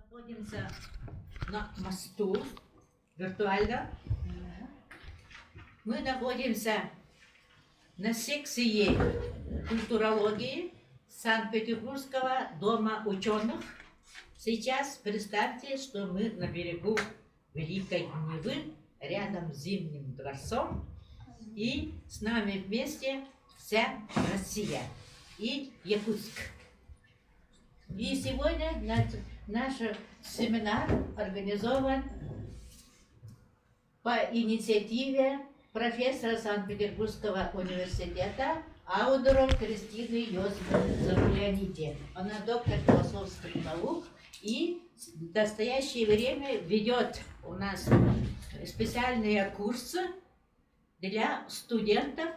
находимся на мосту виртуально. Мы находимся на секции культурологии Санкт-Петербургского дома ученых. Сейчас представьте, что мы на берегу Великой Невы, рядом с Зимним дворцом, и с нами вместе вся Россия и Якутск. И сегодня наш семинар организован по инициативе профессора Санкт-Петербургского университета Аудоров Кристины Йосифовны. Она доктор философских наук и в настоящее время ведет у нас специальные курсы для студентов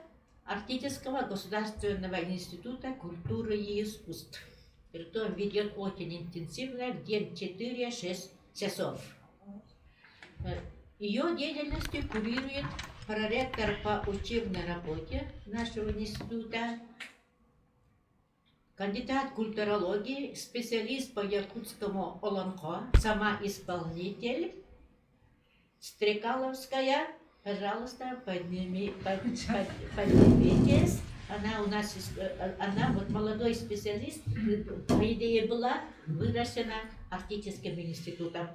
Арктического государственного института культуры и искусств. Притом ведет очень интенсивно, в день 4-6 часов. Ее деятельностью курирует проректор по учебной работе нашего института, кандидат культурологии, специалист по якутскому Олонхо, сама исполнитель Стрекаловская. Пожалуйста, поднимитесь. Она у нас, она вот молодой специалист, по идее была выращена Арктическим институтом.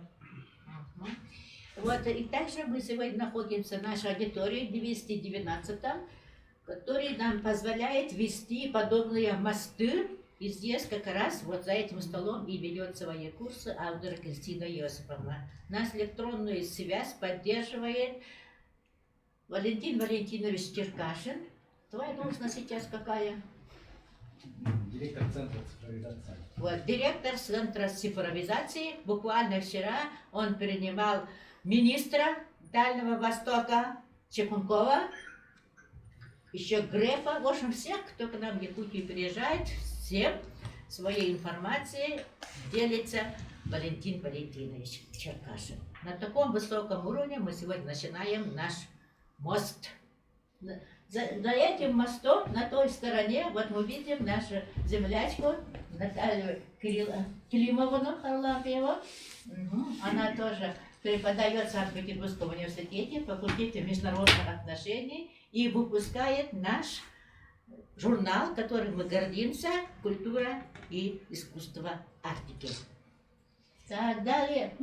Вот, и также мы сегодня находимся в нашей аудитории 219, который нам позволяет вести подобные мосты. И здесь как раз вот за этим столом и ведет свои курсы автор Кристина Йосифовна. Нас электронную связь поддерживает Валентин Валентинович Черкашин. Твоя должность сейчас какая? Директор Центра цифровизации. Вот, директор Центра цифровизации. Буквально вчера он принимал министра Дальнего Востока Чекункова, еще Грефа. В общем, всех, кто к нам в Якутию приезжает, всем своей информацией делится Валентин Валентинович Черкашин. На таком высоком уровне мы сегодня начинаем наш мост. За этим мостом, на той стороне, вот мы видим нашу землячку Наталью Климовну Харлампиеву. Она тоже преподает в Санкт-Петербургском университете, факультете международных отношений, и выпускает наш журнал, которым мы гордимся, «Культура и искусство Арктики». Так, далее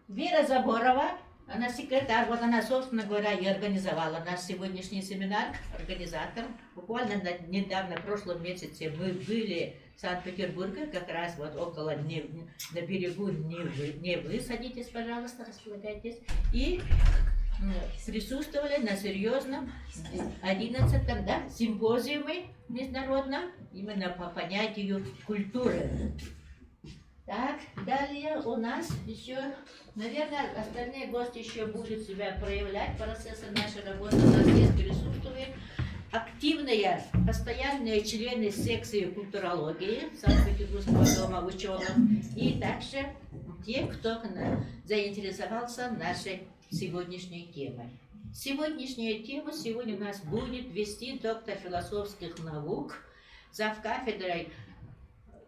Вера Заборова. Она секретарь, вот она, собственно говоря, и организовала наш сегодняшний семинар, организатор. Буквально недавно, в прошлом месяце, мы были в Санкт-Петербурге, как раз вот около Невы, на берегу Невы. Садитесь, пожалуйста, располагайтесь. И присутствовали на серьезном 11-м симпозиуме международном, именно по понятию культуры. Так, далее у нас еще, наверное, остальные гости еще будут себя проявлять. Процессы нашей работы у нас здесь присутствуют. Активные, постоянные члены секции культурологии Санкт-Петербургского дома ученых. И также те, кто заинтересовался нашей сегодняшней темой. Сегодняшняя тема сегодня у нас будет вести доктор философских наук, завкафедрой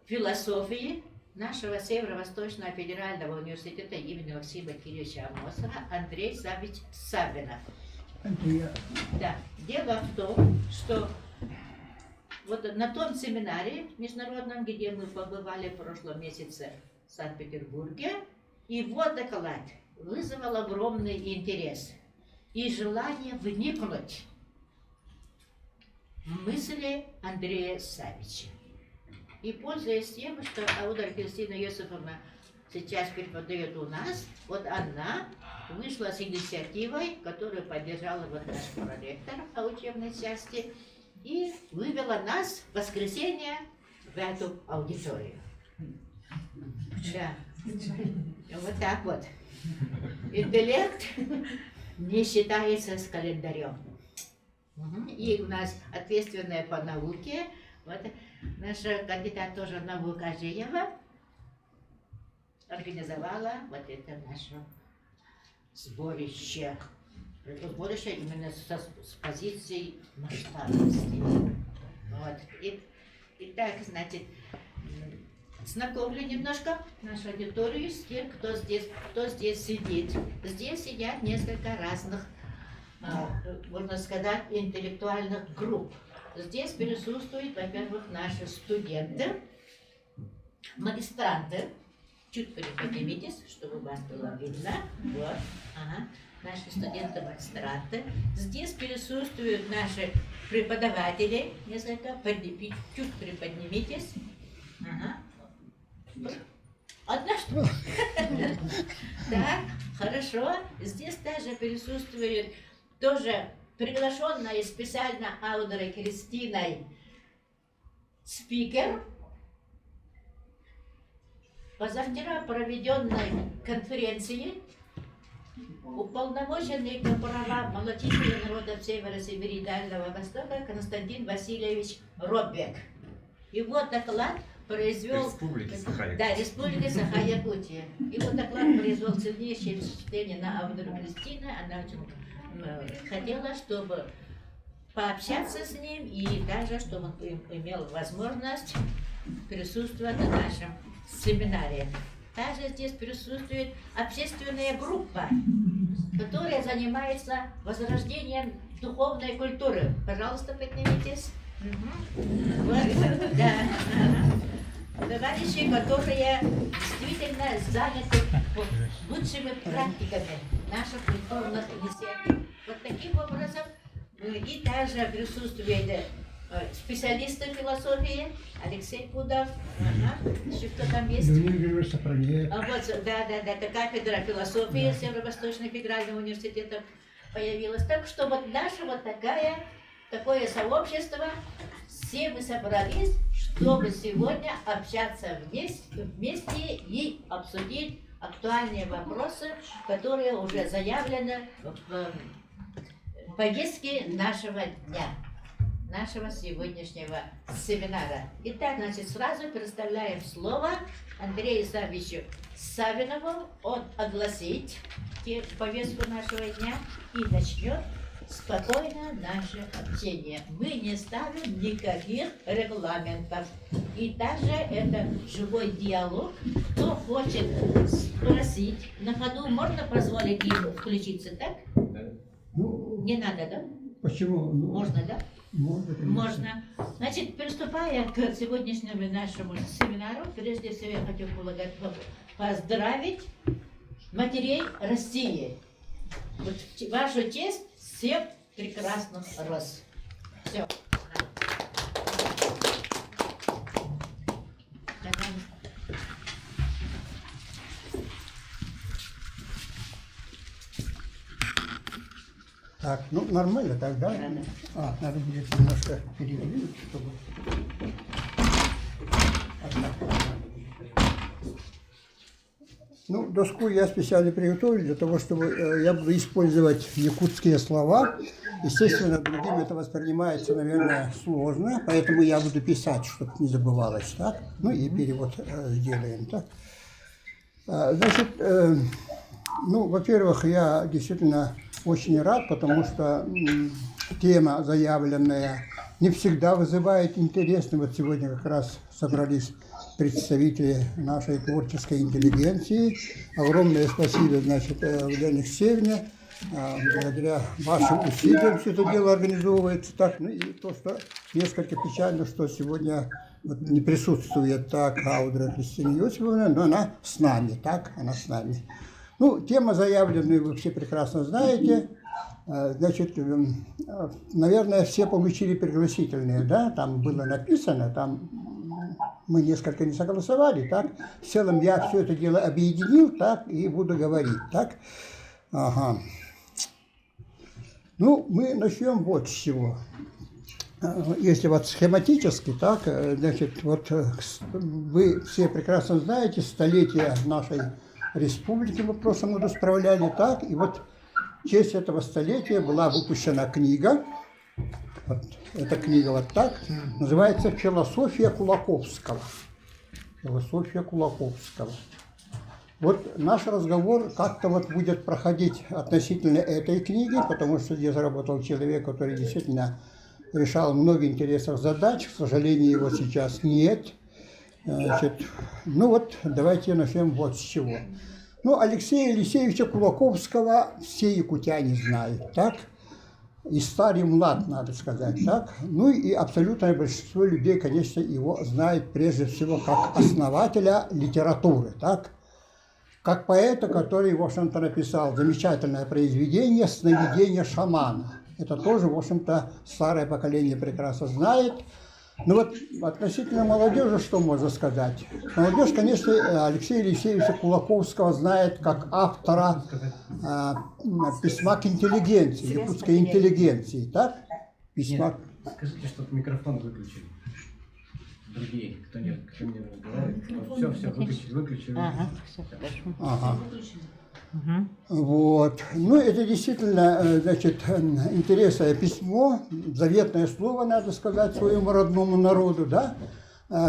философии нашего Северо-Восточного федерального университета имени Максима Кирилловича Амосова Андрей Савич Сабинов. Да. Дело в том, что вот на том семинаре международном, где мы побывали в прошлом месяце в Санкт-Петербурге, его доклад вызвал огромный интерес и желание вникнуть в мысли Андрея Савича. И пользуясь тем, что Аудор Кристина Йосифовна сейчас преподает у нас, вот она вышла с инициативой, которую поддержала вот наш проректор по учебной части, и вывела нас в воскресенье в эту аудиторию. Да. Вот так вот. Интеллект не считается с календарем. И у нас ответственная по науке, вот наша кандидат тоже наук Ажиева организовала вот это наше сборище. Это сборище именно с позицией масштабности. Вот. И так, значит, знакомлю немножко нашу аудиторию с тем, кто здесь сидит. Здесь сидят несколько разных, можно сказать, интеллектуальных групп. Здесь присутствуют, во-первых, наши студенты, магистранты. Чуть приподнимитесь, чтобы вас было видно. Вот. Ага. Наши студенты-магистранты. Здесь присутствуют наши преподаватели. Несколько. Чуть приподнимитесь. Ага. Одна штука. Так, хорошо. Здесь также присутствует тоже приглашенная специально Аудрой Кристиной спикер позавчера проведенной конференции уполномоченный по правам малочисленных народов Севера Сибири и Дальнего Востока Константин Васильевич Роббек. Его доклад произвел... Республики Саха-Якутия. Да, Республики Саха-Якутия. Его доклад произвел сильнейшее впечатление на Аудру Кристину. Она очень хотела, чтобы пообщаться с ним и даже, чтобы он имел возможность присутствовать на нашем семинаре. Также здесь присутствует общественная группа, которая занимается возрождением духовной культуры. Пожалуйста, поднимитесь. Вот, да. Товарищи, которые действительно заняты лучшими практиками наших культурных инициатив. Вот таким образом, и также присутствует специалисты философии, Алексей Пудов, еще кто там есть? Вот, да, это кафедра философии Северо-Восточного федерального университета появилась. Так что вот наше вот такое сообщество, все мы собрались, чтобы сегодня общаться вместе и обсудить актуальные вопросы, которые уже заявлены в повестке нашего дня, нашего сегодняшнего семинара. Итак, значит, сразу предоставляем слово Андрею Исаевичу Савинову. Он огласит повестку нашего дня и начнет спокойно наше общение. Мы не ставим никаких регламентов. И также это живой диалог. Кто хочет спросить на ходу, можно позволить ему включиться, так? Ну, Не надо, да? почему? Ну, Можно, да? можно. Можно. Значит, приступая к сегодняшнему нашему семинару, прежде всего я хочу поздравить матерей России. Вот вашу честь всех прекрасных роз. Все. Так, ну нормально так, да? Надо будет немножко передвинуть, чтобы... Ну, доску я специально приготовил для того, чтобы я буду использовать якутские слова. Естественно, другим это воспринимается, наверное, сложно, поэтому я буду писать, чтобы не забывалось, так? Ну и перевод сделаем, так? Значит, ну, во-первых, я действительно очень рад, потому что тема, заявленная, не всегда вызывает интерес. Вот сегодня как раз собрались представители нашей творческой интеллигенции. Огромное спасибо, значит, Ульяне Алексеевне. Благодаря вашим усилиям все это дело организовывается так. Ну и то, что несколько печально, что сегодня вот не присутствует так Аудра Кристина Иосифовна, но она с нами, так, она с нами. Ну, тема заявленную вы все прекрасно знаете. Значит, наверное, все получили пригласительные, да, там было написано, там мы несколько не согласовали, так. В целом я все это дело объединил, так, и буду говорить, так. Ага. Ну, мы начнем вот с чего. Если вот схематически, так, значит, вот вы все прекрасно знаете, столетие нашей республики мы в прошлом году справляли, так, и вот в честь этого столетия была выпущена книга, вот эта книга вот так, называется «Философия Кулаковского». Философия Кулаковского. Вот наш разговор как-то вот будет проходить относительно этой книги, потому что здесь работал человек, который действительно решал много интересных задач, к сожалению, его сейчас нет. Значит, ну вот, давайте начнем вот с чего. Ну, Алексея Елисеевича Кулаковского все якутяне знают, так? И старый, и млад, надо сказать, так? Ну и абсолютное большинство людей, конечно, его знает прежде всего как основателя литературы, так? Как поэта, который, в общем-то, написал замечательное произведение «Сновидение шамана». Это тоже, в общем-то, старое поколение прекрасно знает. Ну вот относительно молодежи, что можно сказать? Молодежь, конечно, Алексея Елисеевича Кулаковского знает как автора письма к интеллигенции, якутской интеллигенции, так? Письма. Скажите, чтобы микрофон выключили. Другие, кто не разговаривает. Все, выключили. Ага, все хорошо. Ага. Угу. Вот. Ну, это действительно, значит, интересное письмо, заветное слово, надо сказать, своему родному народу, да,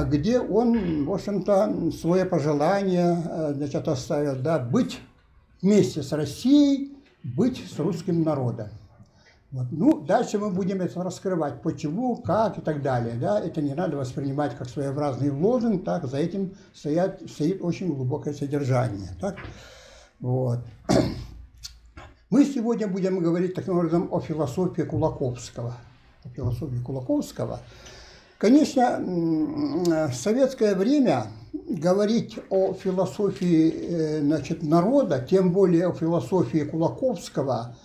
где он, в общем-то, свое пожелание, значит, оставил, да, быть вместе с Россией, быть с русским народом. Вот. Ну, дальше мы будем это раскрывать, почему, как и так далее, да, это не надо воспринимать как своеобразный лозунг, так, за этим стоит очень глубокое содержание, так. Вот. Мы сегодня будем говорить таким образом о философии Кулаковского. О философии Кулаковского. Конечно, в советское время говорить о философии, значит, народа, тем более о философии Кулаковского,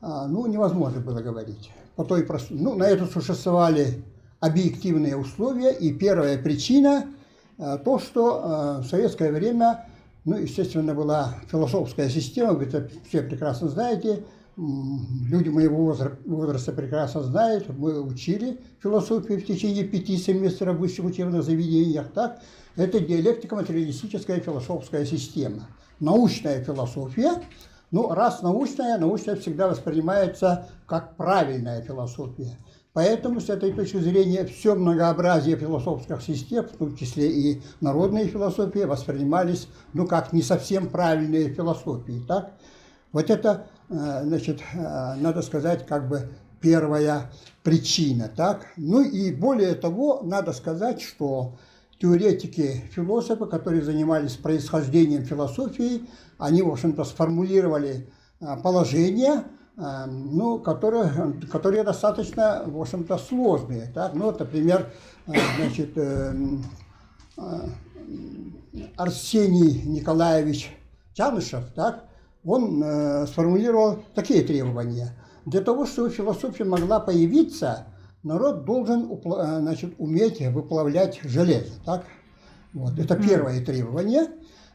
ну, невозможно было говорить. По той простой, ну, на это существовали объективные условия, и первая причина то, что в советское время, ну, естественно, была философская система, вы это все прекрасно знаете, люди моего возраста прекрасно знают, мы учили философию в течение 5 семестров в высших учебных заведениях, так? Это диалектико-материалистическая философская система. Научная философия, ну, раз научная всегда воспринимается как правильная философия. Поэтому с этой точки зрения все многообразие философских систем, в том числе и народные философии, воспринимались, ну, как не совсем правильные философии, так? Вот это, значит, надо сказать, как бы первая причина, так? Ну и более того, надо сказать, что теоретики, философы, которые занимались происхождением философии, они, в общем-то, сформулировали положения, ну, которые достаточно, в общем-то, сложные. Так? Ну, вот, например, значит, Арсений Николаевич Чанышев, так? Он сформулировал такие требования. Для того, чтобы философия могла появиться, народ должен, значит, уметь выплавлять железо. Так? Вот, это первое требование.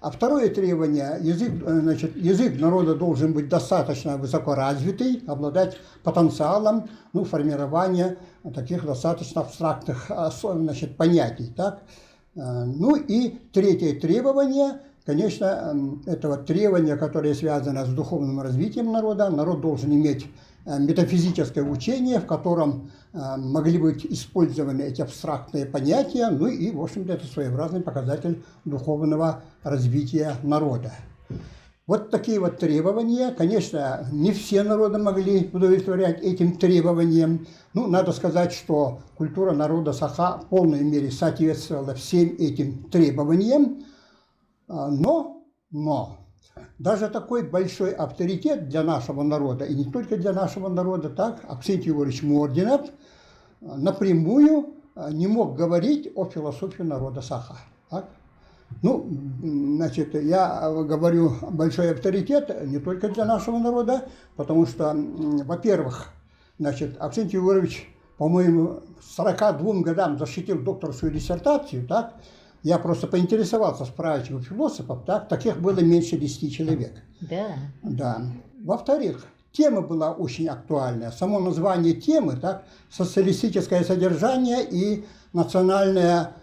А второе требование, язык народа должен быть достаточно высокоразвитый, обладать потенциалом, ну, формирования таких достаточно абстрактных, значит, понятий. Так? Ну и третье требование, конечно, это вот требование, которое связано с духовным развитием народа. Народ должен иметь метафизическое учение, в котором могли быть использованы эти абстрактные понятия, ну и, в общем-то, это своеобразный показатель духовного развития народа. Вот такие вот требования. Конечно, не все народы могли удовлетворять этим требованиям. Ну, надо сказать, что культура народа Саха в полной мере соответствовала всем этим требованиям, но даже такой большой авторитет для нашего народа, и не только для нашего народа, так, Аксентий Егорович Мординов напрямую не мог говорить о философии народа Саха. Так? Ну, значит, я говорю большой авторитет не только для нашего народа, потому что, во-первых, значит, Аксентий Егорович, по-моему, 42 годам защитил докторскую диссертацию, так? Я просто поинтересовался, спрашивал философов, так, таких было меньше 10 человек. Да. Да. Во-вторых, тема была очень актуальная. Само название темы, так, социалистическое содержание и национальная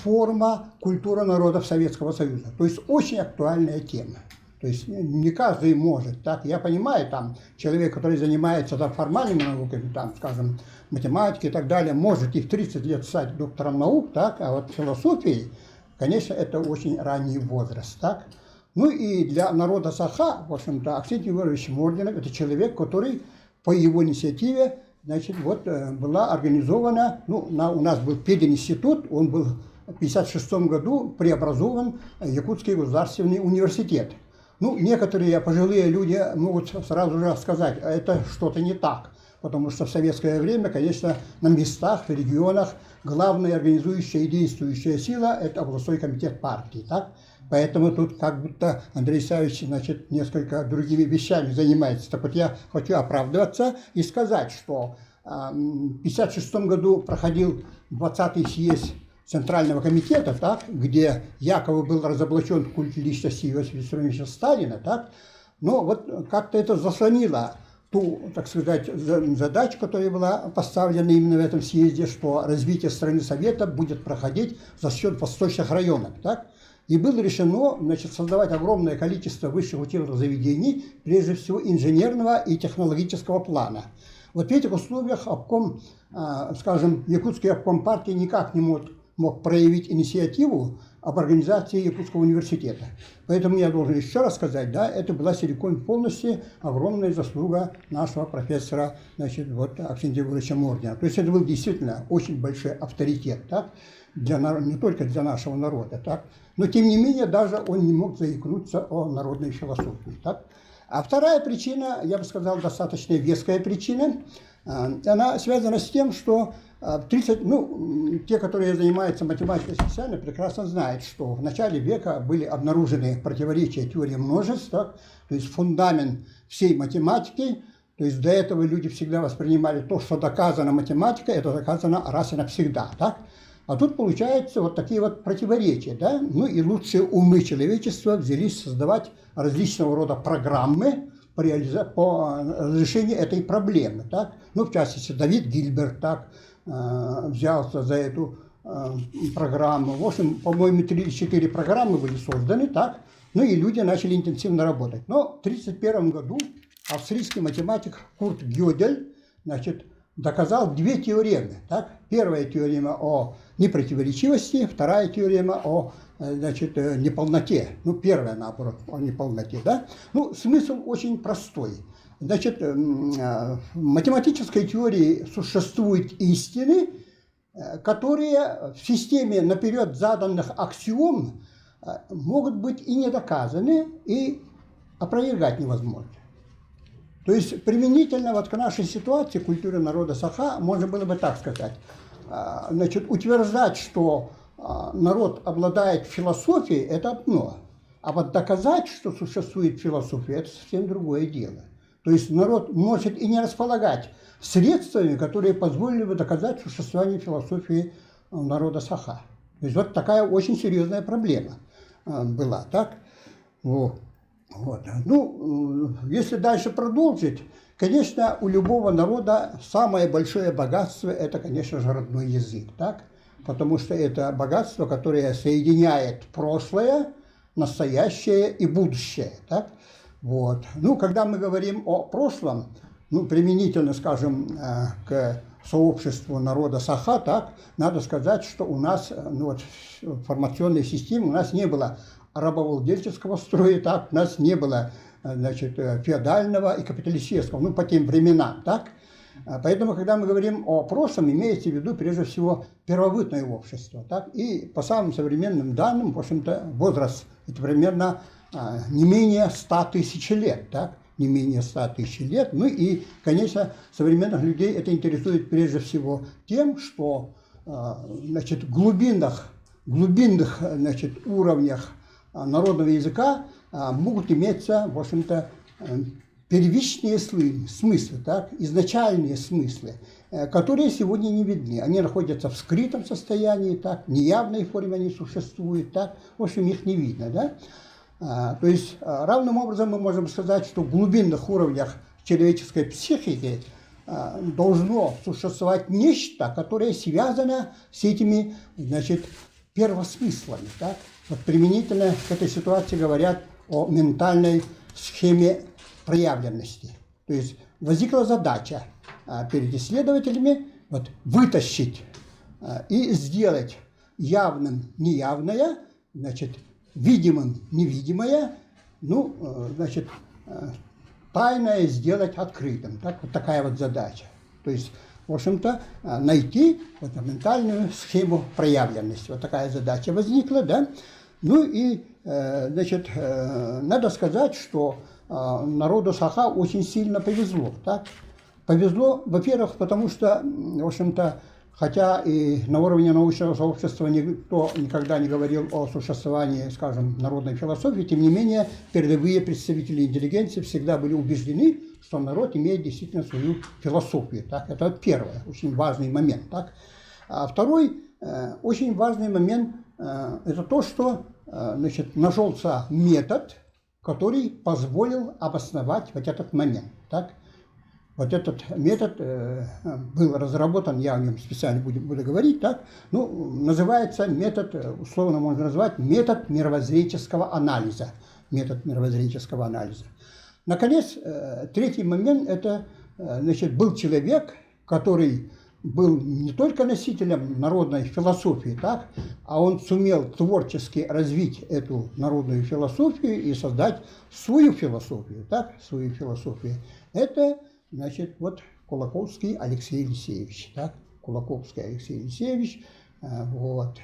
форма культуры народов Советского Союза. То есть очень актуальная тема. То есть не каждый может, так, я понимаю, там, человек, который занимается там, формальными науками, там, скажем, математикой и так далее, может и в 30 лет стать доктором наук, так, а вот философией, конечно, это очень ранний возраст, так. Ну и для народа Саха, в общем-то, Аксентий Егорович Мординов, это человек, который по его инициативе, значит, вот была организована, ну, у нас был пединститут, он был в 1956 году преобразован Якутский государственный университет. Ну, некоторые пожилые люди могут сразу же сказать, а это что-то не так. Потому что в советское время, конечно, на местах, в регионах главная организующая и действующая сила – это областной комитет партии. Так? Поэтому тут как будто Андрей Савич, значит, несколько другими вещами занимается. Так вот я хочу оправдываться и сказать, что в 1956 году проходил 20-й съезд Центрального комитета, так, где якобы был разоблачен культ личности Иосифа Виссарионовича Сталина, так, но вот как-то это заслонило ту, так сказать, задачу, которая была поставлена именно в этом съезде, что развитие страны Совета будет проходить за счет восточных районов. Так? И было решено, значит, создавать огромное количество высших учебных заведений, прежде всего инженерного и технологического плана. Вот в этих условиях обком, скажем, Якутский обком партии никак не мог проявить инициативу об организации Якутского университета. Поэтому я должен еще раз сказать, да, это была целиком и полностью огромная заслуга нашего профессора, значит, вот, Аксентия Григорьевича Мордина. То есть это был действительно очень большой авторитет, так, не только для нашего народа, так, но тем не менее даже он не мог заикнуться о народной философии. Так. А вторая причина, я бы сказал, достаточно веская причина, она связана с тем, что те, которые занимаются математикой специально, прекрасно знают, что в начале века были обнаружены противоречия теории множеств, так, то есть фундамент всей математики. То есть до этого люди всегда воспринимали то, что доказано математикой, это доказано раз и навсегда. Так? А тут получается вот такие вот противоречия. Да? Ну и лучшие умы человечества взялись создавать различного рода программы по разрешению этой проблемы. Так? Ну, в частности, Давид Гильберт так, взялся за эту программу. В общем, по-моему, 3 или 4 программы были созданы, так? Ну и люди начали интенсивно работать. Но в 1931 году австрийский математик Курт Гёдель, значит, доказал 2 теоремы. Так? Первая теорема о непротиворечивости, вторая теорема о, значит, неполноте. Ну, первая, наоборот, о неполноте. Да? Ну, смысл очень простой. Значит, в математической теории существуют истины, которые в системе наперед заданных аксиом могут быть и не доказаны, и опровергать невозможно. То есть применительно вот к нашей ситуации культуры народа Саха можно было бы так сказать. Значит, утверждать, что народ обладает философией, это одно. А вот доказать, что существует философия, это совсем другое дело. То есть народ может и не располагать средствами, которые позволили бы доказать существование философии народа Саха. То есть вот такая очень серьезная проблема была. Так? Вот. Ну, если дальше продолжить, конечно, у любого народа самое большое богатство – это, конечно же, родной язык. Так? Потому что это богатство, которое соединяет прошлое, настоящее и будущее. Так? Вот. Ну, когда мы говорим о прошлом, ну, применительно, скажем, к сообществу народа Саха, так, надо сказать, что у нас, ну, вот, в формационной системе у нас не было рабовладельческого строя, так, у нас не было, значит, феодального и капиталистического, ну, по тем временам, так. Поэтому, когда мы говорим о прошлом, имеется в виду, прежде всего, первобытное общество, так, и по самым современным данным, в общем-то, возраст, это примерно не менее 100 тысяч лет, так? Не менее 100 тысяч лет. Ну и, конечно, современных людей это интересует прежде всего тем, что, значит, глубинных, значит, уровнях народного языка могут иметься, в общем-то, первичные смыслы, так? Изначальные смыслы, которые сегодня не видны. Они находятся в скрытом состоянии, так? В неявной форме они существуют, так? В общем, их не видно, да? То есть, равным образом мы можем сказать, что в глубинных уровнях человеческой психики должно существовать нечто, которое связано с этими, значит, первосмыслами. Так? Вот применительно к этой ситуации говорят о ментальной схеме проявленности. То есть возникла задача перед исследователями вот, вытащить и сделать явным неявное, значит, видимым невидимое, ну, значит, тайное сделать открытым. Так? Вот такая вот задача. То есть в общем-то, найти фундаментальную схему проявленности. Вот такая задача возникла, да. Ну и, значит, надо сказать, что народу Саха очень сильно повезло, так? Повезло, во-первых, потому что, в общем-то, хотя и на уровне научного сообщества никто никогда не говорил о существовании, скажем, народной философии, тем не менее, передовые представители интеллигенции всегда были убеждены, что народ имеет действительно свою философию. Так? Это вот первый, очень важный момент. Так? А второй, очень важный момент, это то, что значит, нашелся метод, который позволил обосновать вот этот момент. Так? Вот этот метод был разработан, я о нем специально буду говорить, так? Ну, называется метод, условно можно назвать, метод мировоззренческого анализа. Метод мировоззренческого анализа. Наконец, третий момент, это, значит, был человек, который был не только носителем народной философии, так, а он сумел творчески развить эту народную философию и создать свою философию, так, свою философию. Это, значит, вот Кулаковский Алексей Елисеевич, так, Кулаковский Алексей Елисеевич, вот.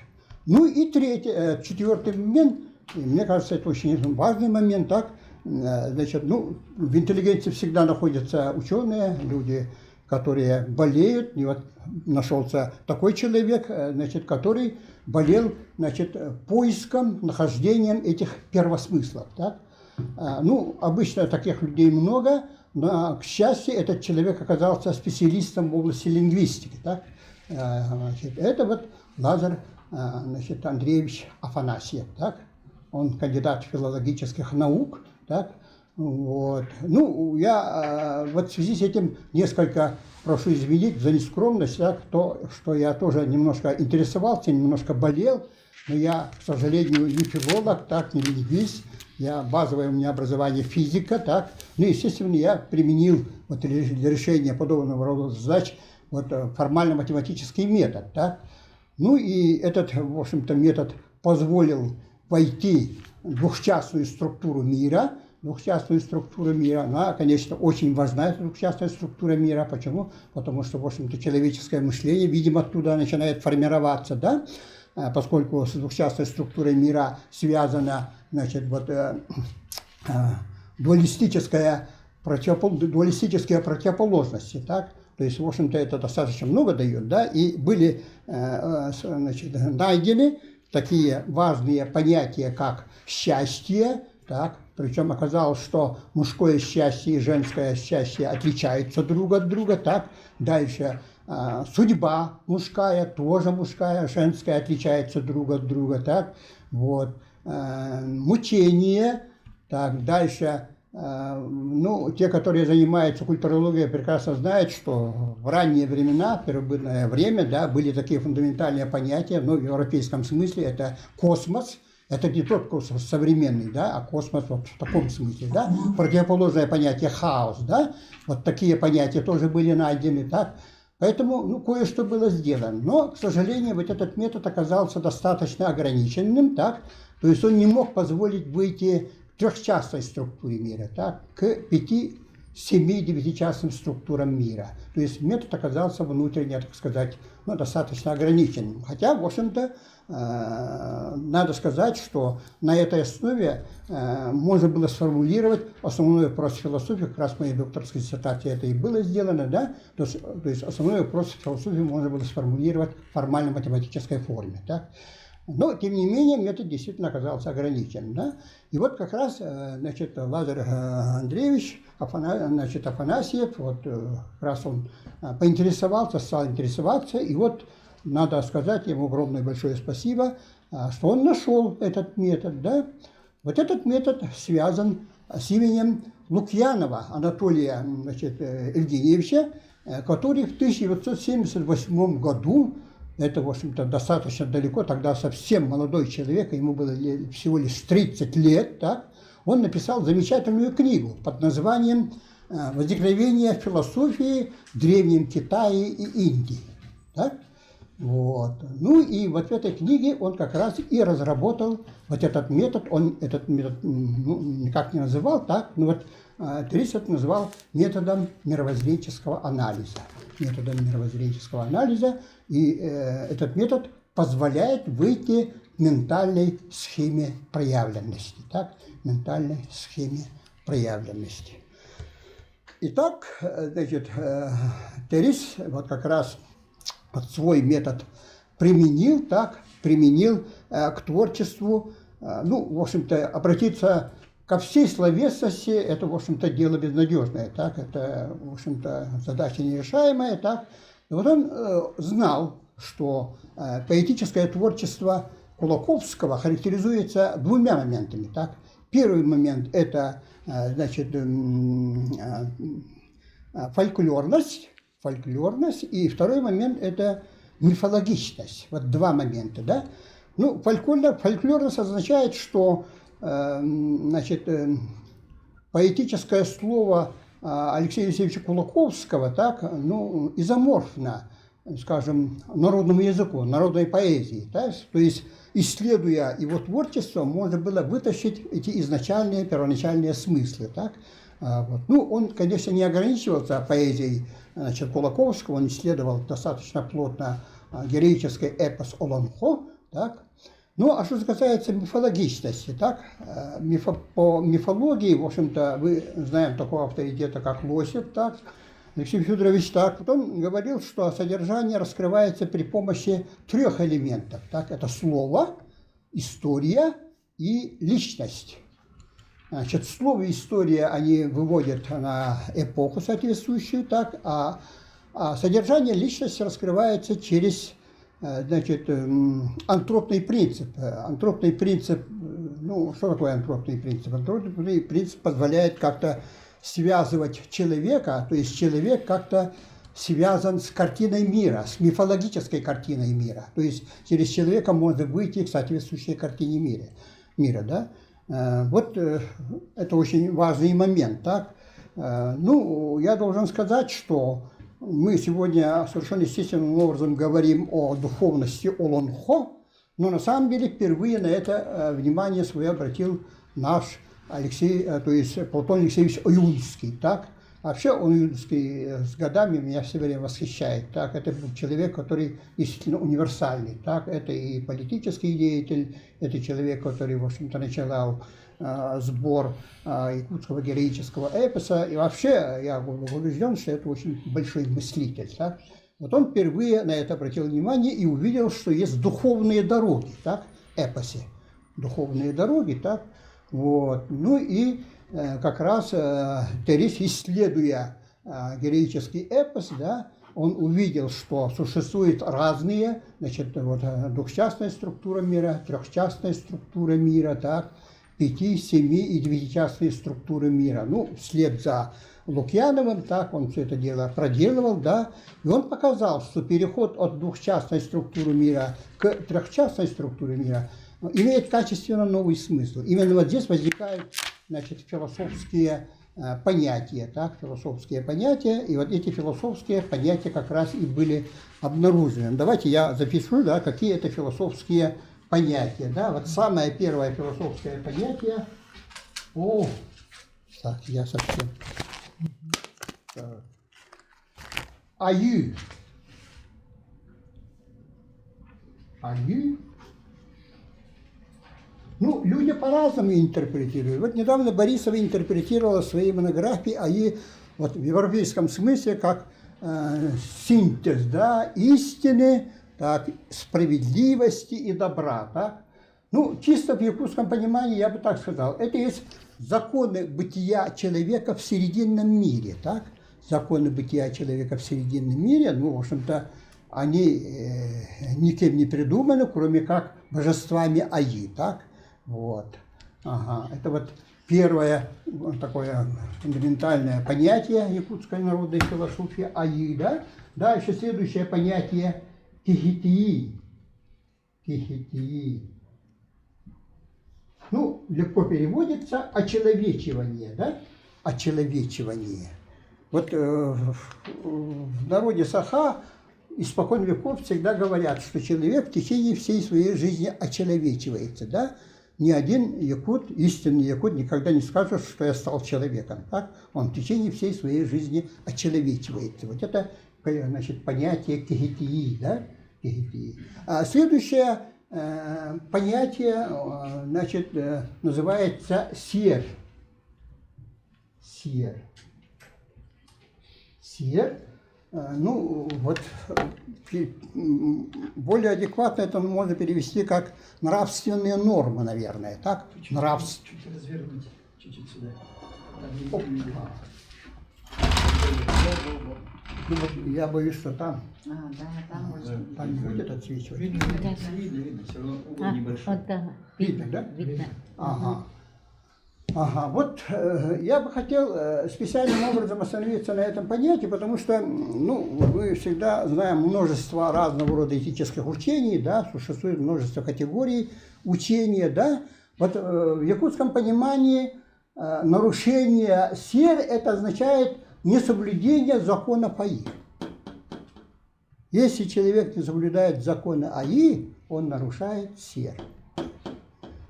Ну и четвертый момент, и мне кажется, это очень важный момент, так, значит, ну, в интеллигенции всегда находятся ученые, люди, которые болеют, и вот нашелся такой человек, значит, который болел, значит, поиском, нахождением этих первосмыслов. Так? Ну, обычно таких людей много, но, к счастью, этот человек оказался специалистом в области лингвистики. Так? Значит, это вот Лазарь, значит, Андреевич Афанасьев. Так? Он кандидат филологических наук. Так? Вот. Ну, я вот в связи с этим несколько прошу извинить за нескромность, так, то, что я тоже немножко интересовался, немножко болел, но я, к сожалению, не филолог, так, не лингвист, базовое у меня образование физика, так, ну, естественно, я применил вот для решения подобного рода задач вот формально-математический метод, так. Ну, и этот, в общем-то, метод позволил войти в двухчастную структуру мира. Двухчастную структуру мира, она, конечно, очень важна, эта двухчастная структура мира. Почему? Потому что, в общем-то, человеческое мышление, видимо, оттуда начинает формироваться, да, поскольку с двухчастной структурой мира связана, значит, вот, дуалистические противоположности, так. То есть, в общем-то, это достаточно много дает, да, и были, значит, найдены такие важные понятия, как счастье, так. Причем оказалось, что мужское счастье и женское счастье отличаются друг от друга. Так? Дальше судьба мужская, тоже мужская, женская отличается друг от друга. Так? Вот. Мучение. Так? Дальше, ну, те, которые занимаются культурологией, прекрасно знают, что в ранние времена, в первобытное время, да, были такие фундаментальные понятия, но в европейском смысле это космос. Это не тот космос современный, да, а космос вот в таком смысле, да. Противоположное понятие хаос, да. Вот такие понятия тоже были найдены, так. Поэтому, ну, кое-что было сделано. Но, к сожалению, вот этот метод оказался достаточно ограниченным, так. То есть он не мог позволить выйти к трехчастной структуре мира, так, к 5, 7, 9-частным структурам мира. То есть метод оказался внутренне, так сказать, ну, достаточно ограниченным. Хотя, в общем-то, надо сказать, что на этой основе можно было сформулировать основной вопрос философии, как раз в моей докторской диссертации это и было сделано, да? То есть основной вопрос философии можно было сформулировать в формально-математической форме. Да? Но, тем не менее, метод действительно оказался ограничен. Да? И вот как раз, значит, Лазарь Андреевич Афанасьев, вот как раз он поинтересовался, стал интересоваться, и вот надо сказать ему огромное большое спасибо, что он нашел этот метод. Да? Вот этот метод связан с именем Лукьянова Анатолия, значит, Евгеньевича, который в 1978 году, это, в общем-то, достаточно далеко, тогда совсем молодой человек, ему было всего лишь 30 лет, так? Он написал замечательную книгу под названием «Возникновение философии в Древнем Китае и Индии». Так? Вот. Ну и вот в этой книге он как раз и разработал вот этот метод, он этот метод ну, никак не называл, так, но вот Трисет назвал методом мировоззренческого анализа. методом мировоззренческого анализа, и этот метод позволяет выйти к ментальной схеме проявленности. Так? Ментальной схеме проявленности. Итак, значит, Терис вот как раз вот свой метод применил, так, применил к творчеству. Ну, в общем-то, обратиться ко всей словесности, это, в общем-то, дело безнадежное, так, это, в общем-то, задача нерешаемая, так. И вот он знал, что поэтическое творчество Кулаковского характеризуется двумя моментами, так. Первый момент – это, значит, фольклорность, и второй момент – это мифологичность. Вот два момента, да. Ну, фольклорность означает, что, значит, поэтическое слово Алексея Алексеевича Кулаковского, так, ну, изоморфно, скажем, народному языку, народной поэзии. Так? То есть, исследуя его творчество, можно было вытащить эти изначальные, первоначальные смыслы. Так? Вот. Ну, он, конечно, не ограничивался поэзией, значит, Кулаковского, он исследовал достаточно плотно героический эпос Олонхо. Так? Ну, а что касается мифологичности, так? По мифологии, в общем-то, мы знаем такого авторитета, как Лосев, так? Алексей Федорович, так, вот он говорил, что содержание раскрывается при помощи трех элементов. Так? Это слово, история и личность. Значит, слово и история они выводят на эпоху соответствующую, так? А содержание личности раскрывается через, значит, антропный принцип. Антропный принцип, ну, что такое антропный принцип? Антропный принцип позволяет как-то связывать человека, то есть человек как-то связан с картиной мира, с мифологической картиной мира. То есть через человека можно выйти к соответствующей картине мира, да? Вот это очень важный момент, так? Ну, я должен сказать, что мы сегодня совершенно естественным образом говорим о духовности Олонхо, но на самом деле впервые на это внимание свое обратил наш Алексей, то есть Платон Алексеевич Оюнский, так? Вообще Оюнский с годами меня все время восхищает, так? Это был человек, который действительно универсальный, так? Это и политический деятель, это человек, который, в общем-то, начинал сбор якутского героического эпоса, и вообще я убежден, что это очень большой мыслитель, так? Вот он впервые на это обратил внимание и увидел, что есть духовные дороги, так? Эпосе, духовные дороги, так? Вот. Ну и как раз Терис, исследуя героический эпос, да, он увидел, что существуют разные, значит, вот, двухчастная структура мира, трехчастная структура мира, так, 5, 7 и 9-частные структуры мира. Ну, вслед за Лукьяновым, так, он все это дело проделывал, да, и он показал, что переход от двухчастной структуры мира к трехчастной структуре мира имеет качественно новый смысл. Именно вот здесь возникают, значит, философские понятия, так, философские понятия, и вот эти философские понятия как раз и были обнаружены. Давайте я запишу, да, какие это философские понятия, да, вот самое первое философское понятие, так, я совсем, аю, ну, люди по-разному интерпретируют. Вот недавно Борисова интерпретировала в своей монографии АИ вот, в европейском смысле как синтез, да, истины, так, справедливости и добра. Так? Ну, чисто в якутском понимании я бы так сказал. Это есть законы бытия человека в серединном мире. Так? Законы бытия человека в серединном мире, ну, в общем-то, они никем не придуманы, кроме как божествами АИ. Так? Вот. Ага. Это вот первое такое фундаментальное понятие якутской народной философии АИ. Да? Дальше следующее понятие кихитии. Кихитии. Ну, легко переводится очеловечивание, да? Очеловечивание. Вот в народе Саха испокон веков всегда говорят, что человек в течение всей своей жизни очеловечивается, да? Ни один якут, истинный якут, никогда не скажет, что я стал человеком, так? Он в течение всей своей жизни очеловечивается. Вот это значит, понятие кегетии, да? Кегетии. А следующее понятие, значит, называется сер. Сер. Сер. Ну, вот более адекватно это можно перевести как нравственные нормы, наверное, так? Нравственные. Чуть развернуть, чуть-чуть сюда. Оп. Ну, вот я боюсь, что там А, да, там можно. там не будет отсвечивать. Видно, видно, все равно угол небольшой. Вот, да. Видно, да? Видно. Ага. Ага, вот я бы хотел специальным образом остановиться на этом понятии, потому что, ну, мы всегда знаем множество разного рода этических учений, да, существует множество категорий учения, да. Вот в якутском понимании нарушение сер это означает несоблюдение закона ПАИ. Если человек не соблюдает законы АИ, он нарушает сер.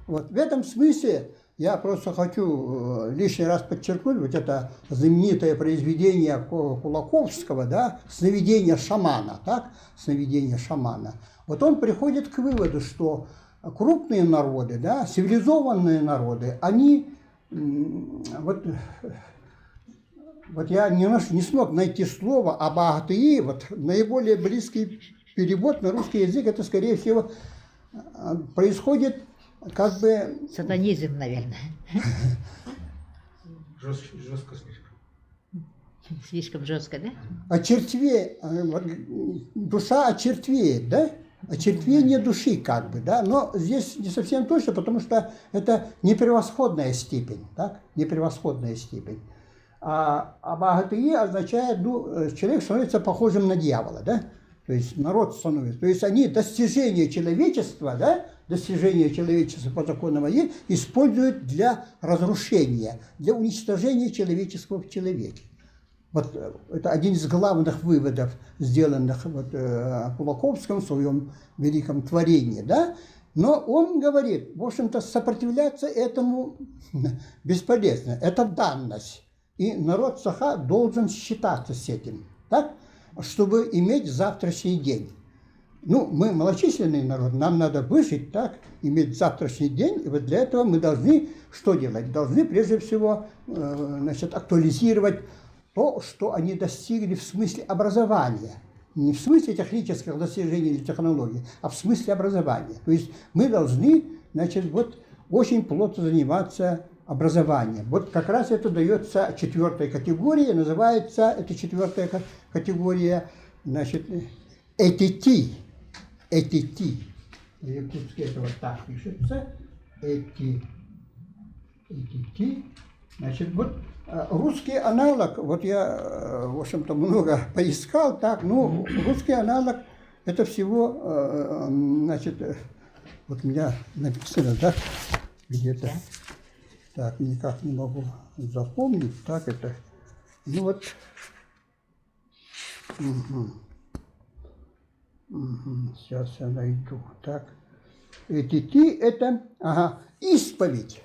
Вот в этом смысле я просто хочу лишний раз подчеркнуть вот это знаменитое произведение Кулаковского, да, «Сновидение шамана», так, «Сновидение шамана». Вот он приходит к выводу, что крупные народы, да, цивилизованные народы, они, вот я не смог найти слово абаатии, вот наиболее близкий перевод на русский язык, это, скорее всего, происходит как бы... Сатанизм, наверное. Жестко слишком. Слишком жестко, да? Душа очерствеет, да? Очерствение души, как бы, да? Но здесь не совсем точно, потому что это не превосходная степень, так? Не превосходная степень. А абаатии означает, ну, человек становится похожим на дьявола, да? То есть народ становится. То есть они достижения человечества, да? Достижения человечества по законам АИ используют для разрушения, для уничтожения человеческого в человеке. Вот это один из главных выводов, сделанных вот, Кулаковским в своем великом творении, да? Но он говорит, в общем-то, сопротивляться этому бесполезно, это данность. И народ Саха должен считаться с этим, так? Чтобы иметь завтрашний день. Ну, мы малочисленный народ, нам надо выжить, так, иметь завтрашний день, и вот для этого мы должны что делать? Должны прежде всего, значит, актуализировать то, что они достигли в смысле образования. Не в смысле технических достижений или технологий, а в смысле образования. То есть мы должны, значит, вот очень плотно заниматься образованием. Вот как раз это дается четвертой категории, называется эта четвертая категория, значит, этити. Этити. Якутски это вот так пишется. Этити. Значит, вот русский аналог, вот я, в общем-то, много поискал, так, ну, русский аналог это всего, значит, вот у меня написано, да, где-то, так, никак не могу запомнить, так, это, ну вот, сейчас я найду, так, этити это, ага, исповедь.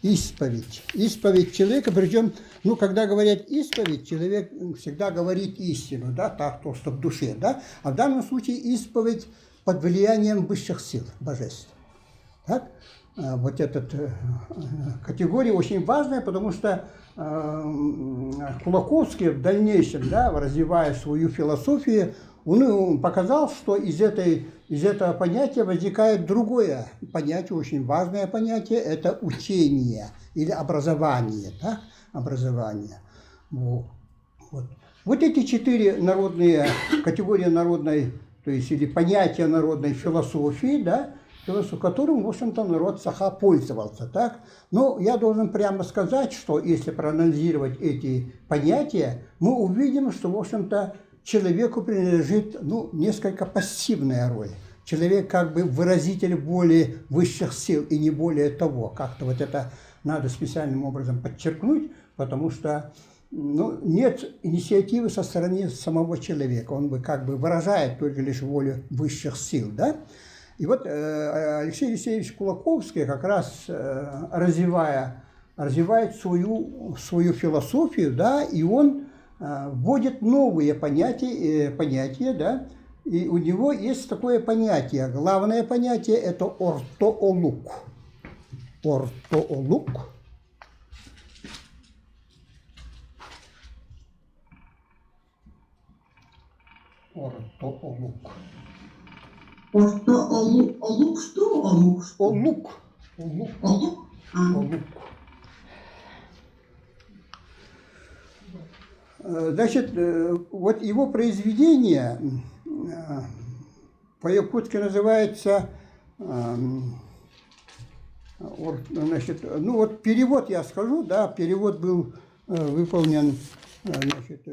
Исповедь человека, причем, ну, когда говорят исповедь, человек всегда говорит истину, да, так, то, что в душе, да, а в данном случае исповедь под влиянием высших сил, божеств. Так? Вот эта категория очень важная, потому что Кулаковский в дальнейшем, да, развивая свою философию, он показал, что из этого понятия возникает другое понятие, очень важное понятие, это учение или образование, да? Образование. Вот. Вот эти четыре народные категории народной, то есть или понятия народной философии, да, которым, в общем-то, народ Саха пользовался, так? Но я должен прямо сказать, что если проанализировать эти понятия, мы увидим, что, в общем-то, человеку принадлежит, ну, несколько пассивная роль. Человек как бы выразитель воли высших сил и не более того. Как-то вот это надо специальным образом подчеркнуть, потому что, ну, нет инициативы со стороны самого человека. Он бы как бы выражает только лишь волю высших сил, да? И вот Алексей Алексеевич Кулаковский как раз развивает свою философию, да, и он вводит новые понятия, да, и у него есть такое понятие. Главное понятие – это ортоолук. Ортоолук. Ортоолук. Олук что? Олук. Олук. Олук. Олук? А. Олук. Значит, вот его произведение по-якутски называется, значит, ну вот перевод я скажу, да, перевод был выполнен, значит,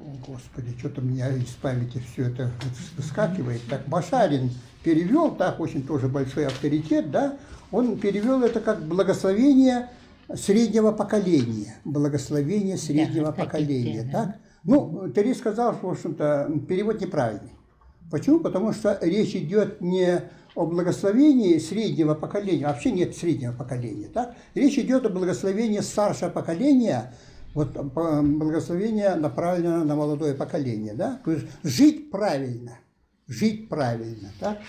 о, Господи, что-то у меня из памяти все это выскакивает. Так, Башарин перевел, так, очень тоже большой авторитет, да, он перевел это как благословение среднего поколения. Благословение среднего поколения, так? Ну, Терри сказал, что, в общем-то, перевод неправильный. Почему? Потому что речь идет не о благословении среднего поколения, вообще нет среднего поколения, так? Речь идет о благословении старшего поколения. Вот благословение направлено на молодое поколение, да? То есть жить правильно, так?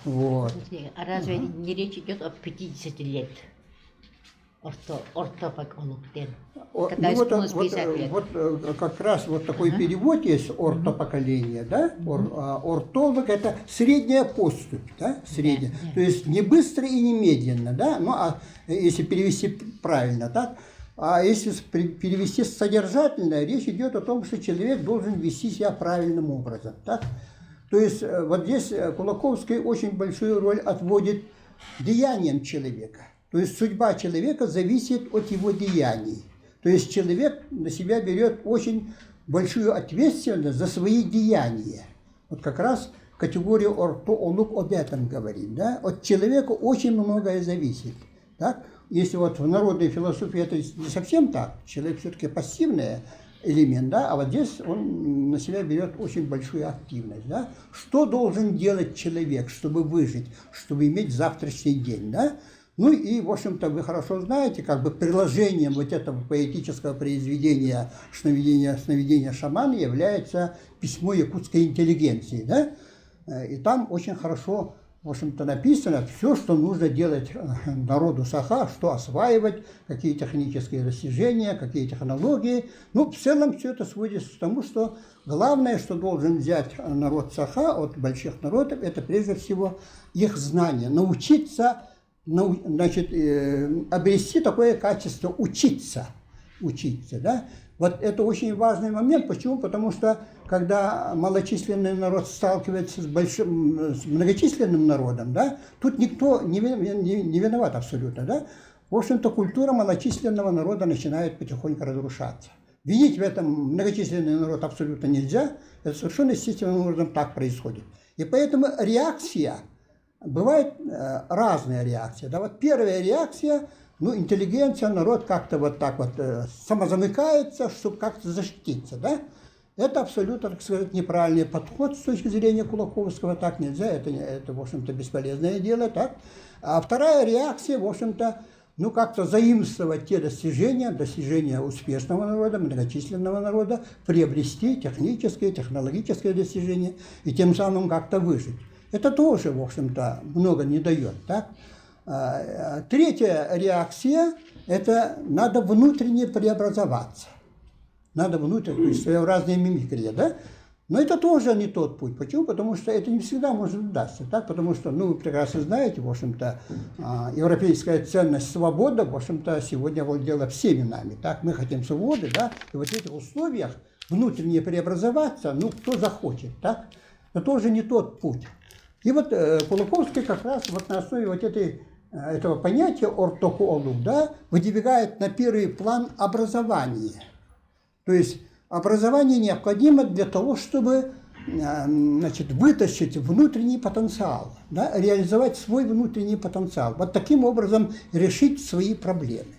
Вот. А разве не речь идет о 50 лет? Ортопоколуктен. Когда исполнилось 50 лет. Вот как раз вот такой перевод есть ортопоколение, да? Ортолог – это средняя поступь, да? Средняя. То есть не быстро и не медленно, да? Ну, а если перевести правильно, так? А если перевести содержательно, речь идет о том, что человек должен вести себя правильным образом. Так? То есть вот здесь Кулаковский очень большую роль отводит деяниям человека. То есть судьба человека зависит от его деяний. То есть человек на себя берет очень большую ответственность за свои деяния. Вот как раз категория ортоолук об этом говорит. Да? От человека очень многое зависит. Так? Если вот в народной философии это не совсем так, человек все-таки пассивный элемент, да, а вот здесь он на себя берет очень большую активность. Да? Что должен делать человек, чтобы выжить, чтобы иметь завтрашний день? Да? Ну и, в общем-то, вы хорошо знаете, как бы приложением вот этого поэтического произведения «Сновидение шамана» является письмо якутской интеллигенции. Да? И там очень хорошо, в общем-то, написано все, что нужно делать народу Саха, что осваивать, какие технические достижения, какие технологии. Ну, в целом все это сводится к тому, что главное, что должен взять народ Саха от больших народов, это прежде всего их знания, научиться, значит, обрести такое качество учиться, да? Вот это очень важный момент. Почему? Потому что когда малочисленный народ сталкивается с многочисленным народом, да, тут никто не виноват абсолютно. Да? В общем-то, культура малочисленного народа начинает потихоньку разрушаться. Винить в этом многочисленный народ абсолютно нельзя. Это совершенно естественным образом так происходит. И поэтому реакция, бывает разная реакция. Да? Вот первая реакция, ну, интеллигенция, народ как-то вот так вот самозамыкается, чтобы как-то защититься, да? Это абсолютно, так сказать, неправильный подход с точки зрения Кулаковского, так нельзя, это в общем-то, бесполезное дело, так? А вторая реакция, в общем-то, ну, как-то заимствовать те достижения успешного народа, многочисленного народа, приобрести технические, технологические достижения и тем самым как-то выжить. Это тоже, в общем-то, много не дает, так? Третья реакция – это надо внутренне преобразоваться. Надо внутренне, то есть своеобразные мимикрия, да? Но это тоже не тот путь. Почему? Потому что это не всегда может удастся, так? Потому что, ну, вы прекрасно знаете, в общем-то, европейская ценность свобода, в общем-то, сегодня владела всеми нами, так? Мы хотим свободы, да? И вот в этих условиях внутренне преобразоваться, ну, кто захочет, так? Это тоже не тот путь. И вот Кулаковский как раз вот на основе вот этого понятия ортокуолук, да, выдвигает на первый план образование. То есть образование необходимо для того, чтобы, значит, вытащить внутренний потенциал, да, реализовать свой внутренний потенциал. Вот таким образом решить свои проблемы.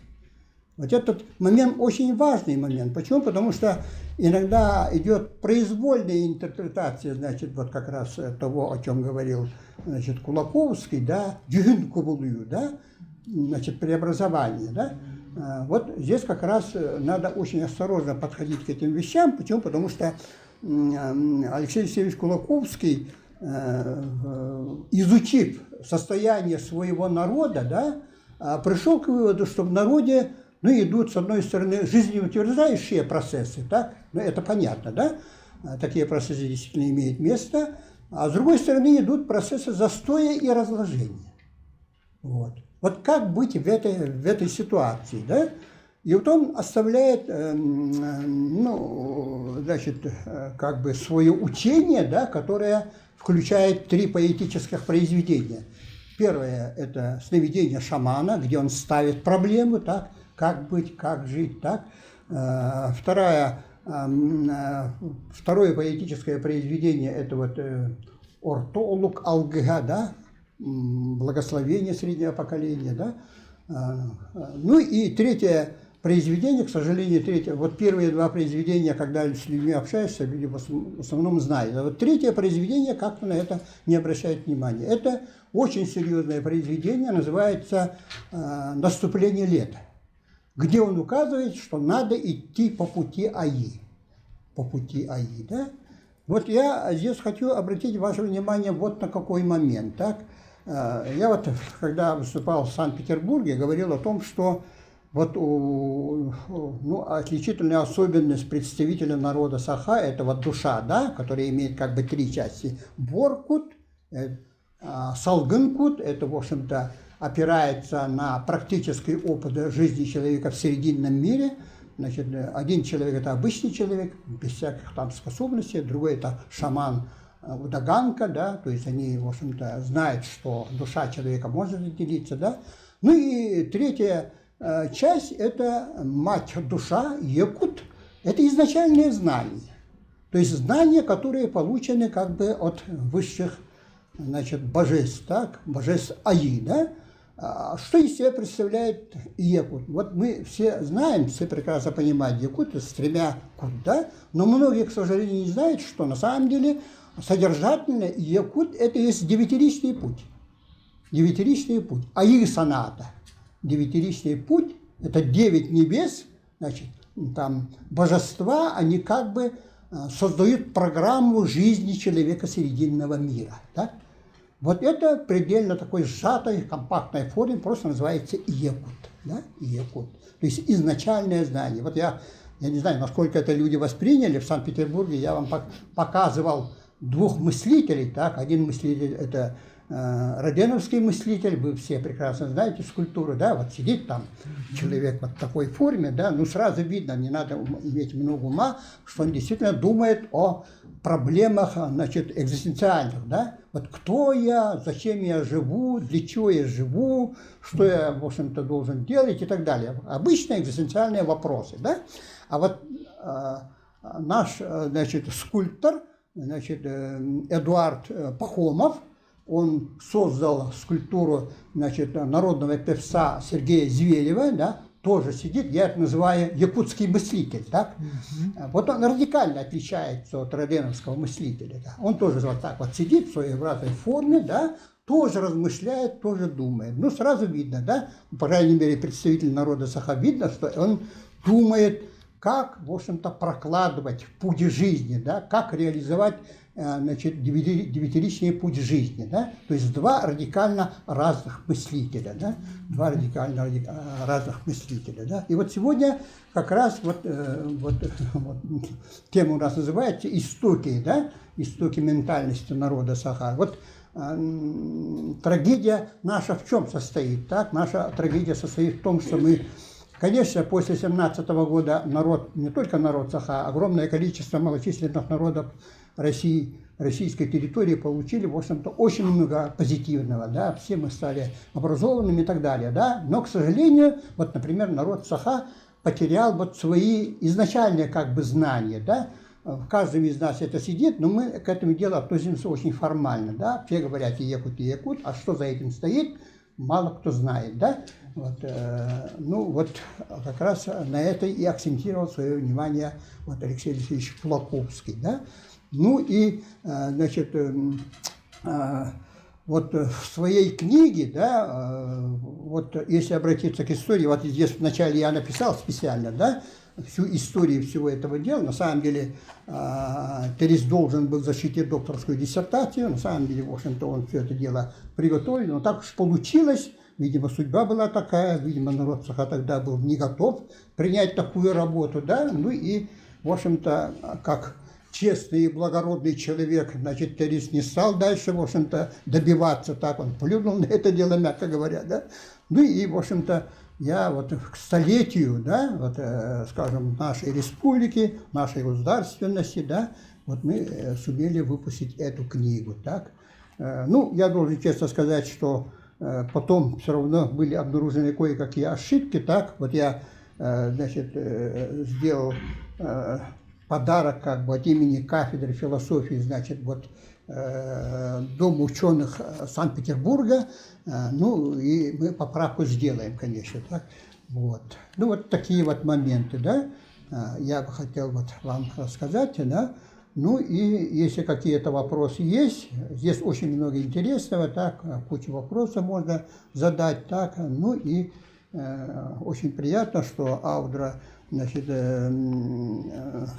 Вот этот момент очень важный момент. Почему? Потому что иногда идет произвольная интерпретация, значит, вот как раз того, о чем говорил, значит, Кулаковский, да, да, значит, преобразование, да. Вот здесь как раз надо очень осторожно подходить к этим вещам. Почему? Потому что Алексей Алексеевич Кулаковский, изучив состояние своего народа, да, пришел к выводу, что в народе идут, с одной стороны, жизнеутверждающие процессы, так? Это понятно, да? Такие процессы действительно имеют место. А с другой стороны, идут процессы застоя и разложения. Вот как быть в этой ситуации, да? И вот он оставляет, как бы свое учение, да, которое включает 3 поэтических произведения. Первое – это «Сновидение шамана», где он ставит проблемы, так, как быть, как жить, так. Второе поэтическое произведение – это вот «Ортолук алгыга», да, «Благословение среднего поколения», да. Ну и третье произведение, к сожалению, вот первые 2 произведения, когда с людьми общаешься, люди в основном знают. А вот третье произведение как-то на это не обращает внимания. Это очень серьезное произведение, называется «Наступление лета», где он указывает, что надо идти по пути Аи. По пути Аи, да? Вот я здесь хочу обратить ваше внимание вот на какой момент, так? Я вот, когда выступал в Санкт-Петербурге, говорил о том, что вот отличительная особенность представителя народа Саха – это вот душа, да, которая имеет как бы 3 части. Боркут, Салгынкут – это, в общем-то, опирается на практический опыт жизни человека в Срединном мире. Значит, один человек – это обычный человек, без всяких там способностей, другой – это шаман, удаганка, да, то есть они, в общем-то, знают, что душа человека может отделиться, да. Ну и третья часть – это мать-душа, якут, это изначальные знания, то есть знания, которые получены как бы от высших, значит, божеств, так, божеств Аи, да. Что из себя представляет якут? Вот мы все знаем, все прекрасно понимают якут с 3 кут, да, но многие, к сожалению, не знают, что на самом деле содержательно якут – это есть 9-ричный путь. 9-ричный путь. Аи-саната. 9-ричный путь – это 9 небес, значит, там божества, они как бы создают программу жизни человека Срединного мира. Да? Вот это предельно такой сжатой, компактной форме просто называется якут. Да? Якут. То есть изначальное знание. Вот я не знаю, насколько это люди восприняли, в Санкт-Петербурге я вам показывал 2 мыслителей. Так? Один мыслитель – это роденовский мыслитель, вы все прекрасно знаете скульптуру, да, вот сидит там человек вот в такой форме, да, ну сразу видно, не надо иметь много ума, что он действительно думает о проблемах, значит, экзистенциальных, да, вот кто я, зачем я живу, для чего я живу, что я, в общем-то, должен делать и так далее. Обычные экзистенциальные вопросы, да, а вот наш, значит, скульптор, значит, Эдуард Пахомов, он создал скульптуру, значит, народного певца Сергея Зверева, да, тоже сидит, я это называю якутский мыслитель, так? Вот он радикально отличается от роденовского мыслителя, да? Он тоже вот так вот сидит в своеобразной форме, да, тоже размышляет, тоже думает. Ну, сразу видно, да, по крайней мере, представитель народа Саха, видно, что он думает, как, в общем-то, прокладывать путь жизни, да, как реализовать, значит, 9-ричный путь жизни, да, то есть 2 радикально разных мыслителя, да, 2 радикально разных мыслителя, да, и вот сегодня как раз вот тема у нас называется «Истоки», да, истоки ментальности народа Саха. Вот трагедия наша в чем состоит, так, наша трагедия состоит в том, что мы, конечно, после 17 года народ, не только народ Саха, огромное количество малочисленных народов России, российской территории получили, в общем-то, очень много позитивного, да, все мы стали образованными и так далее, да, но, к сожалению, вот, например, народ Саха потерял вот свои изначальные, как бы, знания, да, в каждом из нас это сидит, но мы к этому делу относимся очень формально, да, все говорят якут, а что за этим стоит, мало кто знает, да, вот, ну, вот как раз на это и акцентировал свое внимание вот Алексей Алексеевич Кулаковский, да. Ну и, значит, вот в своей книге, да, вот если обратиться к истории, вот здесь вначале я написал специально, да, всю историю всего этого дела. На самом деле Терес должен был защитить докторскую диссертацию, на самом деле, в общем-то, он все это дело приготовил, но так уж получилось, видимо, судьба была такая, видимо, народ Саха тогда был не готов принять такую работу, да, ну и, в общем-то, как честный и благородный человек, значит, Терес не стал дальше, в общем-то, добиваться, так он плюнул на это дело, мягко говоря, да, ну и, в общем-то, я вот к столетию, да, вот, скажем, нашей республики, нашей государственности, да, вот мы сумели выпустить эту книгу, так. Ну, я должен честно сказать, что потом все равно были обнаружены кое-какие ошибки, так. Вот я, значит, сделал подарок как бы от имени кафедры философии, значит, вот Дом ученых Санкт-Петербурга, ну и мы поправку сделаем, конечно, так. Вот. Ну вот такие вот моменты, да, я бы хотел вот вам рассказать, да. Ну и если какие-то вопросы есть, здесь очень много интересного, так, кучу вопросов можно задать, так, ну и очень приятно, что Аудра, значит,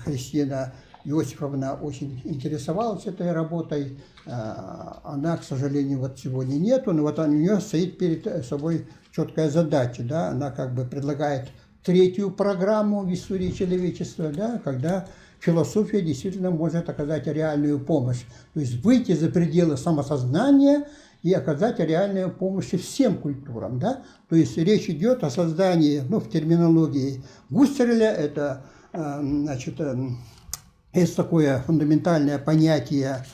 Христина Иосифовна очень интересовалась этой работой. Она, к сожалению, вот сегодня нету, но вот у нее стоит перед собой четкая задача, да, она как бы предлагает третью программу в истории человечества, да, когда философия действительно может оказать реальную помощь, то есть выйти за пределы самосознания и оказать реальную помощь всем культурам, да, то есть речь идет о создании, ну, в терминологии Густерля, это, значит, есть такое фундаментальное понятие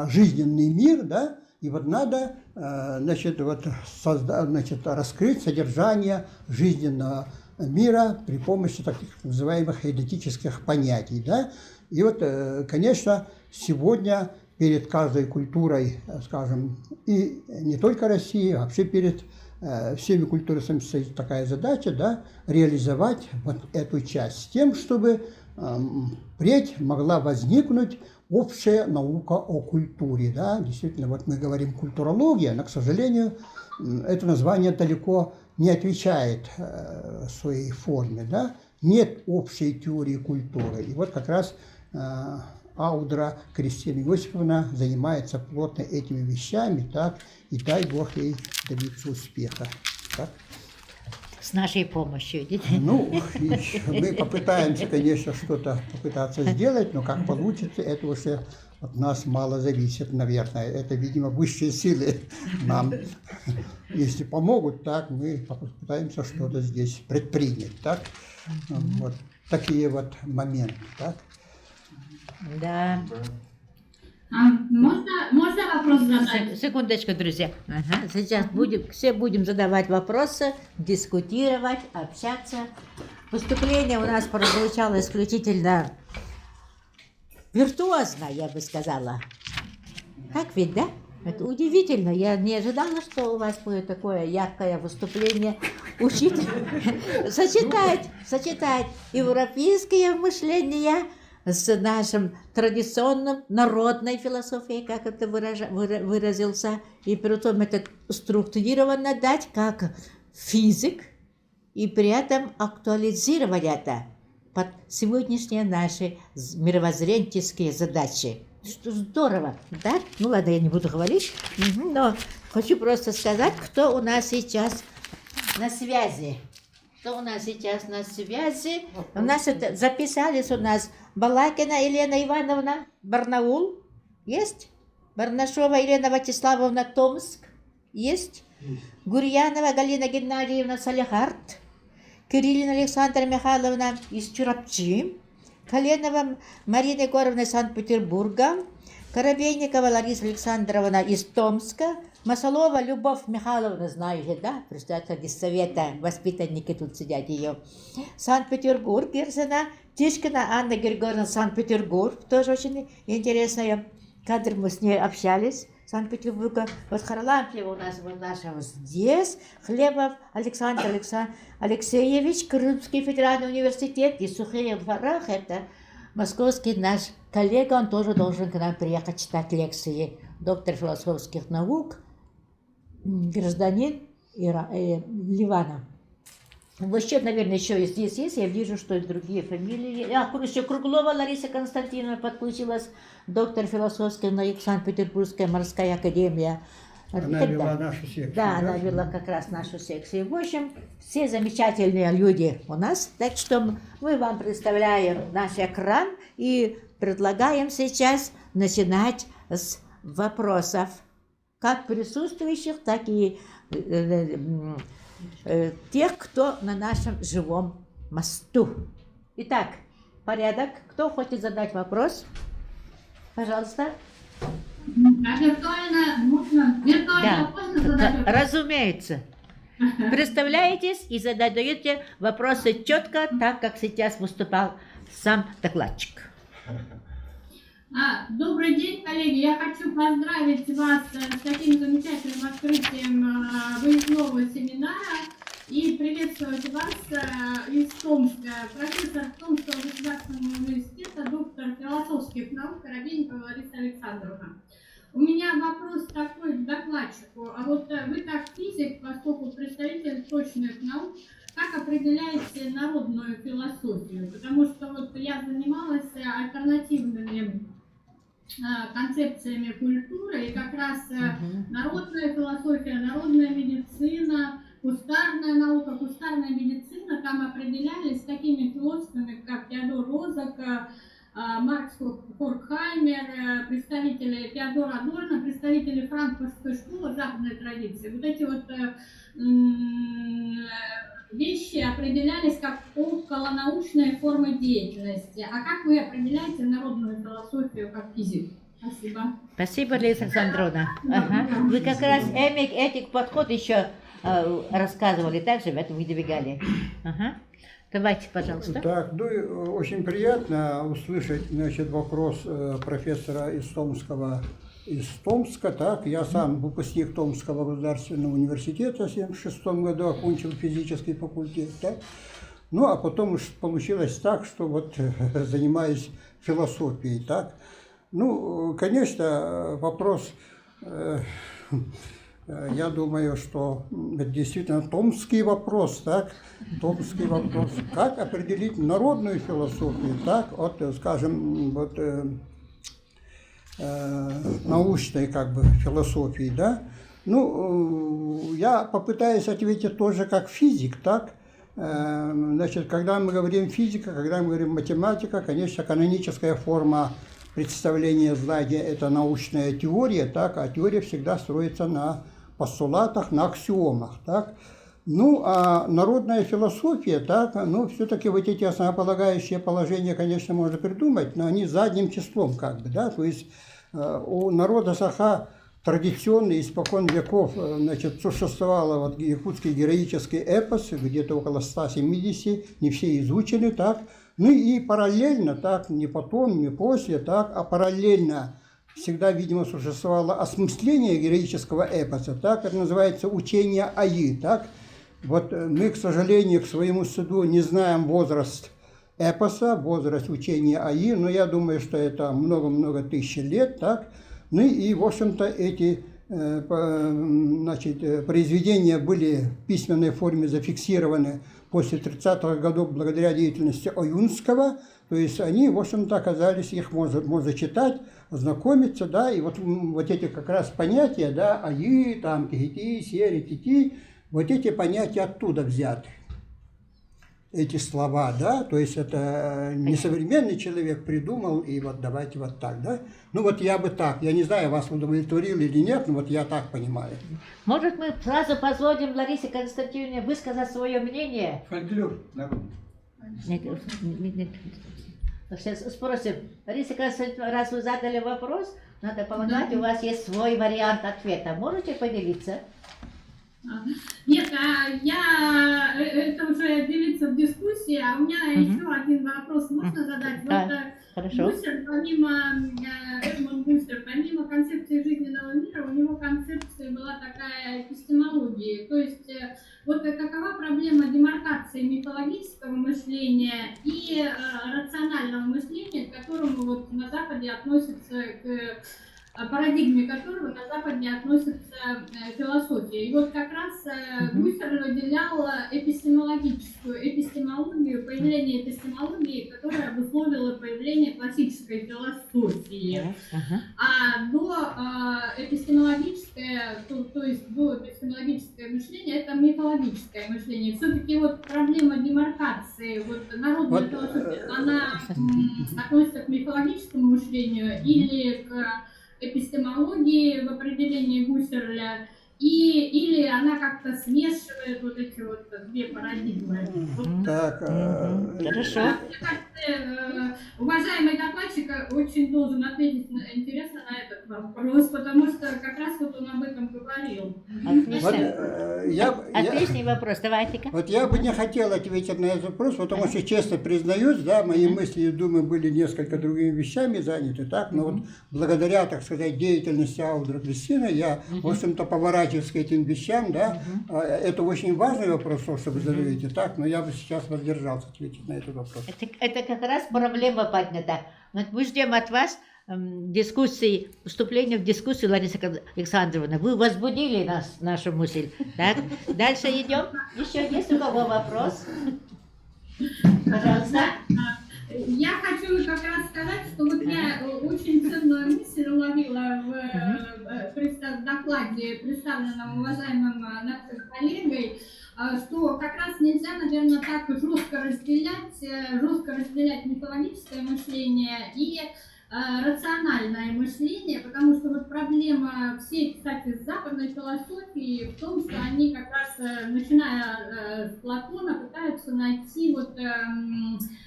жизненный мир, да, и вот надо, значит, вот значит, раскрыть содержание жизненного мира при помощи таких называемых эдетических понятий, да. И вот, конечно, сегодня перед каждой культурой, скажем, и не только России, а вообще перед всеми культурами стоит такая задача, да, реализовать вот эту часть с тем, чтобы впредь могла возникнуть общая наука о культуре. Да? Действительно, вот мы говорим культурология, но, к сожалению, это название далеко не отвечает своей форме. Да? Нет общей теории культуры. И вот как раз Аудра Кристина Иосифовна занимается плотно этими вещами, так, и дай Бог ей добиться успеха. Так. С нашей помощью. Ну, мы попытаемся, конечно, что-то попытаться сделать, но как получится, это уже от нас мало зависит, наверное. Это, видимо, высшие силы нам, если помогут, так, мы попытаемся что-то здесь предпринять, так. Вот такие вот моменты, так. Да. Можно вопрос задать? Секундочку, друзья. Ага. Сейчас все будем задавать вопросы, дискутировать, общаться. Выступление у нас прозвучало исключительно виртуозно, я бы сказала. Так ведь, да? Это удивительно. Я не ожидала, что у вас будет такое яркое выступление. Учить, сочетать европейское мышление с нашим традиционным народной философией, как это выразился, и при этом это структурированно дать как физик, и при этом актуализировать это под сегодняшние наши мировоззренческие задачи. Что здорово, да? Ну ладно, я не буду говорить, но хочу просто сказать, кто у нас сейчас на связи. Кто у нас сейчас на связи? У нас это записались у нас Балакина Елена Ивановна, Барнаул, есть? Барнашова Елена Вячеславовна, Томск, есть? Гурьянова Галина Геннадьевна, Салехард, Кириллина Александра Михайловна из Чурапчи, Коленова Марина Егоровна из Санкт-Петербурга, Коробейникова Лариса Александровна из Томска, Масалова Любовь Михайловна, знаете, да, председатель совета, воспитанники тут сидят ее. Санкт-Петербург, Герзена, Тишкина Анна Григорьевна, Санкт-Петербург, тоже очень интересная кадр, мы с ней общались. Санкт-Петербурга. Вот Харлампьева у нас вот наша вот здесь, Хлебов Александр Алексеевич, Крымский федеральный университет, и Сухие в Варах, это московский наш коллега, он тоже должен к нам приехать читать лекции, доктор философских наук, гражданин Ливана. Вообще, наверное, еще и здесь есть. Я вижу, что и другие фамилии. Еще Круглова Лариса Константиновна подключилась, доктор философской наук, Санкт-Петербургская морская академия. Она вела нашу секцию. Да, она вела как раз нашу секцию. В общем, все замечательные люди у нас. Так что мы вам представляем наш экран и предлагаем сейчас начинать с вопросов как присутствующих, так и тех, кто на нашем живом мосту. Итак, порядок. Кто хочет задать вопрос? Пожалуйста. А виртуально можно? Виртуально можно задать вопрос? Разумеется. Представляетесь и задаете вопросы четко, так как сейчас выступал сам докладчик. Добрый день, коллеги. Я хочу поздравить вас с таким замечательным открытием выездного семинара и приветствовать вас из Томска. Профессор Томского государственного университета, доктор философских наук Коробейникова Лариса Александровна. У меня вопрос такой к докладчику. А вот вы как физик, поскольку представитель точных наук, как определяете народную философию? Потому что вот я занималась альтернативными концепциями культуры, и как раз народная философия, народная медицина, кустарная наука, кустарная медицина, там определялись такими философами, как Теодор Розак, Маркс Хоркхаймер, представители Теодора Адорно, представители франкфуртской школы, западной традиции. Вот эти вот вещи определялись как околонаучные формы деятельности. А как вы определяете народную философию как физик? Спасибо. Спасибо, Лариса Александровна. Ага. Вы как раз этих подход еще рассказывали, также в этом выдвигали. Ага. Давайте, пожалуйста. Так, ну, очень приятно услышать, значит, вопрос профессора из Томска, так, я сам выпускник Томского государственного университета в 1976 году, окончил физический факультет, так, ну, а потом уж получилось так, что вот занимаюсь философией, так, ну, конечно, вопрос, я думаю, что это действительно томский вопрос, так, томский вопрос, как определить народную философию, так, вот, скажем, вот, научной как бы философии, да. Ну, я попытаюсь ответить тоже как физик, так. Значит, когда мы говорим физика, когда мы говорим математика, конечно, каноническая форма представления знания – это научная теория, так, а теория всегда строится на постулатах, на аксиомах, так. Ну, а народная философия, так, ну, все-таки вот эти основополагающие положения, конечно, можно придумать, но они задним числом, как бы, да, то есть у народа Саха традиционно, испокон веков, значит, существовало вот якутский героический эпос, где-то около 170, не все изучены, так, ну и параллельно, так, не потом, не после, так, а параллельно всегда, видимо, существовало осмысление героического эпоса, так, это называется учение Аи, так. Вот мы, к сожалению, к своему стыду не знаем возраст эпоса, возраст учения Аи, но я думаю, что это много-много тысяч лет, так. Ну и, в общем-то, эти значит, произведения были в письменной форме зафиксированы после 30-х годов благодаря деятельности Оюнского, то есть они, в общем-то, оказались, их можно читать, ознакомиться, да, и вот эти как раз понятия, да, Аи, там, Тихити, Сери, Тити, вот эти понятия оттуда взяты, эти слова, да, то есть это не современный человек придумал, и вот давайте вот так, да. Ну вот я бы так, я не знаю, вас удовлетворил или нет, но вот я так понимаю. Может, мы сразу позволим Ларисе Константиновне высказать свое мнение? Фольклор народный. Нет. Сейчас спросим. Лариса Константиновна, раз вы задали вопрос, надо полагать, у вас есть свой вариант ответа. Можете поделиться? Нет, это уже делиться в дискуссии, а у меня еще один вопрос можно задать? Вот, хорошо. Гуссер, Эдмунд Гуссер, помимо концепции жизненного мира, у него концепция была такая эпистемология, то есть вот какова проблема демаркации мифологического мышления и рационального мышления, к которому вот на Западе относятся к парадигме которого на Западе относится философия. И вот как раз Гуссерль выделял эпистемологию, появление эпистемологии, которая обусловила появление классической философии. А до эпистемологическое, то есть до эпистемологическое мышление, это мифологическое мышление. Все-таки вот проблема демаркации, вот народная философия, она относится к мифологическому мышлению или к эпистемологии в определении Гуссерля, или она как-то смешивает вот эти вот две парадигмы. Так, Хорошо. Мне кажется, уважаемый докладчик очень должен ответить интересно на этот вопрос, потому что как раз вот он об этом говорил. Отлично. Отличный вопрос, давайте-ка. Вот я бы не хотел ответить на этот вопрос, потому что, честно признаюсь, да, мои мысли и думы были несколько другими вещами заняты, так, но вот благодаря, так сказать, деятельности Аудра Кристины я, в общем-то, поворачиваюсь к этим вещам, да, это очень важный вопрос, что вы задаете, так, но я бы сейчас воздержался ответить на этот вопрос. Это как раз проблема поднята. Вот мы ждем от вас дискуссии, вступления в дискуссию, Лариса Александровна. Вы возбудили нашу мысль. Так, дальше идем. Еще есть у кого вопрос? Пожалуйста. Я хочу как раз сказать, что вот я очень ценную мысль уловила в докладе, представленном уважаемым нашим коллегой, что как раз нельзя, наверное, так жестко разделять мифологическое мышление и рациональное мышление, потому что вот проблема всей, кстати, западной философии в том, что они как раз, начиная с Платона, пытаются найти вот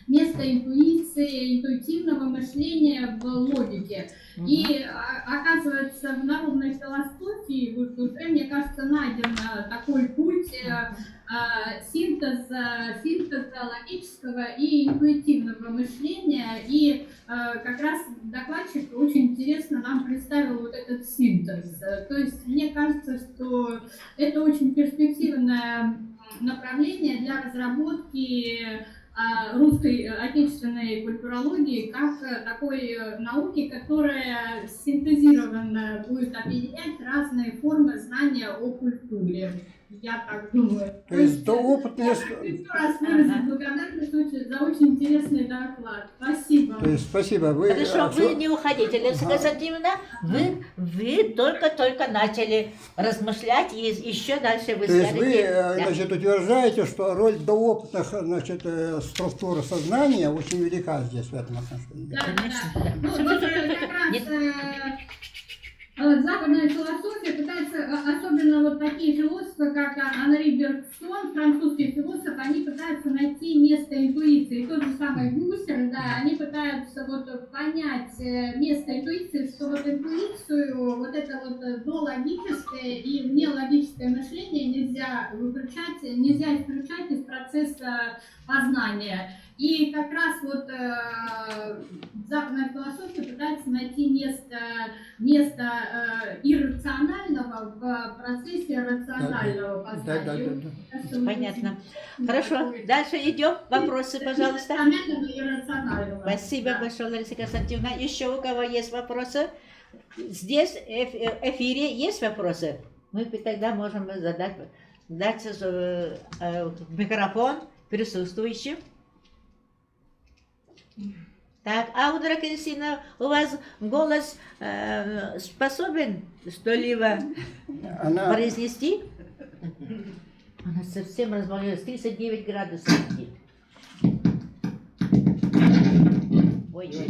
место интуиции, интуитивного мышления в логике. И оказывается, в народной философии вот уже, мне кажется, найден такой путь синтеза логического и интуитивного мышления. И как раз докладчик очень интересно нам представил вот этот синтез. То есть мне кажется, что это очень перспективное направление для разработки русской отечественной культурологии как такой науки, которая синтезированно будет объединять разные формы знания о культуре. Я так думаю. То есть до опытные... Я хочу еще раз выразить благодарность за очень интересный доклад. Спасибо. То есть, спасибо. Вы, Хорошо, вы не уходите, Лариса Константиновна. Вы только начали размышлять и еще дальше вы то есть скажете. вы, значит, утверждаете, что роль доопытных, значит, структур сознания очень велика здесь в этом отношении. Да, Конечно, да. да. Ну, вот как раз западная философия пытается, особенно вот такие философы, как Анри Бергсон, французский философ, они пытаются найти место интуиции. И тот же самый Гуссерль, да, они пытаются вот понять место интуиции, что вот интуицию, вот это вот дологическое и внелогическое мышление нельзя исключать из процесса познания. И как раз вот западная философия пытается найти место иррационального в процессе рационального познания. Понятно. Хорошо, дальше идем. Вопросы, пожалуйста. Спасибо большое, Лариса Константиновна. Еще у кого есть вопросы? Здесь в эфире есть вопросы? Мы тогда можем дать микрофон присутствующим. Так, Аудра Кристина, у вас голос способен что-либо произнести? Она совсем развалилась, 39 градусов. Ой-ой.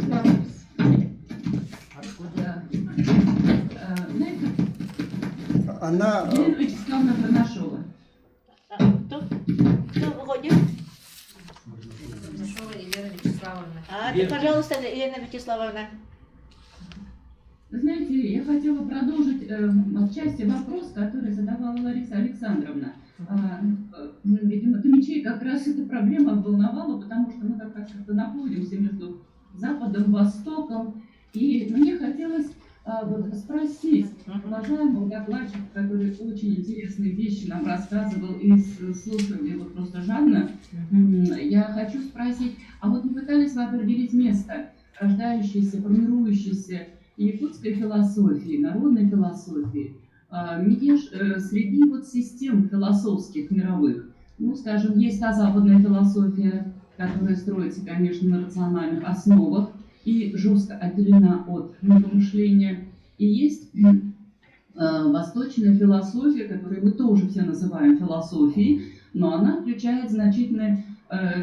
Она... Елена Вячеславовна Барнашова. Кто выходит? Елена Вячеславовна. Пожалуйста, Елена Вячеславовна. Вы знаете, я хотела продолжить отчасти вопрос, который задавала Лариса Александровна. Видимо, Томичей как раз эта проблема волновала, потому что мы как раз как-то находимся между Западом и Востоком. И мне хотелось вот спросить уважаемого докладчика, который очень интересные вещи нам рассказывал и слушали вот просто жадно. Я хочу спросить, а вот мы пытались определить место, рождающееся, формирующееся якутской философии, народной философии, среди вот систем философских мировых, ну, скажем, есть та западная философия, которая строится, конечно, на рациональных основах и жестко отделена от мифомышления, и есть восточная философия, которую мы тоже все называем философией, но она включает значительные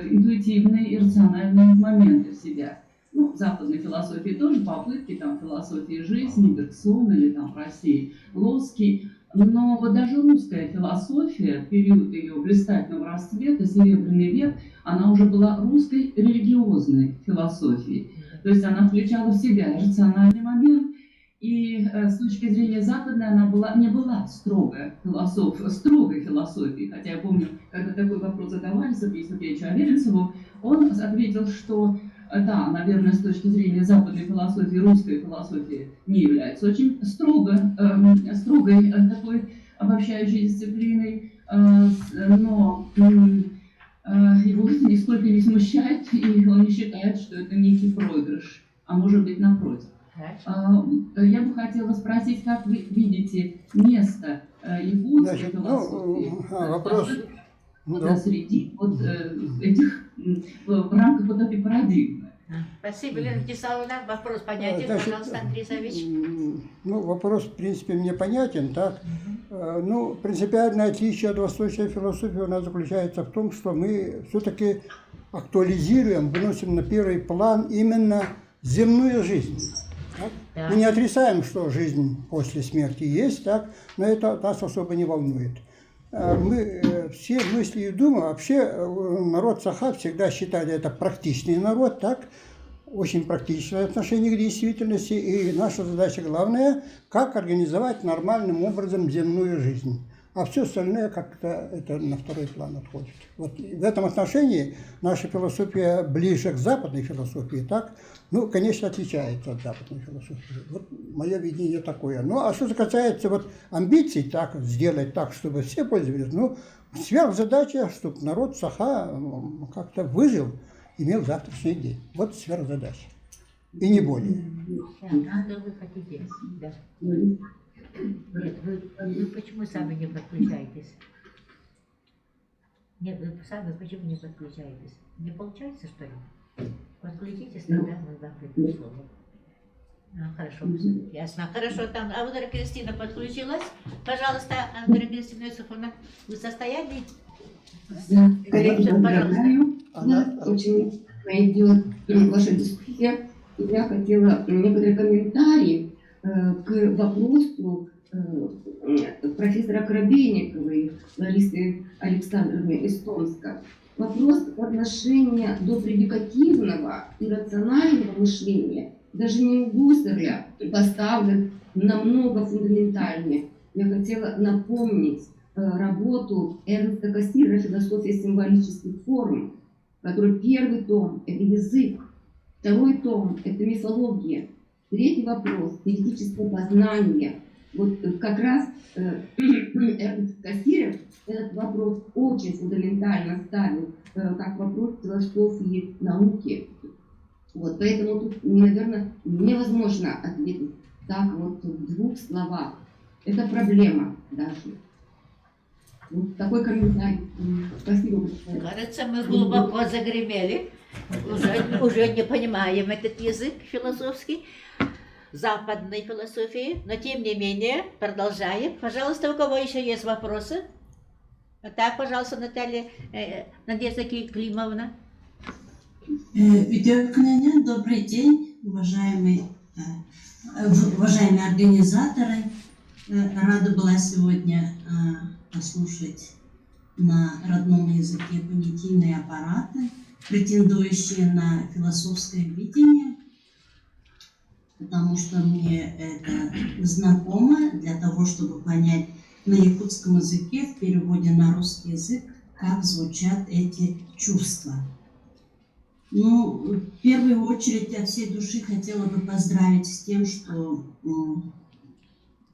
интуитивные и рациональные моменты в себя. Ну, в западной философии тоже попытки, там, философии жизни, Бергсон или там в России Лоский. Но вот даже русская философия, в период ее блистательного расцвета, Серебряный век, она уже была русской религиозной философией. То есть она включала в себя рациональный момент, и с точки зрения западной она не была строгой философией. Хотя я помню, когда такой вопрос задавали Сергею Сергеевичу Аверинцеву, он ответил, что да, наверное, с точки зрения западной философии, русская философия не является очень строгой такой обобщающей дисциплиной, но его нисколько не смущает, и он не считает, что это некий проигрыш, а может быть напротив. Я бы хотела спросить, как вы видите место якутской философии вопрос. Среди вот этих, в рамках вот этой парадигмы. Спасибо, Лена Вячеславовна. Вопрос понятен, пожалуйста, Андрей Савич. Ну, вопрос, в принципе, мне понятен, так? Ну, принципиальное отличие от восточной философии у нас заключается в том, что мы все-таки актуализируем, выносим на первый план именно земную жизнь. Так? Мы не отрицаем, что жизнь после смерти есть, так? Но это нас особо не волнует. Мы все мысли и думы, вообще народ Саха всегда считали это практичный народ, так? Очень практичное отношение к действительности, и наша задача главная, как организовать нормальным образом земную жизнь. А все остальное как-то это на второй план отходит. Вот в этом отношении наша философия ближе к западной философии, так? Ну, конечно, отличается от западной философии. Вот мое видение такое. Ну, а что касается вот амбиций, так, сделать так, чтобы все пользовались, ну, сверхзадача, чтобы народ Саха как-то выжил, имел завтрашний день. Вот сверхзадача. И не более. Надо вы хотите. Да. Нет, вы почему сами не подключаетесь? Нет, вы сами почему не подключаетесь? Не получается, что ли? Подключитесь, тогда мы вам придем слово. Хорошо, ясно. Хорошо, там Андрея Кристина подключилась. Пожалуйста, Андрея Кристина Юсуфовна, вы в состоянии? Да, Пожалуйста. Она очень идет ваша дискуссия. Я хотела некоторые комментарии к вопросу профессора Коробейниковой Ларисы Александровны из Томска. Вопрос отношения до предикативного и рационального мышления даже не у Гуссерля поставлен намного фундаментальнее. Я хотела напомнить работу Эрнста Кассира «Философия символических форм», который первый том – это язык, второй том – это мифология, третий вопрос – теоретическое познание. Вот как раз Эрнст Кассир этот вопрос очень фундаментально ставил как вопрос философии науки. Вот, поэтому тут, наверное, невозможно ответить так вот в двух словах. Это проблема даже. Вот такой комментарий. Спасибо большое. Кажется, мы глубоко загремели. Уже не понимаем этот язык философский, западной философии, но тем не менее продолжаем. Пожалуйста, у кого еще есть вопросы? Так, пожалуйста, Наталья, Надежда Климовна. Видеокняня, добрый день, уважаемые организаторы. Рада была сегодня послушать на родном языке понятийные аппараты, претендующие на философское видение, потому что мне это знакомо для того, чтобы понять на якутском языке в переводе на русский язык, как звучат эти чувства. Ну, в первую очередь от всей души хотела бы поздравить с тем, что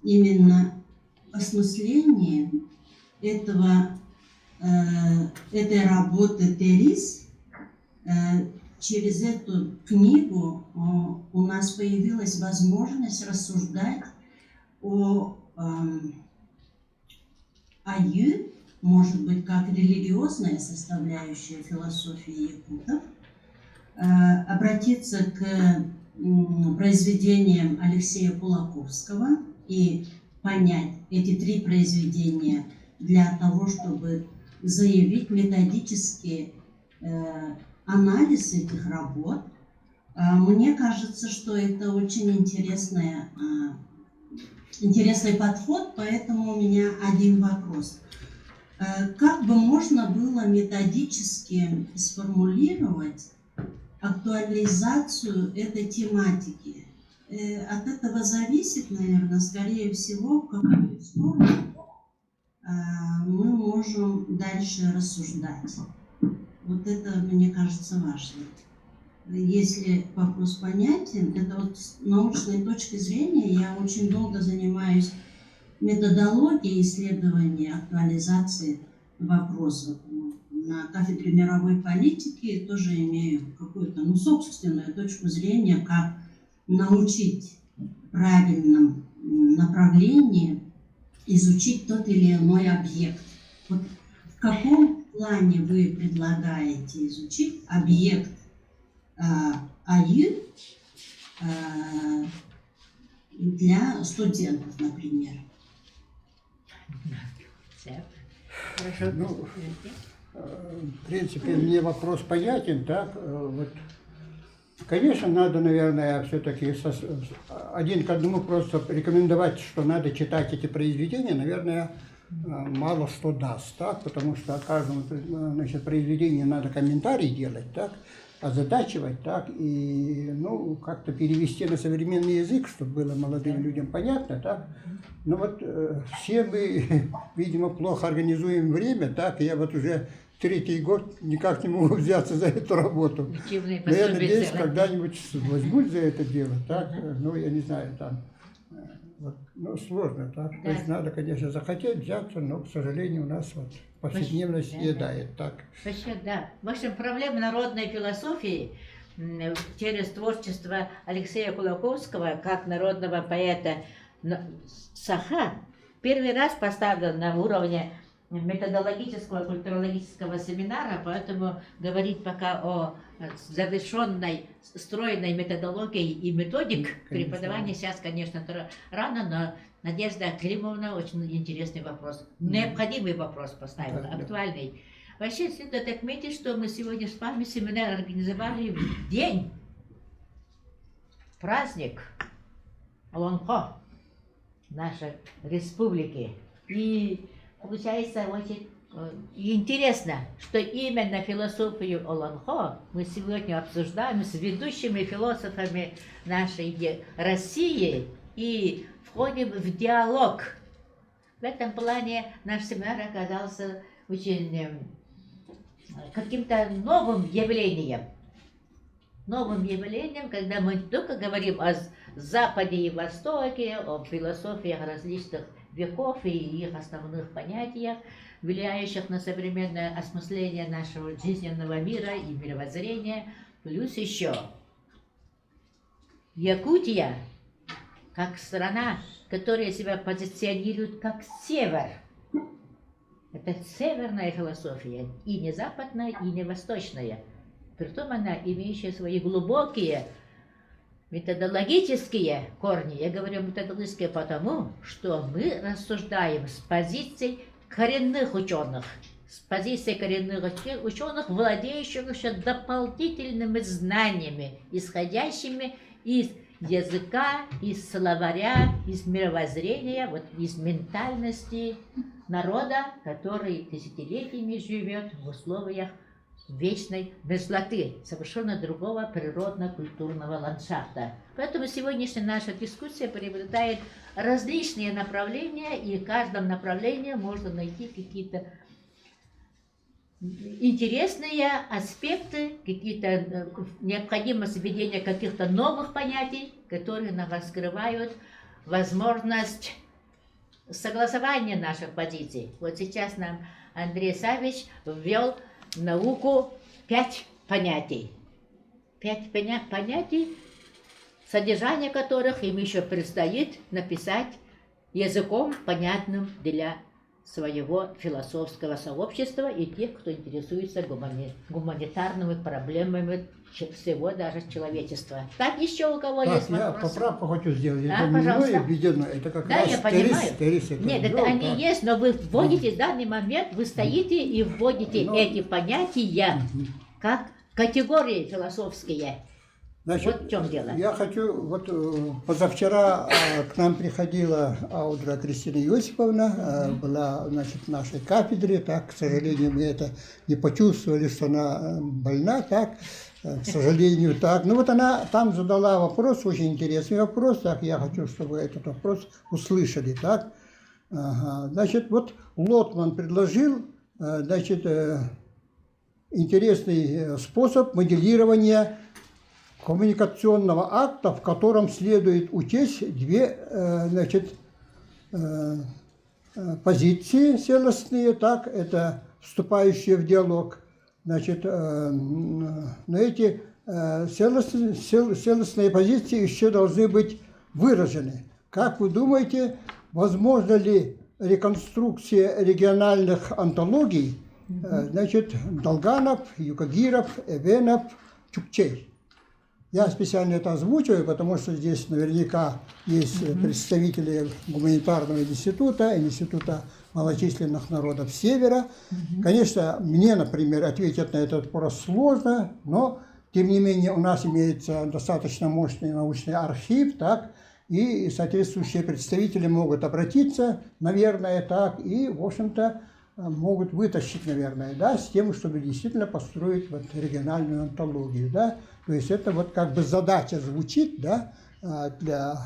именно осмысление этой работы Терис через эту книгу у нас нас появилась возможность рассуждать о аю, может быть, как религиозная составляющая философии якутов, обратиться к произведениям Алексея Кулаковского и понять эти 3 произведения для того, чтобы заявить методический анализ этих работ. Мне кажется, что это очень интересный подход, поэтому у меня один вопрос. Как бы можно было методически сформулировать актуализацию этой тематики? От этого зависит, наверное, скорее всего, в какую сторону мы можем дальше рассуждать. Вот это, мне кажется, важно. Если вопрос понятен, это вот с научной точки зрения я очень долго занимаюсь методологией исследования актуализации вопросов. На кафедре мировой политики тоже имею какую-то, собственную точку зрения, как научить в правильном направлении изучить тот или иной объект. Вот в каком плане вы предлагаете изучить объект аю для студентов, например? Хорошо. Ну, в принципе, мне вопрос понятен, так? Вот, конечно, надо, наверное, все-таки один к одному просто рекомендовать, что надо читать эти произведения, наверное, мало что даст, так? Потому что о каждом, значит, произведении надо комментарий делать, так? Озадачивать, так? И, как-то перевести на современный язык, чтобы было молодым людям понятно, так? Но вот все мы, видимо, плохо организуем время, так? Я вот уже 3-й год никак не могу взяться за эту работу. Но я надеюсь, когда-нибудь возьмусь за это дело, так? Я не знаю, там, сложно, так? То есть надо, конечно, захотеть взяться, но, к сожалению, у нас вот повседневность съедает, так? Вообще, да. В общем, проблема народной философии через творчество Алексея Кулаковского, как народного поэта Саха, первый раз поставлен на уровне методологического, культурологического семинара, поэтому говорить пока о завершенной, стройной методологии и методик преподавания сейчас, конечно, рано, но Надежда Климовна очень интересный вопрос, необходимый вопрос поставила, актуальный. Вообще, следует отметить, что мы сегодня с вами семинар организовали в день, праздник Олонхо нашей республики. И получается очень интересно, что именно философию Олонхо мы сегодня обсуждаем с ведущими философами нашей России и входим в диалог. В этом плане наш семинар оказался очень каким-то новым явлением. Новым явлением, когда мы не только говорим о Западе и Востоке, о философиях различных веков и их основных понятиях, влияющих на современное осмысление нашего жизненного мира и мировоззрения, плюс еще Якутия, как страна, которая себя позиционирует как север. Это северная философия, и не западная, и не восточная. Притом она имеющая свои глубокие методологические корни. Я говорю методологические потому, что мы рассуждаем с позиций коренных ученых, с позиции коренных ученых, владеющих еще дополнительными знаниями, исходящими из языка, из словаря, из мировоззрения, вот из ментальности народа, который тысячелетиями живет в условиях вечной мерзлоты, совершенно другого природно-культурного ландшафта. Поэтому сегодняшняя наша дискуссия приобретает различные направления, и в каждом направлении можно найти какие-то интересные аспекты, какие-то необходимость введения каких-то новых понятий, которые нам раскрывают возможность согласования наших позиций. Вот сейчас нам Андрей Савич ввел в науку 5 понятий. 5 понятий, содержание которых им еще предстоит написать языком, понятным для своего философского сообщества и тех, кто интересуется гуманитарными проблемами всего даже человечества. Так, еще у кого Так, есть я вопросы? поправку хочу сделать. Да, Это не пожалуйста. мною введено, это как Да, раз я понимаю. Терес это Нет, это ввел, они так. есть, но вы вводите в данный момент, вы стоите и вводите Ну, эти понятия как категории философские. Значит, Вот в чем дело. Я хочу, вот позавчера к нам приходила Аудра Кристина Иосифовна, была, значит, в нашей кафедре, так, к сожалению, мы это не почувствовали, что она больна, так, к сожалению, так. Ну вот она там задала вопрос, очень интересный вопрос, так, я хочу, чтобы этот вопрос услышали, так. Ага. Значит, вот Лотман предложил, значит, интересный способ моделирования коммуникационного акта, в котором следует учесть две, значит, позиции целостные, так, это вступающие в диалог, значит, но эти целостные позиции еще должны быть выражены. Как вы думаете, возможно ли реконструкция региональных антологий, значит, Долганов, Юкагиров, Эвенов, Чукчей? Я специально это озвучиваю, потому что здесь наверняка есть представители гуманитарного института, института малочисленных народов Севера. Конечно, мне, например, ответить на этот вопрос сложно, но, тем не менее, у нас имеется достаточно мощный научный архив, так, и соответствующие представители могут обратиться, наверное, так, и, в общем-то, могут вытащить, наверное, да, с тем, чтобы действительно построить вот региональную антологию, да. То есть это вот как бы задача звучит, да, для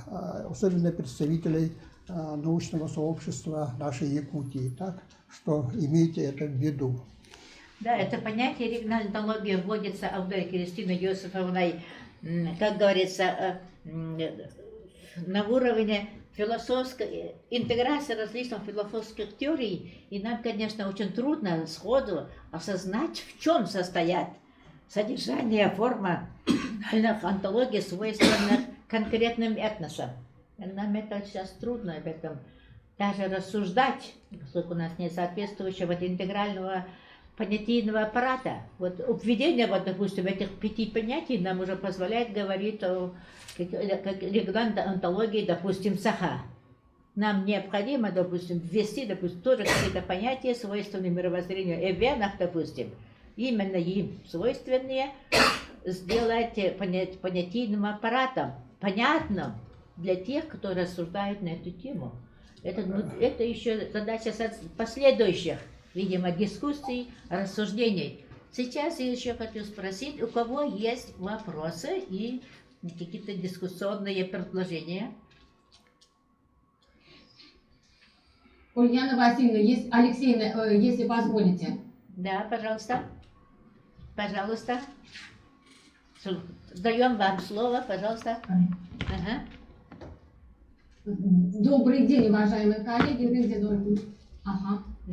особенно представителей научного сообщества нашей Якутии, так, что имейте это в виду. Да, это понятие региональной антологии вводится Аудой Кристиной Иосифовной, как говорится, на уровне философской интеграции различных философских теорий, и нам, конечно, очень трудно сходу осознать, в чем состоят содержание, форма антологии, свойственных конкретным этносам. Нам это сейчас трудно об этом даже рассуждать, поскольку у нас нет соответствующего интегрального понятийного аппарата. Вот введение, вот, допустим, этих 5 понятий нам уже позволяет говорить о региональной антологии, допустим, Саха. Нам необходимо, допустим, ввести, допустим, тоже какие-то понятия, свойственные мировоззрению Эвенов, допустим, именно им свойственные, сделать понятийным аппаратом, понятным для тех, кто рассуждает на эту тему. Это еще задача последующих, видимо, дискуссий, рассуждений. Сейчас я еще хочу спросить, у кого есть вопросы и какие-то дискуссионные предложения? Ульяна Васильевна, Алексеевна, если позволите. Да, пожалуйста. Пожалуйста. Даем вам слово, пожалуйста. Ага. Добрый день, уважаемые коллеги.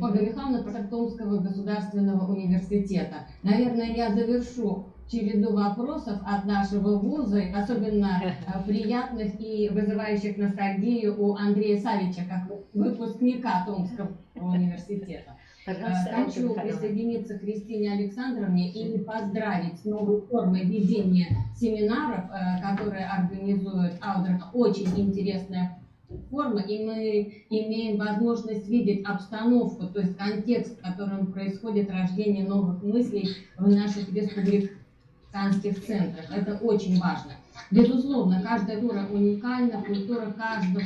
Ольга Михайловна, профессор Томского государственного университета. Наверное, я завершу череду вопросов от нашего вуза, особенно приятных и вызывающих ностальгию у Андрея Савича, как выпускника Томского университета. Хочу присоединиться к Кристине Александровне и поздравить с новой формой ведения семинаров, которые организует Аудра. Очень интересная форма, и мы имеем возможность видеть обстановку, то есть контекст, в котором происходит рождение новых мыслей в наших республиканских центрах. Это очень важно. Безусловно, каждая культура уникальна, культура каждого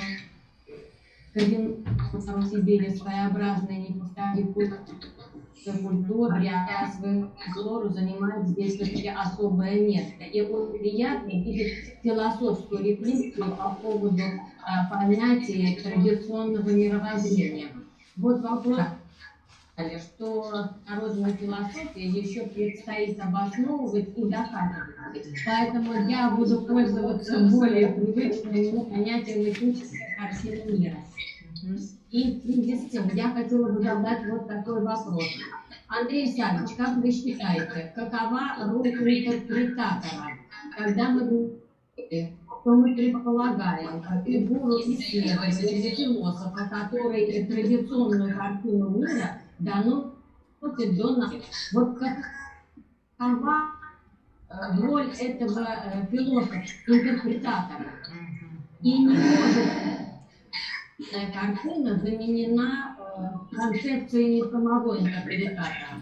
в себе своеобразная, неповторимая культура, я свою флору занимает здесь все-таки особое место. И очень приятно видеть философскую рефлексию по поводу понятия традиционного мировоззрения. Вот вопрос, что народная философия еще предстоит обосновывать и доказывать. Поэтому я буду пользоваться более привычным понятием этнической картины мира. И в связи с тем я хотела бы задать вот такой вопрос. Андрей Савич, как вы считаете, какова роль интерпретатора, когда мы говорим то мы предполагаем фигуру исследователя, философа, который традиционную картину мира доносит до нас. Вот какова роль этого философа-интерпретатора? И не может картина заменена концепцией самого интерпретатора.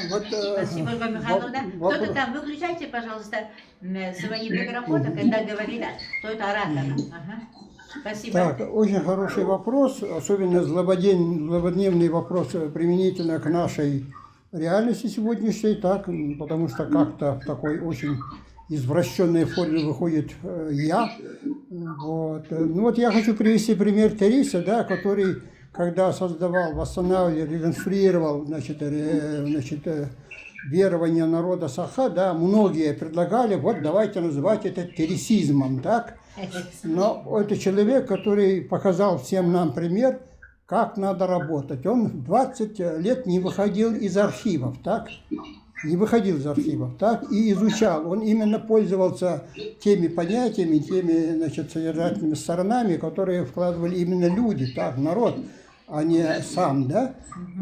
Вот, Спасибо, Ольга Михайловна. Кто-то там, выключайте, пожалуйста, свои микрофоны, когда говорит, кто это оратор. Ага. Спасибо. Так, очень хороший вопрос, особенно злободневный вопрос применительно к нашей реальности сегодняшней, так, потому что как-то в такой очень извращенной форме выходит я. Вот. Ну вот я хочу привести пример Тереса, да, который, когда создавал, восстанавливал, реконструировал, верование народа Саха, да, многие предлагали, вот давайте называть это тересизмом, так. Но это человек, который показал всем нам пример, как надо работать. Он 20 лет не выходил из архивов, так? Не выходил из архивов, так? И изучал. Он именно пользовался теми понятиями, теми, содержательными сторонами, которые вкладывали именно люди, так, народ, а не сам, да?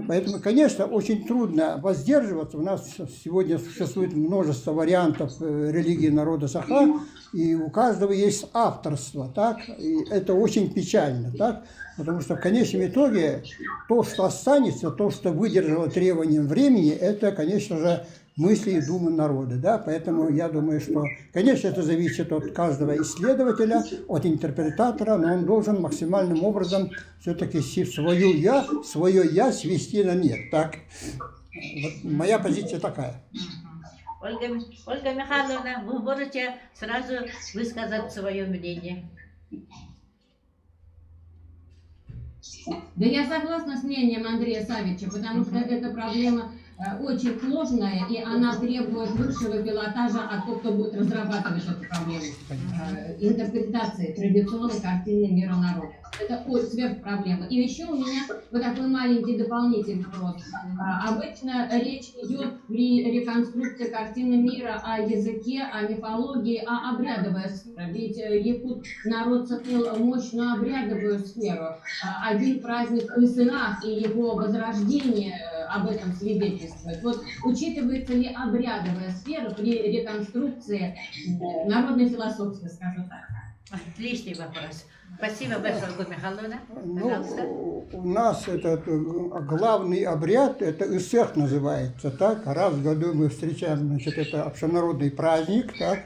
Поэтому, конечно, очень трудно воздерживаться. У нас сегодня существует множество вариантов религии народа Саха, и у каждого есть авторство, так? И это очень печально, так? Потому что в конечном итоге то, что останется, то, что выдержало требованиям времени, это, конечно же, мысли и думы народа, да? Поэтому я думаю, что, конечно, это зависит от каждого исследователя, от интерпретатора, но он должен максимальным образом все-таки свое я свести на нет, так? Вот моя позиция такая. Ольга Михайловна, вы можете сразу высказать свое мнение. Да я согласна с мнением Андрея Савича, потому что эта проблема очень сложная, и она требует высшего пилотажа от того, кто будет разрабатывать эту проблему. Интерпретации традиционной картины мира народа. Это сверхпроблема. И еще у меня вот такой маленький дополнительный вопрос. Обычно речь идет при реконструкции картины мира о языке, о мифологии, о обрядовой сфере. Ведь якут народ сохранил мощную обрядовую сферу. Один праздник Исаак и его возрождение об этом свидетельствует. Вот учитывается ли обрядовая сфера при реконструкции народной философии, скажем так? Отличный вопрос. Спасибо большое, Ольга Михайловна. Пожалуйста. Ну, у нас этот главный обряд, это Исех называется, так? Раз в году мы встречаем, это общенародный праздник, так?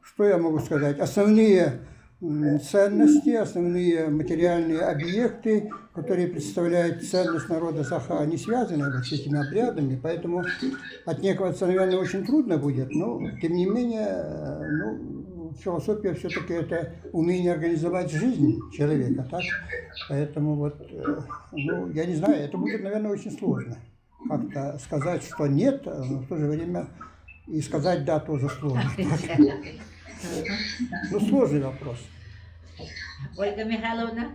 Что я могу сказать? Основные ценности, основные материальные объекты, которые представляют ценность народа Саха, они связаны с этими обрядами, поэтому отнекиваться, наверное, очень трудно будет, но, тем не менее, философия все-таки это умение организовать жизнь человека, так? Поэтому вот, я не знаю, это будет, наверное, очень сложно. Как-то сказать, что нет, но в то же время и сказать да тоже сложно. Сложный вопрос. Ольга Михайловна,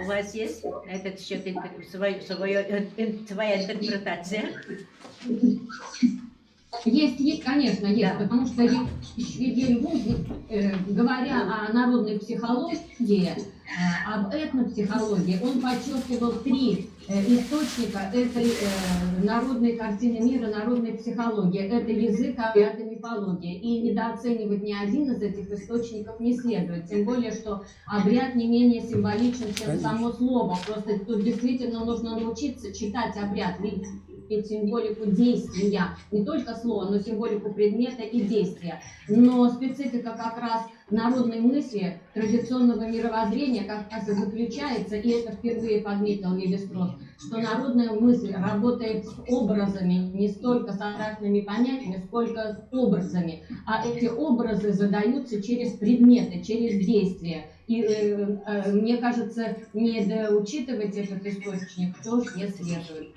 у вас есть на этот счет своя интерпретация? Есть, конечно, есть, Да. потому что говоря о народной психологии, об этнопсихологии, он подчеркивал 3 источника этой народной картины мира, народной психологии. Это язык, обряд и мифология. И недооценивать ни один из этих источников не следует. Тем более, что обряд не менее символичен, чем само слово. Просто тут действительно нужно научиться читать обряд, видеть символику действия. Не только слова, но символику предмета и действия. Но специфика как раз народной мысли, традиционного мировоззрения как раз и заключается, и это впервые подметил Левистрос, что народная мысль работает с образами, не столько с абстрактными понятиями, сколько с образами. А эти образы задаются через предметы, через действия. И мне кажется, недоучитывать этот источник тоже не следует.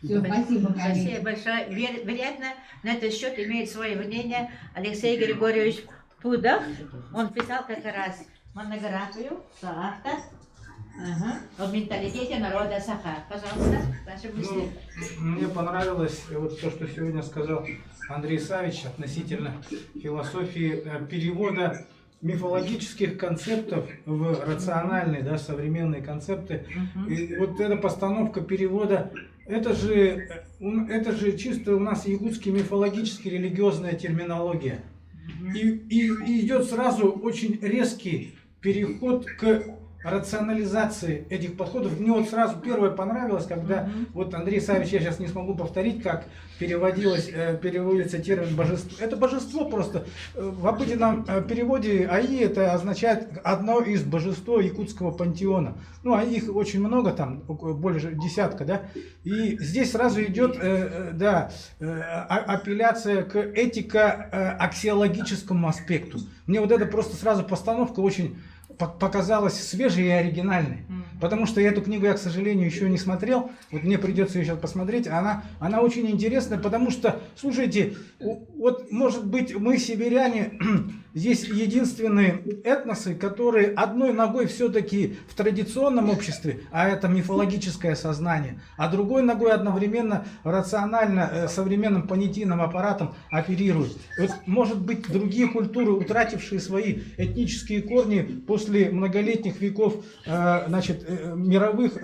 Все, спасибо, коллеги. Спасибо большое. Вероятно, на этот счет имеет свое мнение Алексей Григорьевич Пудов. Он писал как раз монографию, соавтор О менталитете народа Саха. Пожалуйста, ваши мысли. Мне понравилось вот то, что сегодня сказал Андрей Савич относительно философии перевода мифологических концептов в рациональные, да, современные концепты. И вот эта постановка перевода, это же чисто у нас якутский мифологический религиозная терминология. И идет сразу очень резкий переход к рационализации этих подходов. Мне вот сразу первое понравилось, когда вот Андрей Савич, я сейчас не смогу повторить, как переводится термин божество. Это божество просто в обыденном переводе АИ это означает одно из божества якутского пантеона. Ну, а их очень много, там больше десятка, да. И здесь сразу идет апелляция к этико-аксиологическому аспекту. Мне вот это просто сразу постановка очень показалась свежей и оригинальной. Потому что эту книгу я, к сожалению, еще не смотрел. Вот мне придется ее сейчас посмотреть. Она очень интересная, потому что, слушайте, вот может быть мы, северяне, здесь единственные этносы, которые одной ногой все-таки в традиционном обществе, а это мифологическое сознание, а другой ногой одновременно рационально современным понятийным аппаратом оперируют. Вот, может быть, другие культуры, утратившие свои этнические корни после многолетних веков, мировых,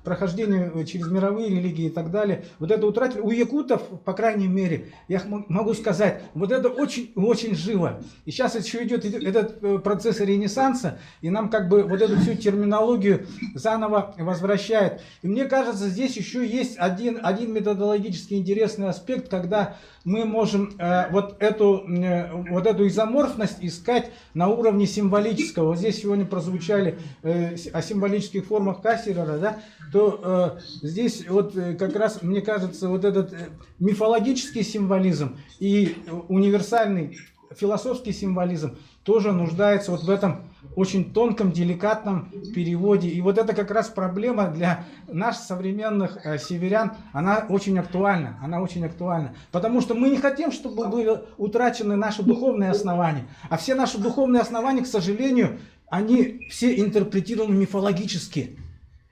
прохождения через мировые религии и так далее, вот это утратили. У якутов, по крайней мере, я могу сказать, вот это очень живо. И сейчас еще идет этот процесс ренессанса, и нам как бы вот эту всю терминологию заново возвращает. И мне кажется, здесь еще есть один методологически интересный аспект, когда мы можем вот эту изоморфность искать на уровне символического. Вот здесь сегодня прозвучали о символических формах Кассерера, да, то здесь вот как раз, мне кажется, вот этот мифологический символизм и универсальный философский символизм тоже нуждается вот в этом очень тонком, деликатном переводе. И вот это как раз проблема для наших современных северян, она очень актуальна. Потому что мы не хотим, чтобы были утрачены наши духовные основания. А все наши духовные основания, к сожалению, они все интерпретированы мифологически.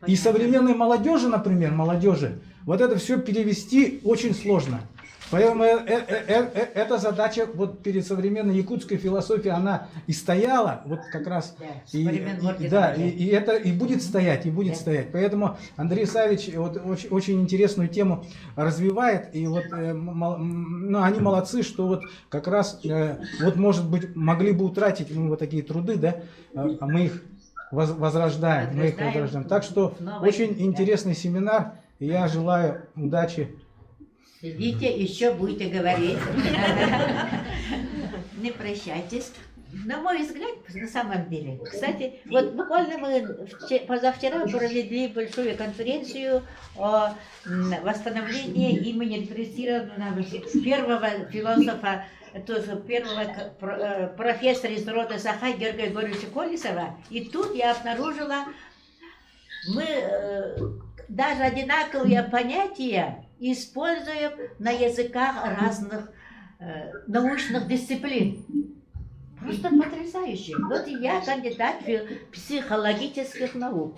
И современной молодежи, например, вот это все перевести очень сложно. Поэтому эта задача вот перед современной якутской философией, она и стояла, вот как раз, и будет стоять. Поэтому Андрей Савич вот очень интересную тему развивает, и вот они молодцы, что вот как раз, вот может быть, могли бы утратить вот такие труды, да, а мы их возрождаем. Так что очень интересный семинар, и я желаю удачи. Видите, еще будете говорить. Не прощайтесь. На мой взгляд, на самом деле. Кстати, вот буквально мы позавчера провели большую конференцию о восстановлении имени репрессированного первого философа, то есть первого профессора из рода Саха Георгия Григорьевича Колесова. И тут я обнаружила, мы даже одинаковые понятия используем на языках разных научных дисциплин. Просто потрясающе. Вот я кандидат психологических наук.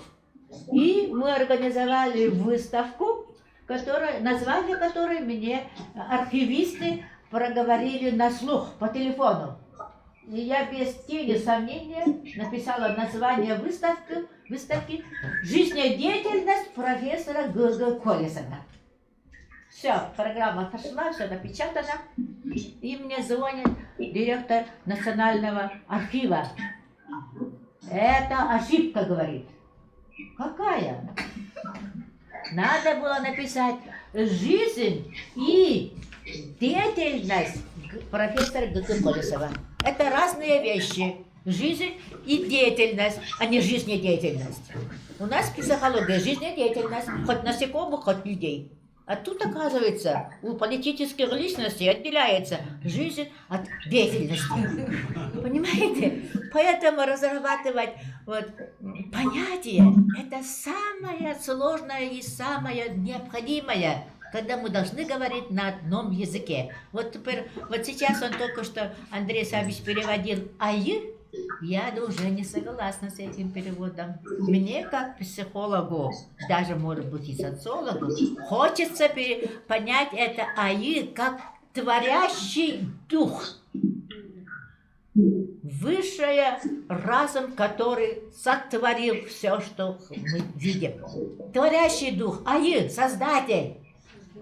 И мы организовали выставку, название которой мне архивисты проговорили на слух по телефону. И я без тени сомнения написала название выставки «Жизнедеятельность профессора Г.Г. Колесова». Все, программа пошла, все напечатано. И мне звонит директор Национального архива. Это ошибка, говорит. Какая? Надо было написать «Жизнь и деятельность профессора Г.Г. Колесова». Это разные вещи. Жизнь и деятельность, а не жизнедеятельность. У нас психология жизнедеятельность, хоть насекомых, хоть людей. А тут, оказывается, у политических личностей отделяется жизнь от деятельности. Понимаете? Поэтому разрабатывать понятие – это самое сложное и самое необходимое, когда мы должны говорить на одном языке. Вот теперь, вот сейчас он только что, Андрей Савич, переводил АИ, Я уже не согласна с этим переводом. Мне, как психологу, даже, может быть, и социологу, хочется понять это аи как творящий дух. Высший разум, который сотворил все, что мы видим. Творящий дух, аи, создатель.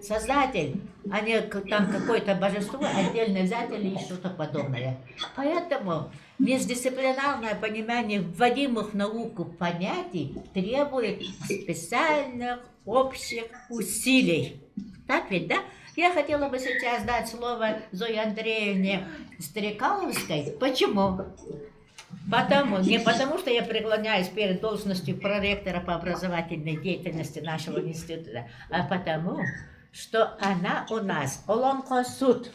Создатель, а не там какое-то божество отдельно взять или что-то подобное. Поэтому междисциплинарное понимание вводимых в науку понятий требует специальных общих усилий. Так ведь, да? Я хотела бы сейчас дать слово Зое Андреевне Старикаловской. Почему? Не потому, что я преклоняюсь перед должностью проректора по образовательной деятельности нашего института, а потому, что она у нас Олонхосуд.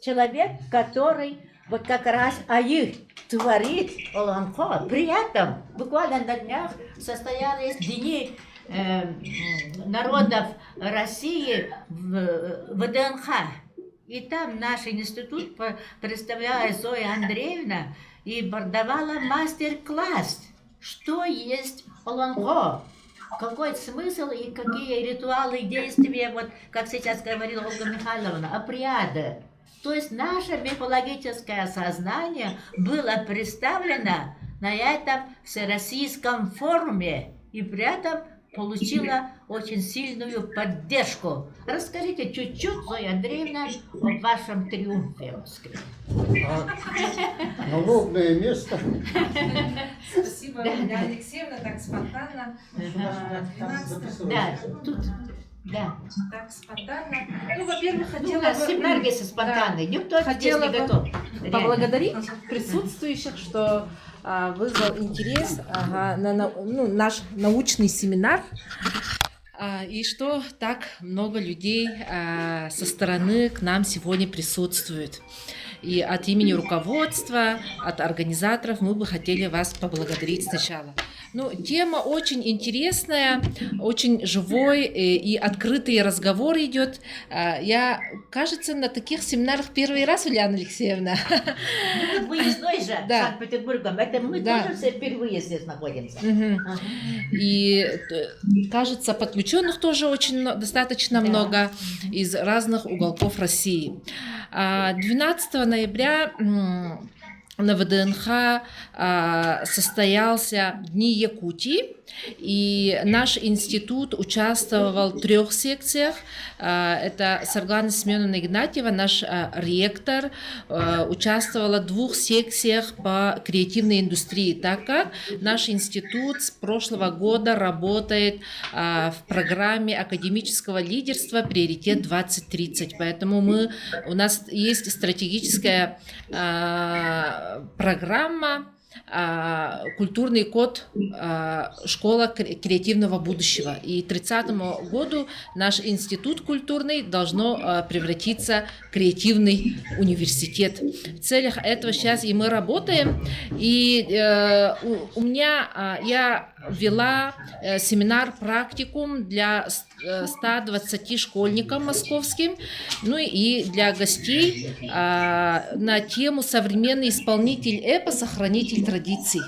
Человек, который вот как раз аи творит Олонхо. При этом буквально на днях состоялись дни народов России в ВДНХ. И там наш институт, представляя Зоя Андреевна, и давала мастер-класс, что есть Олонхо. Какой смысл и какие ритуалы и действия, вот как сейчас говорила Ольга Михайловна, обряды. То есть наше мифологическое сознание было представлено на этом всероссийском форуме и при этом получила очень сильную поддержку. Расскажите чуть-чуть, Зоя Андреевна, о вашем триумфе. Налобное место. Спасибо, Ольга Алексеевна, так спонтанно. 12. Да, тут, да. Так спонтанно. Ну, во-первых, У хотела нас бы... семинар спонтанный, никто здесь Хотела не бы готов. поблагодарить присутствующих, что вызвал интерес наш научный семинар, и что так много людей со стороны к нам сегодня присутствует. И от имени руководства, от организаторов мы бы хотели вас поблагодарить сначала. Ну, тема очень интересная, очень живой и открытый разговор идет. Я, кажется, на таких семинарах первый раз, Ульяна Алексеевна. Ну, вот выездной же Санкт-Петербургом, это мы тоже все впервые здесь находимся. И, кажется, подключенных тоже очень достаточно много из разных уголков России. 12 ноября на ВДНХ состоялся Дни Якутии, и наш институт участвовал в 3 секциях. Это Сарглана Семеновна Игнатьева, наш ректор, участвовала в 2 секциях по креативной индустрии, так как наш институт с прошлого года работает в программе академического лидерства «Приоритет 2030». Поэтому у нас есть стратегическая программа «Культурный код. Школа креативного будущего». И к 30 году наш институт культурный должно превратиться в креативный университет. В целях этого сейчас и мы работаем. И я вела семинар-практикум для 120 школьников московским, ну и для гостей на тему «Современный исполнитель эпоса, хранитель традиций».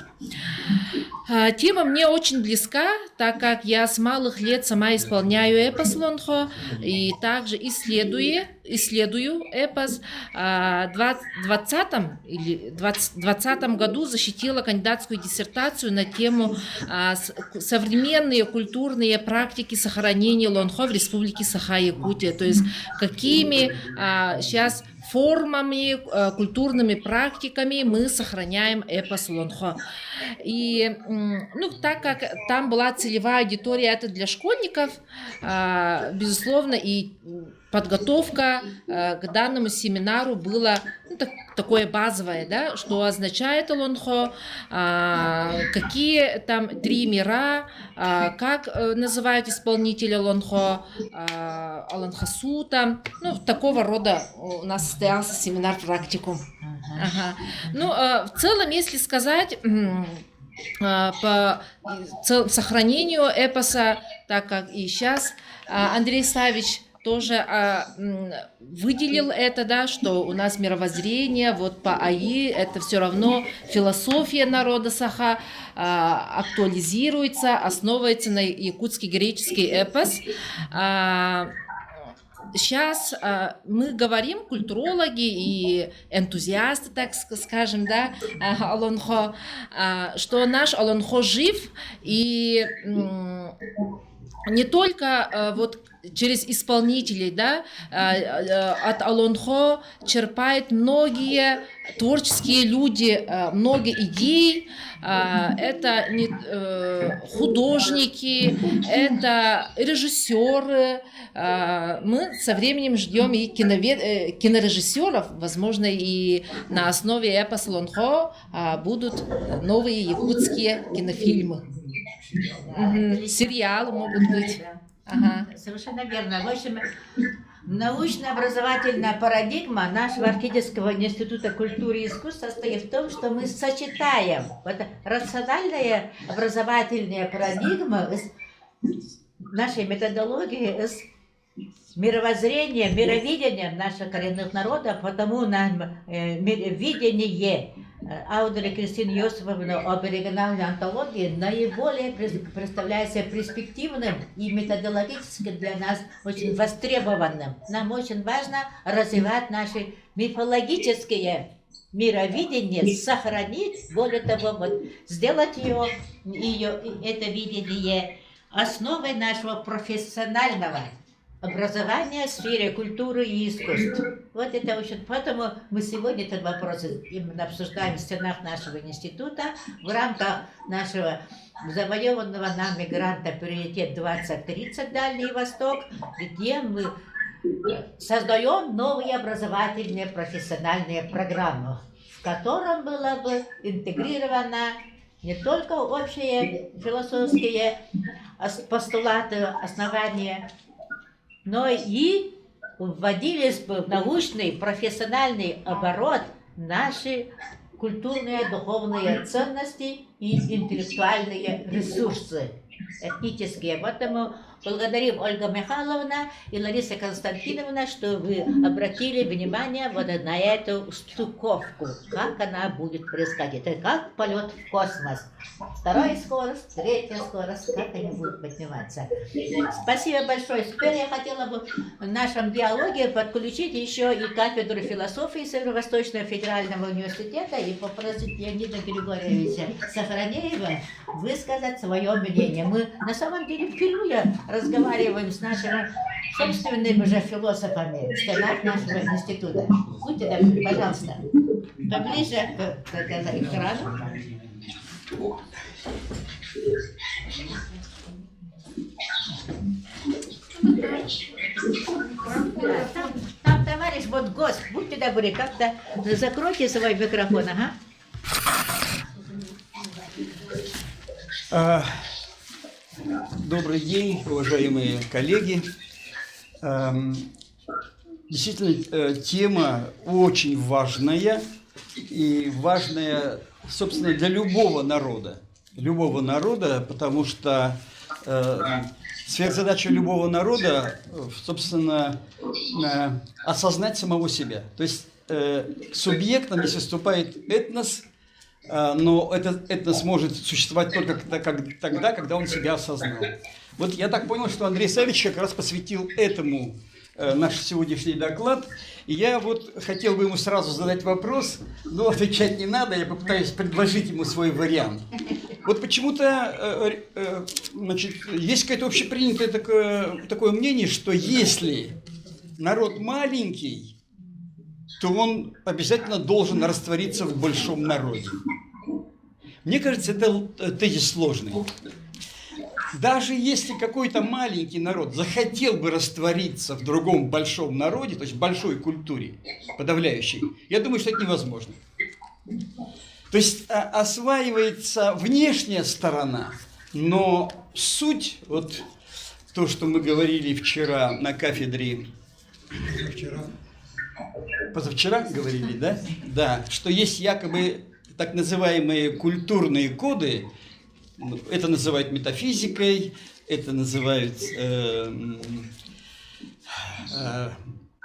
Тема мне очень близка, так как я с малых лет сама исполняю эпос Лонхо и также исследую эпос. В 2020 году защитила кандидатскую диссертацию на тему «Современные культурные практики сохранения Лонхо в Республике Саха-Якутия». То есть какими сейчас формами, культурными практиками мы сохраняем эпос Лонхо. И так как там была целевая аудитория, это для школьников, безусловно, и подготовка к данному семинару была такое базовое, да, что означает Лонхо, какие там 3 мира, как называют исполнителя Лонхо, Аланхасута, такого рода у нас состоялся семинар-практикум. В целом, если сказать, по сохранению эпоса, так как и сейчас Андрей Савич тоже выделил это, да, что у нас мировоззрение вот по АИ, это все равно философия народа Саха актуализируется, основывается на якутский греческий эпос. Сейчас мы говорим, культурологи и энтузиасты, так скажем, да, Олонхо, что наш Олонхо жив, и не только вот через исполнителей, да, от Олонхо черпают многие творческие люди, много идей. Это художники, это режиссеры. Мы со временем ждем и кинорежиссеров, возможно, и на основе эпоса Олонхо будут новые якутские кинофильмы. Сериалы могут быть. Ага. Совершенно верно. В общем, научно-образовательная парадигма нашего Арктического института культуры и искусств состоит в том, что мы сочетаем вот рациональные образовательные парадигмы нашей методологии с мировоззрением, мировидением наших коренных народов, потому нам видение Аудри Кристины Йосиповны об оригинальной антологии наиболее представляется перспективным и методологически для нас очень востребованным. Нам очень важно развивать наши мифологические мировидение, сохранить, более того, вот, сделать это видение основой нашего профессионального образования в сфере культуры и искусств. Вот это очень... Поэтому мы сегодня этот вопрос именно обсуждаем в стенах нашего института в рамках нашего завоеванного нами гранта «Приоритет 2030. Дальний Восток», где мы создаем новые образовательные профессиональные программы, в котором было бы интегрировано не только общие философские постулаты, основания, но и вводились бы в научный, профессиональный оборот наши культурные, духовные ценности и интеллектуальные ресурсы этнические. Поэтому благодарим Ольга Михайловна и Лариса Константиновна, что вы обратили внимание вот на эту стыковку, как она будет происходить. Это как полет в космос. Вторая скорость, третья скорость, как они будут подниматься. Спасибо большое. Теперь я хотела бы в нашем диалоге подключить еще и кафедру философии Северо-Восточного федерального университета и попросить Леонида Григорьевича Сафронеева высказать свое мнение. Мы на самом деле впервые разговариваем с нашими собственными же философами в стенах нашего института. Будьте добры, пожалуйста, поближе к экрану. Там товарищ, вот гость, будьте добры, как-то закройте свой микрофон, ага. Добрый день, уважаемые коллеги. Действительно, тема очень важная и важная, собственно, для любого народа. Потому что сверхзадача любого народа, собственно, осознать самого себя. То есть субъектом здесь выступает этнос, но этот этнос может существовать только тогда, когда он себя осознал. Вот я так понял, что Андрей Савич как раз посвятил этому наш сегодняшний доклад. И я вот хотел бы ему сразу задать вопрос, но отвечать не надо, я попытаюсь предложить ему свой вариант. Вот почему-то, значит, есть какое-то общепринятое такое мнение, что если народ маленький, то он обязательно должен раствориться в большом народе. Мне кажется, это тезис сложный. Даже если какой-то маленький народ захотел бы раствориться в другом большом народе, то есть большой культуре, подавляющей, я думаю, что это невозможно. То есть осваивается внешняя сторона, но суть, вот то, что мы говорили вчера на кафедре, позавчера говорили, да? Да, что есть якобы так называемые культурные коды, это называют метафизикой, это называют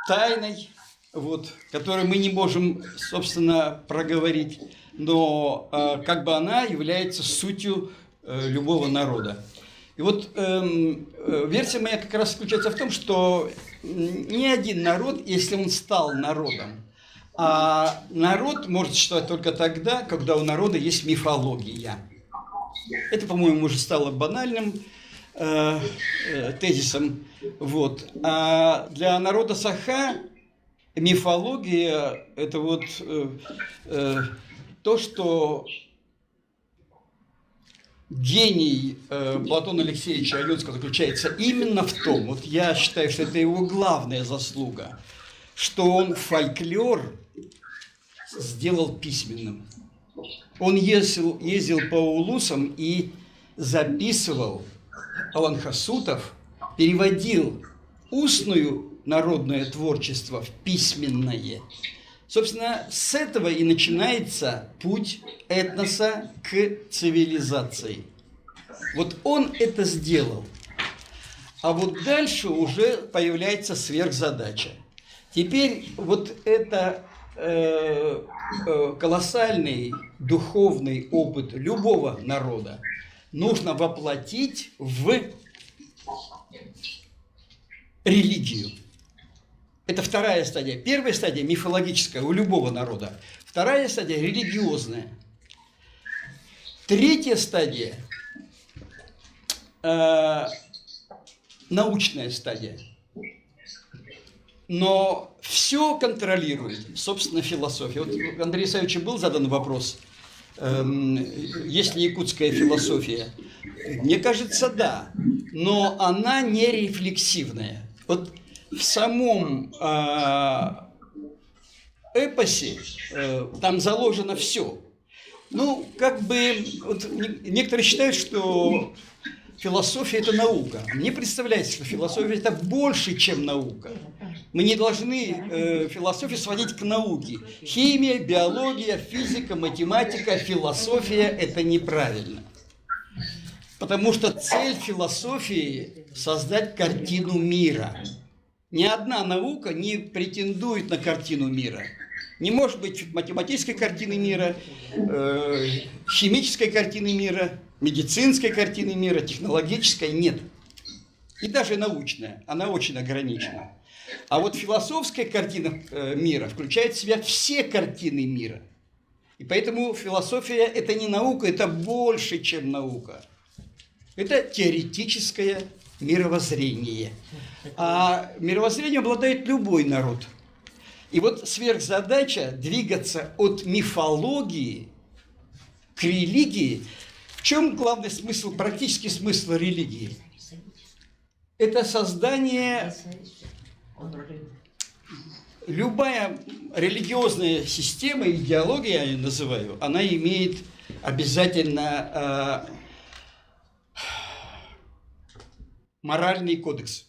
тайной, вот, которую мы не можем, собственно, проговорить, но как бы она является сутью любого народа. И вот версия моя как раз заключается в том, что ни один народ, если он стал народом, а народ может существовать только тогда, когда у народа есть мифология. Это, по-моему, уже стало банальным тезисом. Вот. А для народа Саха мифология – это вот то, что гений Платона Алексеевича Алёнского заключается именно в том, вот я считаю, что это его главная заслуга, что он фольклор сделал письменным. Он ездил по улусам и записывал аланхасутов, переводил устное народное творчество в письменное. Собственно, с этого и начинается путь этноса к цивилизации. Вот он это сделал. А вот дальше уже появляется сверхзадача. Теперь вот это колоссальный духовный опыт любого народа нужно воплотить в религию. Это вторая стадия. Первая стадия мифологическая у любого народа. Вторая стадия религиозная. Третья стадия научная стадия. Но все контролирует, собственно, философия. Вот Андрею Савичу был задан вопрос, есть ли якутская философия? Мне кажется, да, но она не рефлексивная. Вот в самом эпосе там заложено все. Ну, как бы, вот, некоторые считают, что философия – это наука. Мне представляется, что философия – это больше, чем наука. Мы не должны философию сводить к науке. Химия, биология, физика, математика, философия – это неправильно. Потому что цель философии – создать картину мира. Ни одна наука не претендует на картину мира. Не может быть математической картины мира, химической картины мира, медицинской картины мира, технологической нет. И даже научная, она очень ограничена. А вот философская картина мира включает в себя все картины мира. И поэтому философия – это не наука, это больше, чем наука. Это теоретическое мировоззрение. А мировоззрением обладает любой народ. И вот сверхзадача двигаться от мифологии к религии. В чем главный смысл, практический смысл религии? Это создание... Любая религиозная система, идеология, я ее называю, она имеет обязательно моральный кодекс.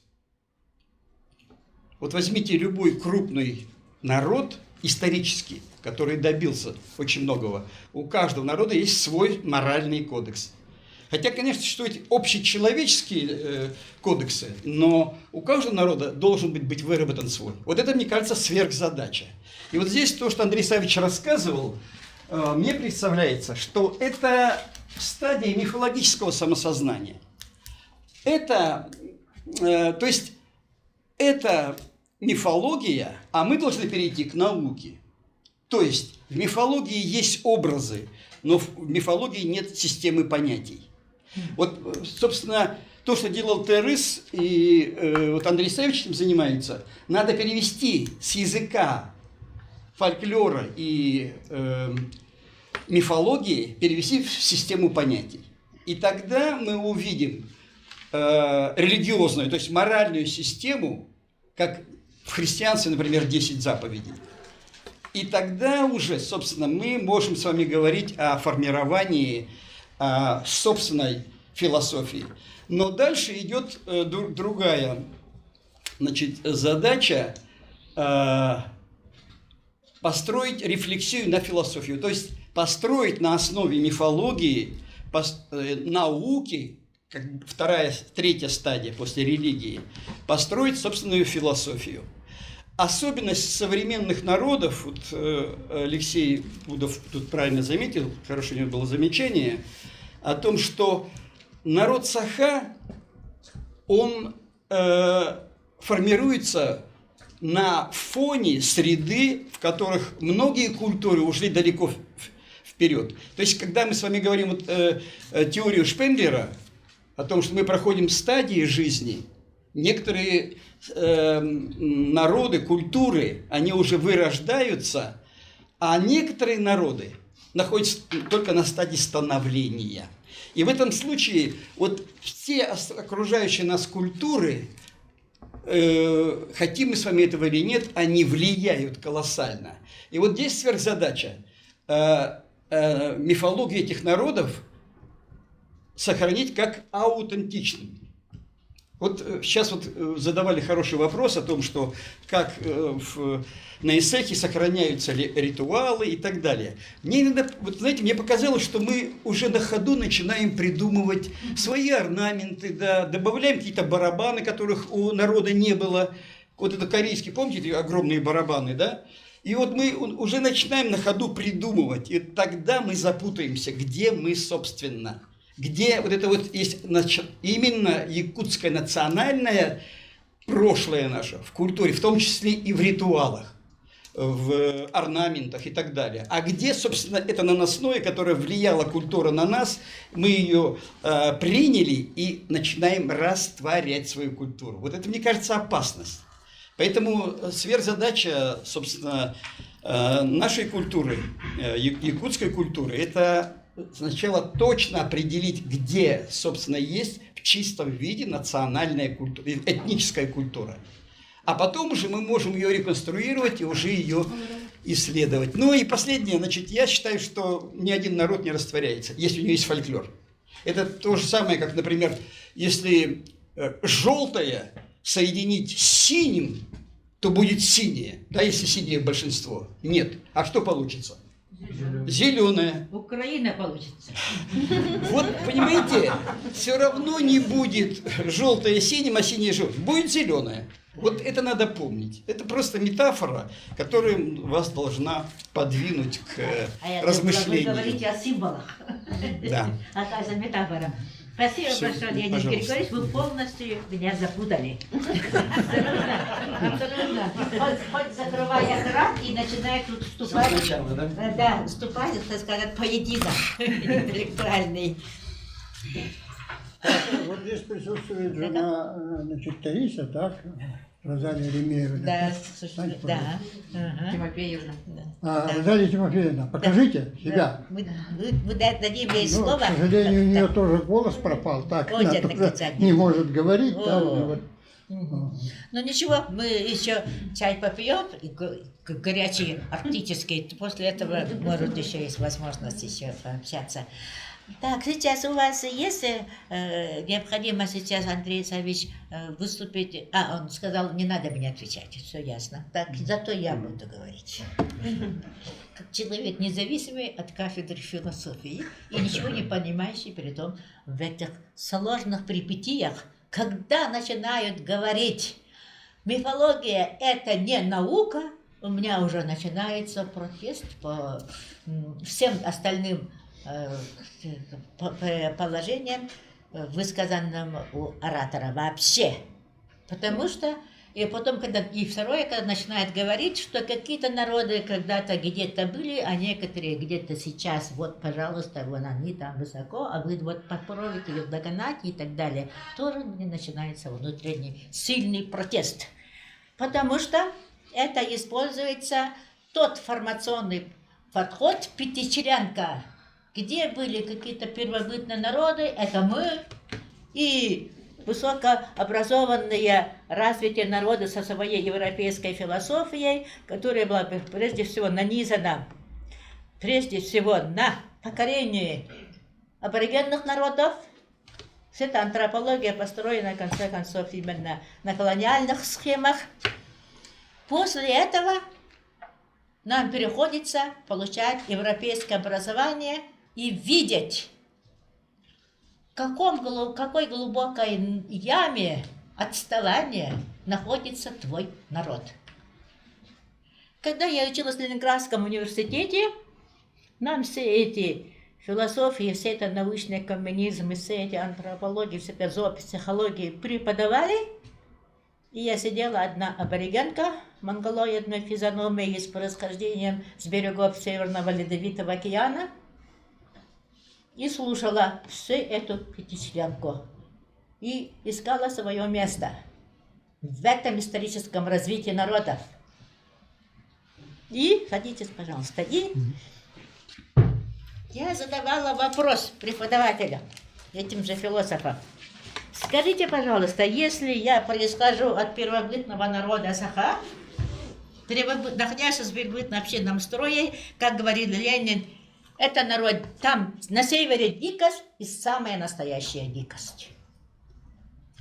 Вот возьмите любой крупный народ исторический, который добился очень многого. У каждого народа есть свой моральный кодекс. Хотя, конечно, существуют общечеловеческие кодексы, но у каждого народа должен быть выработан свой. Вот это, мне кажется, сверхзадача. И вот здесь то, что Андрей Савич рассказывал, мне представляется, что это стадия мифологического самосознания. Это, то есть, это мифология, а мы должны перейти к науке. То есть, в мифологии есть образы, но в мифологии нет системы понятий. Вот, собственно, то, что делал Террис, и вот Андрей Савич этим занимается, надо перевести с языка фольклора и мифологии, перевести в систему понятий. И тогда мы увидим религиозную, то есть моральную систему, как в христианстве, например, 10 заповедей. И тогда уже, собственно, мы можем с вами говорить о формировании собственной философии. Но дальше идет другая, значит, задача построить рефлексию на философию. То есть построить на основе мифологии, науки как бы вторая, третья стадия после религии, построить собственную философию. Особенность современных народов, вот Алексей Пудов тут правильно заметил, хорошее у него было замечание, о том, что народ Саха, он формируется на фоне среды, в которых многие культуры ушли далеко вперед. То есть, когда мы с вами говорим теорию Шпенглера, о том, что мы проходим стадии жизни, некоторые народы, культуры, они уже вырождаются, а некоторые народы находятся только на стадии становления. И в этом случае вот все окружающие нас культуры, хотим мы с вами этого или нет, они влияют колоссально. И вот здесь сверхзадача мифологию этих народов сохранить как аутентичным. Вот сейчас вот задавали хороший вопрос о том, что как на Исехе сохраняются ли ритуалы и так далее. Мне иногда, вот знаете, мне показалось, что мы уже на ходу начинаем придумывать свои орнаменты, да, добавляем какие-то барабаны, которых у народа не было. Вот это корейский, помните, эти огромные барабаны, да? И вот мы уже начинаем на ходу придумывать, и тогда мы запутаемся, где мы, собственно. Где вот это вот есть именно якутское национальное прошлое наше в культуре, в том числе и в ритуалах, в орнаментах и так далее. А где, собственно, это наносное, которое влияла культура на нас, мы ее приняли и начинаем растворять свою культуру. Вот это, мне кажется, опасность. Поэтому сверхзадача, собственно, нашей культуры, якутской культуры, это сначала точно определить, где, собственно, есть в чистом виде национальная культура, этническая культура. А потом уже мы можем ее реконструировать и уже ее исследовать. Ну и последнее, значит, я считаю, что ни один народ не растворяется, если у него есть фольклор. Это то же самое, как, например, если желтое соединить с синим, то будет синее. Да, если синее большинство. Нет. А что получится? Зеленое. Украина получится. Вот, понимаете, все равно не будет желтое синим, а синее желтым. Будет зеленое. Вот это надо помнить. Это просто метафора, которая вас должна подвинуть к размышлению. Вы говорите о символах. Да. Оказывается, метафора. Спасибо большое, Леонид Григорьевич, вы полностью меня запутали. Абсолютно. Хоть закрывая экран и начинает тут вступать. Да, вступать, так сказать, поединок интеллектуальный. Вот здесь присутствует жена, значит, Таиса, так? Розалия Ремеева. Да, да. Тимофеевна. Розалия Тимофеевна, покажите себя. Вы дадим ей слово. К сожалению, у нее тоже голос пропал, так она тоже не может говорить. Ну ничего, мы еще чай попьем, горячий, арктический. После этого, может, еще есть возможность еще пообщаться. Так, сейчас у вас есть необходимо сейчас, Андрей Савич, выступить? Он сказал, не надо мне отвечать, все ясно. Так, зато я буду говорить. Как человек независимый от кафедры философии и ничего не понимающий, при том в этих сложных перипетиях, когда начинают говорить, мифология это не наука, у меня уже начинается протест по всем остальным положением, высказанным у оратора вообще. Потому что, и потом, и второе, когда начинает говорить, что какие-то народы когда-то где-то были, а некоторые где-то сейчас, вот, пожалуйста, вон они там высоко, а вы вот попробуйте их догнать и так далее, тоже начинается внутренний сильный протест. Потому что это используется тот формационный подход пятичерянка, где были какие-то первобытные народы, это мы, и высокообразованные, развитые народы со своей европейской философией, которая была прежде всего нанизана, прежде всего на покорение аборигенных народов. Эта антропология построена, в конце концов, именно на колониальных схемах. После этого нам приходится получать европейское образование и видеть, какой глубокой яме отставания находится твой народ. Когда я училась в Ленинградском университете, нам все эти философии, все это научный коммунизм, и все эти антропологии, все это зоопсихологии преподавали. И я сидела одна аборигенка, монголоидной физиономией с происхождением с берегов Северного Ледовитого океана, и слушала всю эту пятичленку и искала свое место в этом историческом развитии народов. И, садитесь, пожалуйста, и я задавала вопрос преподавателям, этим же философам. Скажите, пожалуйста, если я происхожу от первобытного народа Саха, находясь в первобытно-общинном строе, как говорил Ленин, это народ, там на севере дикость и самая настоящая дикость.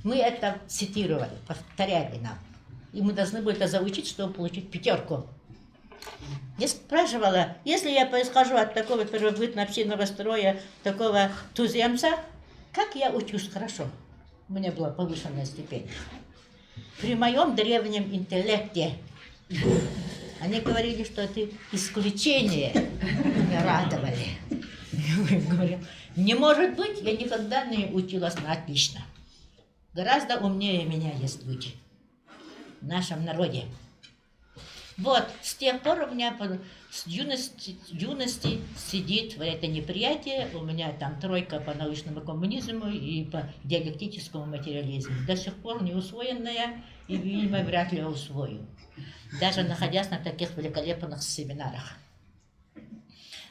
Мы это цитировали, повторяли нам. И мы должны были это заучить, чтобы получить 5. Я спрашивала, если я происхожу от такого первобытно-общинного строя, такого туземца, как я учусь хорошо? У меня была повышенная степень. При моем древнем интеллекте они говорили, что это исключение. Меня радовали. Я говорю, не может быть, я никогда не училась на отлично. Гораздо умнее меня есть люди в нашем народе. Вот, с тех пор у меня с юности сидит в это неприятие, у меня там 3 по научному коммунизму и по диалектическому материализму. До сих пор не усвоенная и, видимо, вряд ли усвою, даже находясь на таких великолепных семинарах.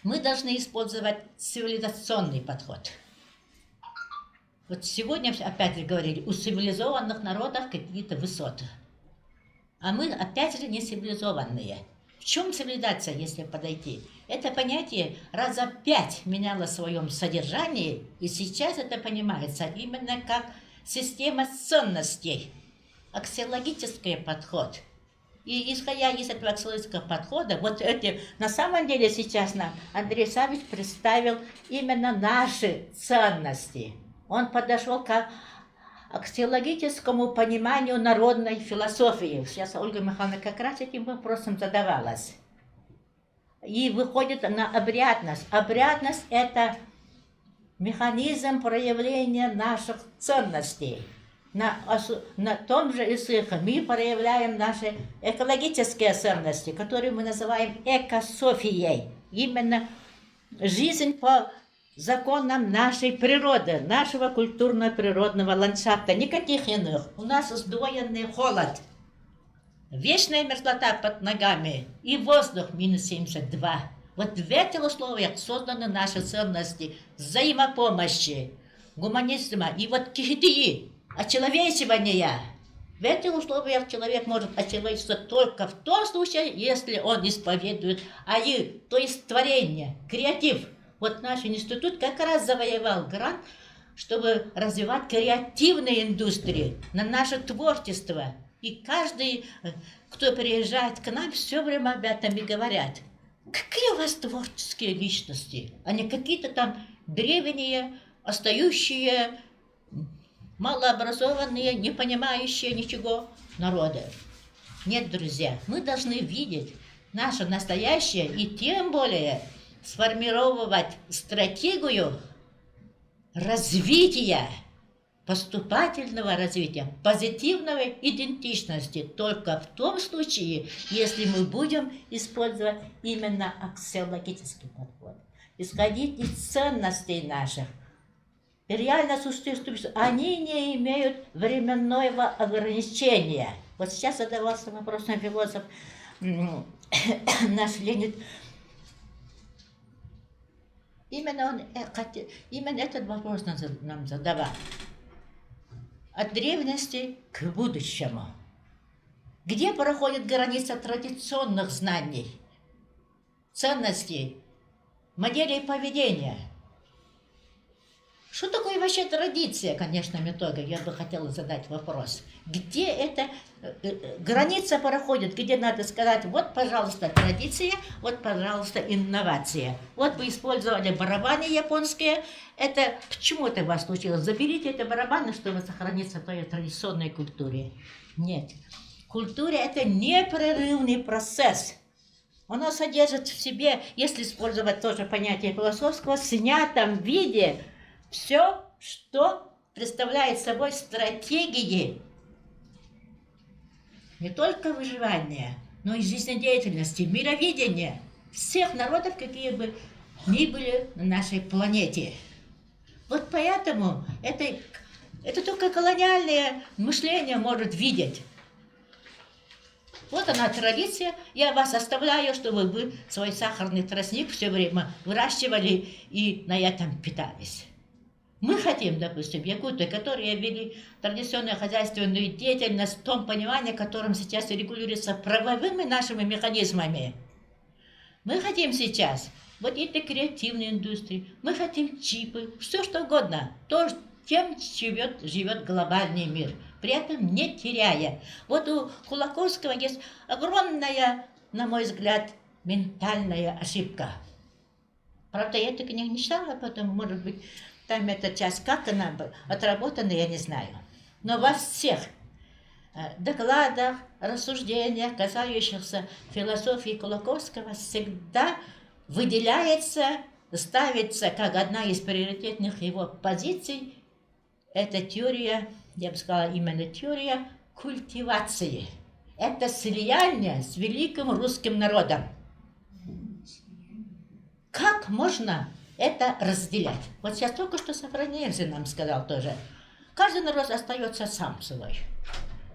Мы должны использовать цивилизационный подход. Вот сегодня, опять же говорили, у цивилизованных народов какие-то высоты. А мы, опять же, не цивилизованные. В чем цивилизация, если подойти? Это понятие раза 5 меняло в своем содержании, и сейчас это понимается именно как система ценностей, аксиологический подход. И исходя из этого аксиологического подхода, вот эти, на самом деле сейчас нам Андрей Савич представил именно наши ценности. Он подошел к аксиологическому пониманию народной философии. Сейчас Ольга Михайловна как раз этим вопросом задавалась. И выходит на обрядность. Обрядность – это механизм проявления наших ценностей. На том же языке мы проявляем наши экологические ценности, которые мы называем экософией. Именно жизнь по законам нашей природы, нашего культурно-природного ландшафта, никаких иных. У нас сдвоенный холод, вечная мерзлота под ногами и воздух минус 72. Вот в этих условиях созданы наши ценности взаимопомощи, гуманизма и вот кихидии, очеловечивания. В этих условиях человек может очеловечиться только в том случае, если он исповедует аю, то есть творение, креатив. Вот наш институт как раз завоевал грант, чтобы развивать креативные индустрии, на наше творчество. И каждый, кто приезжает к нам, все время об этом и говорят. Какие у вас творческие личности, а не какие-то там древние, остающие, малообразованные, не понимающие ничего народы. Нет, друзья, мы должны видеть наше настоящее и тем более сформировать стратегию развития, поступательного развития, позитивной идентичности только в том случае, если мы будем использовать именно аксиологический подход, исходить из ценностей наших. И реально существующие, они не имеют временного ограничения. Вот сейчас задавался вопросом философ наш Леонид. Именно этот вопрос нам задавал. От древности к будущему. Где проходит граница традиционных знаний, ценностей, моделей поведения? Что такое вообще традиция, конечно, методика? Я бы хотела задать вопрос. Где эта граница проходит, где надо сказать, вот, пожалуйста, традиция, вот, пожалуйста, инновация. Вот вы использовали барабаны японские, это почему это у вас случилось? Заберите эти барабаны, чтобы сохраниться в той традиционной культуре. Нет. Культура – это непрерывный процесс. Оно содержит в себе, если использовать тоже понятие философского, в снятом виде все, что представляет собой стратегии не только выживания, но и жизнедеятельности, мировидения всех народов, какие бы ни были на нашей планете. Вот поэтому это только колониальное мышление может видеть. Вот она традиция. Я вас оставляю, чтобы вы свой сахарный тростник все время выращивали и на этом питались. Мы хотим, допустим, якуты, которые вели традиционную хозяйственную деятельность в том понимании, которым сейчас регулируется правовыми нашими механизмами. Мы хотим сейчас вот этой креативной индустрии, мы хотим чипы, все что угодно, то, чем живет глобальный мир, при этом не теряя. Вот у Кулаковского есть огромная, на мой взгляд, ментальная ошибка. Правда, я эту книгу не читала, потом, может быть, там эта часть, как она отработана, я не знаю. Но во всех докладах, рассуждениях, касающихся философии Кулаковского, всегда выделяется, ставится как одна из приоритетных его позиций, это теория, я бы сказала, именно теория культивации. Это слияние с великим русским народом. Как можно это разделять? Вот сейчас только что Сафронеев нам сказал тоже. Каждый народ остается сам свой.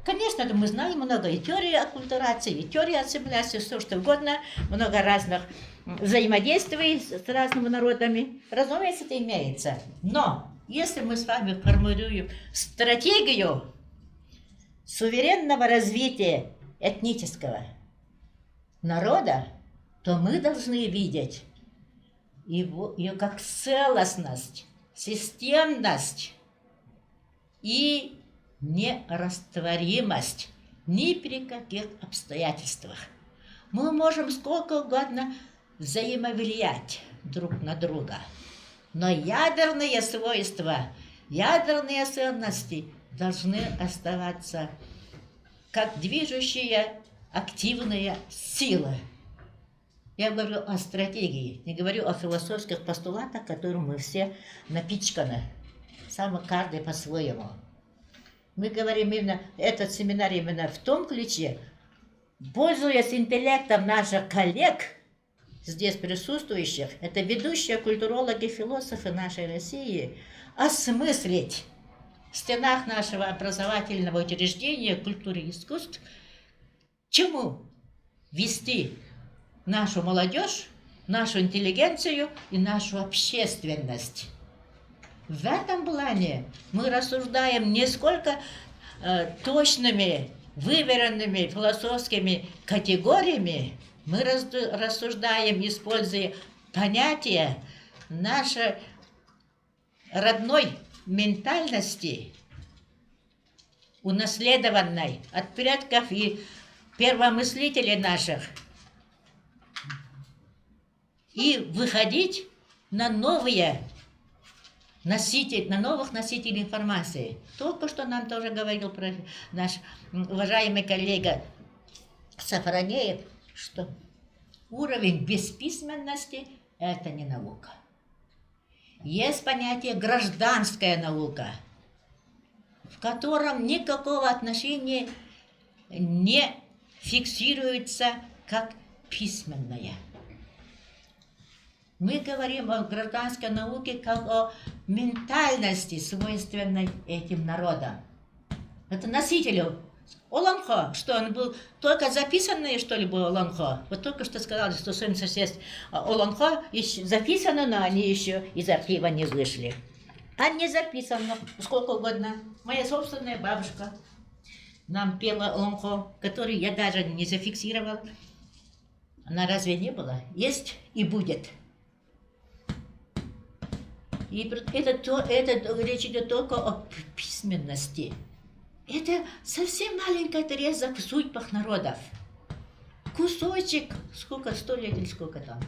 Конечно, мы знаем много и теории аккультурации, и теории ассимиляции, все что угодно, много разных взаимодействий с разными народами. Разумеется, это имеется. Но если мы с вами формулируем стратегию суверенного развития этнического народа, то мы должны видеть ее как целостность, системность и нерастворимость ни при каких обстоятельствах. Мы можем сколько угодно взаимовлиять друг на друга, но ядерные свойства, ядерные ценности должны оставаться как движущие активные силы. Я говорю о стратегии, не говорю о философских постулатах, которым мы все напичканы, сам каждый по-своему. Мы говорим именно, этот семинар именно в том ключе, пользуясь интеллектом наших коллег, здесь присутствующих, это ведущие культурологи, философы нашей России, осмыслить в стенах нашего образовательного учреждения культуры и искусств, чему вести нашу молодежь, нашу интеллигенцию и нашу общественность. В этом плане мы рассуждаем не сколько точными, выверенными философскими категориями, мы рассуждаем, используя понятия нашей родной ментальности, унаследованной от предков и первомыслителей наших, и выходить на новые носитель, на новых носителей информации. Только что нам тоже говорил про наш уважаемый коллега Сафронеев, что уровень бесписьменности – это не наука. Есть понятие гражданская наука, в котором никакого отношения не фиксируется как письменное. Мы говорим о гражданской науке как о ментальности, свойственной этим народам. Это носителю. Олонхо, что он был только записанный, что ли, был Олонхо? Вот только что сказали, что 76 Олонхо записано, но они еще из архива не вышли. А не записано, сколько угодно. Моя собственная бабушка нам пела Олонхо, который я даже не зафиксировал. Она разве не была? Есть и будет. И это речь идет только о письменности. Это совсем маленький отрезок в судьбах народов. Кусочек, сколько, 100 лет или сколько там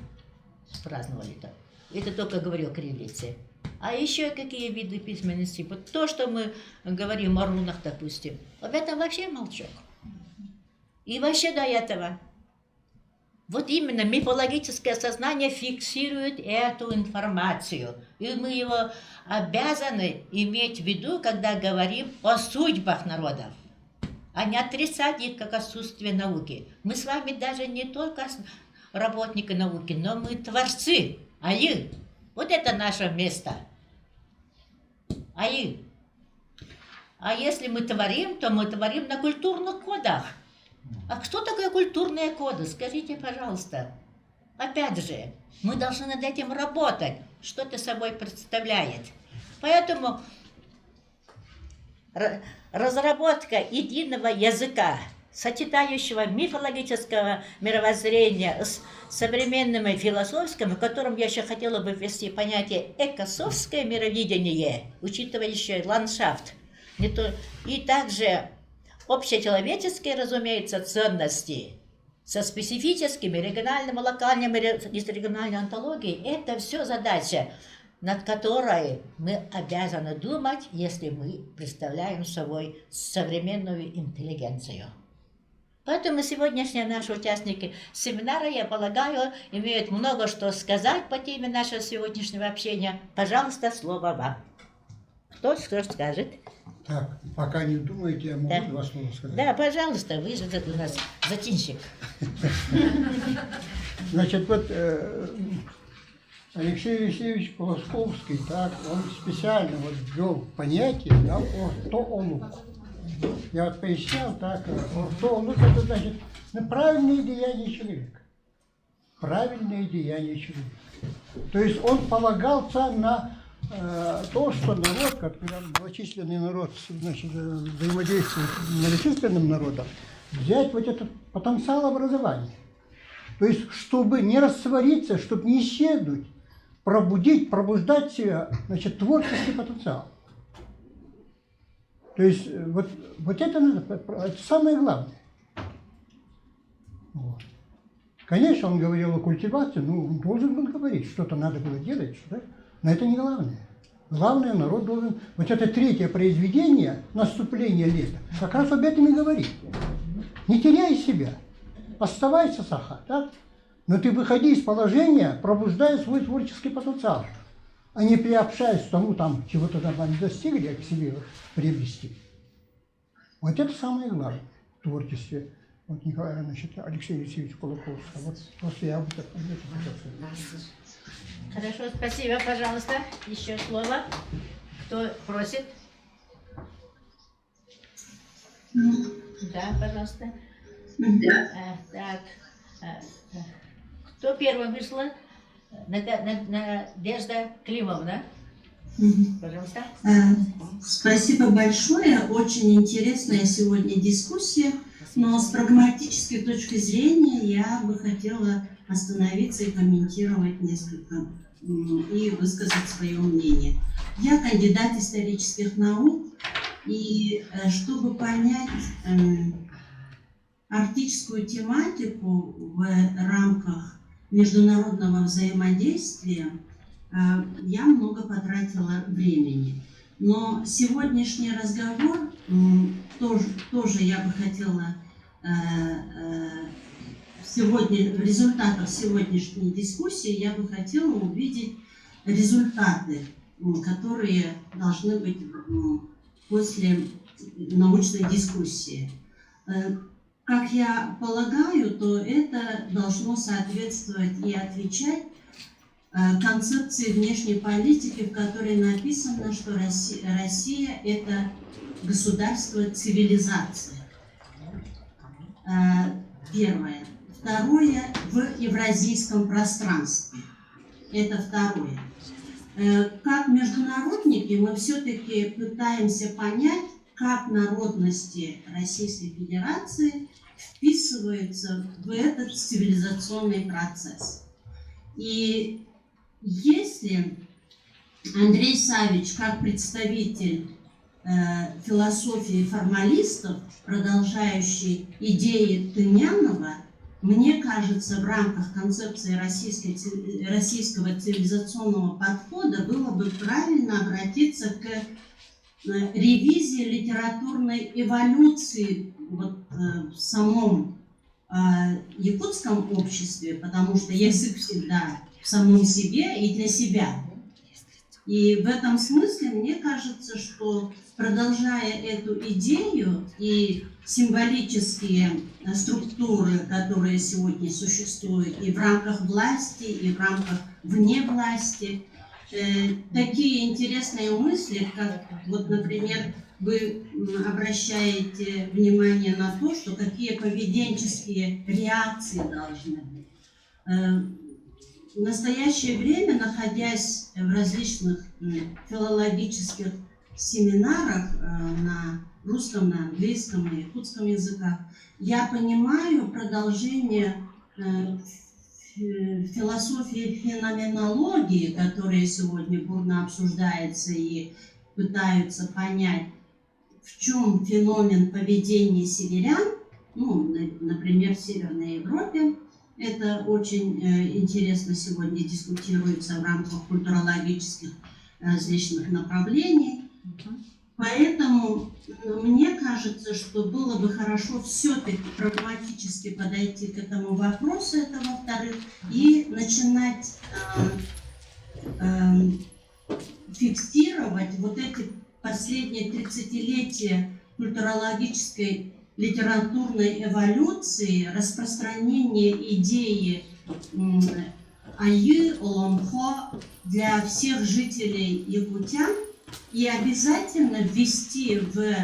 праздновали-то. Это только говорил кириллице. А еще какие виды письменности? Вот то, что мы говорим о рунах, допустим, об этом вообще молчок. И вообще до этого. Вот именно мифологическое сознание фиксирует эту информацию. И мы его обязаны иметь в виду, когда говорим о судьбах народов, а не отрицать их как отсутствие науки. Мы с вами даже не только работники науки, но мы творцы. Аи. Вот это наше место. Аи. А если мы творим, то мы творим на культурных кодах. А кто такое культурные коды? Скажите, пожалуйста. Опять же, мы должны над этим работать. Что это собой представляет? Поэтому разработка единого языка, сочетающего мифологического мировоззрения с современным и философским, в котором я еще хотела бы ввести понятие экософское мировидение, учитывающее ландшафт, и также общечеловеческие, разумеется, ценности со специфическими региональными, локальными, региональной антологией. Это все задача, над которой мы обязаны думать, если мы представляем собой современную интеллигенцию. Поэтому сегодняшние наши участники семинара, я полагаю, имеют много что сказать по теме нашего сегодняшнего общения. Пожалуйста, слово вам. Кто что скажет? Так, пока не думаете, я могу Да. 2 слова сказать. Да, пожалуйста, вы же у нас зачинщик. Значит, вот Алексей Алексеевич Полосковский, так, он специально вот ввел понятие, да, ортоолук. Я вот пояснял, так, ортоолук, это значит правильное деяние человека. Правильное деяние человека. То есть он полагался на то, что народ, как малочисленный народ, значит, взаимодействует с многочисленным народом, взять вот этот потенциал образования. То есть, чтобы не раствориться, чтобы не исчезнуть, пробуждать себя, значит, творческий потенциал. То есть, вот это надо, это самое главное. Вот. Конечно, он говорил о культивации, но он должен был говорить, что-то надо было делать, что-то. Но это не главное. Главное, народ должен... Вот это 3-е произведение, наступление лета, как раз об этом и говорит. Не теряй себя. Оставайся, Саха, так? Но ты выходи из положения, пробуждая свой творческий потенциал, а не приобщаясь к тому, там, чего-то там они достигли, а к себе приобрести. Вот это самое главное в творчестве. Вот Николай, значит, Алексей Алексеевич Кулаковский. Вот просто я бы так хотел. Хорошо, спасибо, пожалуйста. Еще слово. Кто просит? Да, пожалуйста. Так. Кто первым вышла? Надежда Климовна. Пожалуйста. Спасибо большое. Очень интересная сегодня дискуссия. Но с прагматической точки зрения я бы хотела остановиться и комментировать несколько и высказать свое мнение. Я кандидат исторических наук, и чтобы понять арктическую тематику в рамках международного взаимодействия, я много потратила времени. Но сегодняшний разговор тоже я бы хотела в результатах сегодняшней дискуссии я бы хотела увидеть результаты, которые должны быть после научной дискуссии. Как я полагаю, то это должно соответствовать и отвечать концепции внешней политики, в которой написано, что Россия – это государство-цивилизация. Первое. Второе – в евразийском пространстве. Это второе. Как международники мы все-таки пытаемся понять, как народности Российской Федерации вписываются в этот цивилизационный процесс. И если Андрей Савич, как представитель философии формалистов, продолжающий идеи Тынянова, мне кажется, в рамках концепции российского цивилизационного подхода было бы правильно обратиться к ревизии литературной эволюции в самом якутском обществе, потому что язык всегда в самом себе и для себя. И в этом смысле мне кажется, что, продолжая эту идею и символические структуры, которые сегодня существуют и в рамках власти, и в рамках вне власти, такие интересные мысли, как, вот, например, вы обращаете внимание на то, что какие поведенческие реакции должны быть. В настоящее время, находясь в различных филологических семинарах на русском, на английском, на якутском языках, я понимаю продолжение философии феноменологии, которая сегодня бурно обсуждается и пытаются понять, в чем феномен поведения северян, ну, например, в Северной Европе. Это очень интересно сегодня дискутируется в рамках культурологических различных направлений. Поэтому мне кажется, что было бы хорошо все-таки прагматически подойти к этому вопросу, это во-вторых, и начинать фиксировать вот эти последние 30-летия культурологической литературной эволюции, распространения идеи Айы, Олонхо для всех жителей якутян и обязательно ввести в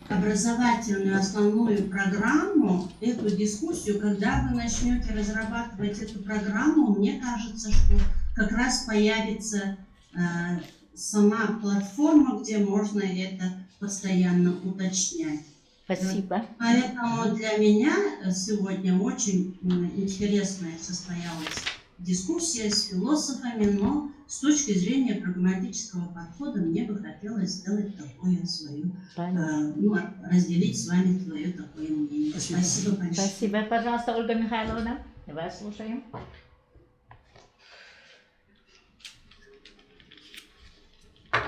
образовательную основную программу эту дискуссию. Когда вы начнете разрабатывать эту программу, мне кажется, что как раз появится сама платформа, где можно это постоянно уточнять. Спасибо. Поэтому для меня сегодня очень интересная состоялась дискуссия с философами, но с точки зрения прагматического подхода мне бы хотелось сделать такое свое, разделить с вами свое такое мнение. Спасибо большое. Спасибо. Пожалуйста, Ольга Михайловна, вас слушаем.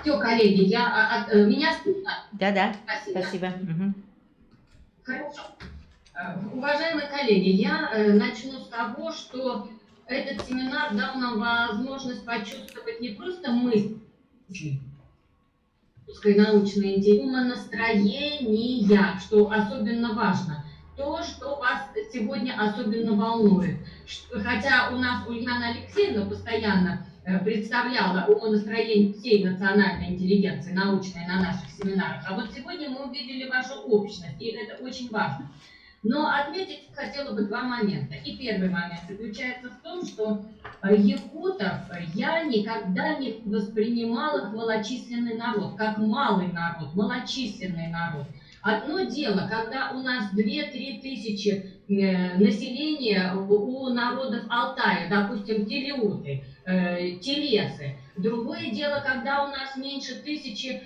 Все, коллеги, меня слышно? Да. Спасибо. Угу. Хорошо. Уважаемые коллеги, я начну с того, что этот семинар дал нам возможность почувствовать не просто мысли, научные интересы, умонастроения, что особенно важно. То, что вас сегодня особенно волнует. Хотя у нас Ульяна Алексеевна постоянно представляла умонастроение всей национальной интеллигенции, научной, на наших семинарах. А вот сегодня мы увидели вашу общность, и это очень важно. Но отметить хотела бы два момента. И первый момент заключается в том, что якутов я никогда не воспринимала как малочисленный народ, как малый народ, малочисленный народ. Одно дело, когда у нас 2-3 тысячи населения у народов Алтая, допустим, телеуты, телесы. Другое дело, когда у нас меньше 1000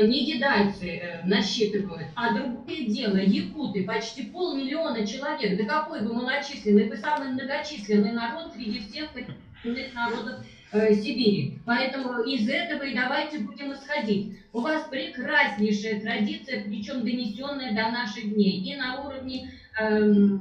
негидайцы насчитывают. А другое дело, якуты, почти 500 000 человек. Да какой вы малочисленный, вы самый многочисленный народ среди всех народов Сибири. Поэтому из этого и давайте будем исходить. У вас прекраснейшая традиция, причем донесенная до наших дней. И на уровне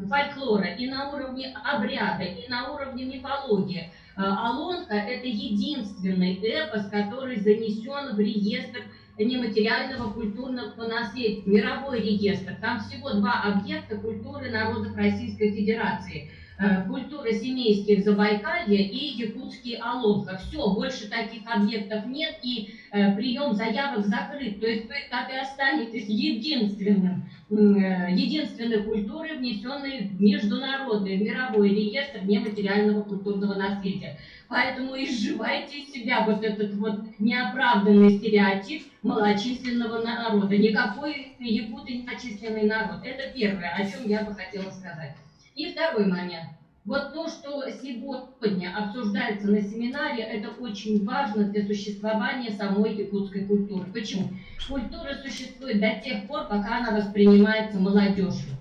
фольклора, и на уровне обряда, и на уровне мифологии. Олонхо – это единственный эпос, который занесен в реестр нематериального культурного наследия, мировой реестр. Там всего 2 объекта культуры народов Российской Федерации. Культура семейских Забайкалья и якутский Олонхо. Все, больше таких объектов нет, и прием заявок закрыт. То есть вы так и останетесь единственной культурой, внесенной в международный, в мировой реестр нематериального культурного наследия. Поэтому изживайте из себя вот этот вот неоправданный стереотип малочисленного народа. Никакой якуты не малочисленный народ. Это первое, о чем я бы хотела сказать. И второй момент. Вот то, что сегодня обсуждается на семинаре, это очень важно для существования самой якутской культуры. Почему? Культура существует до тех пор, пока она воспринимается молодежью.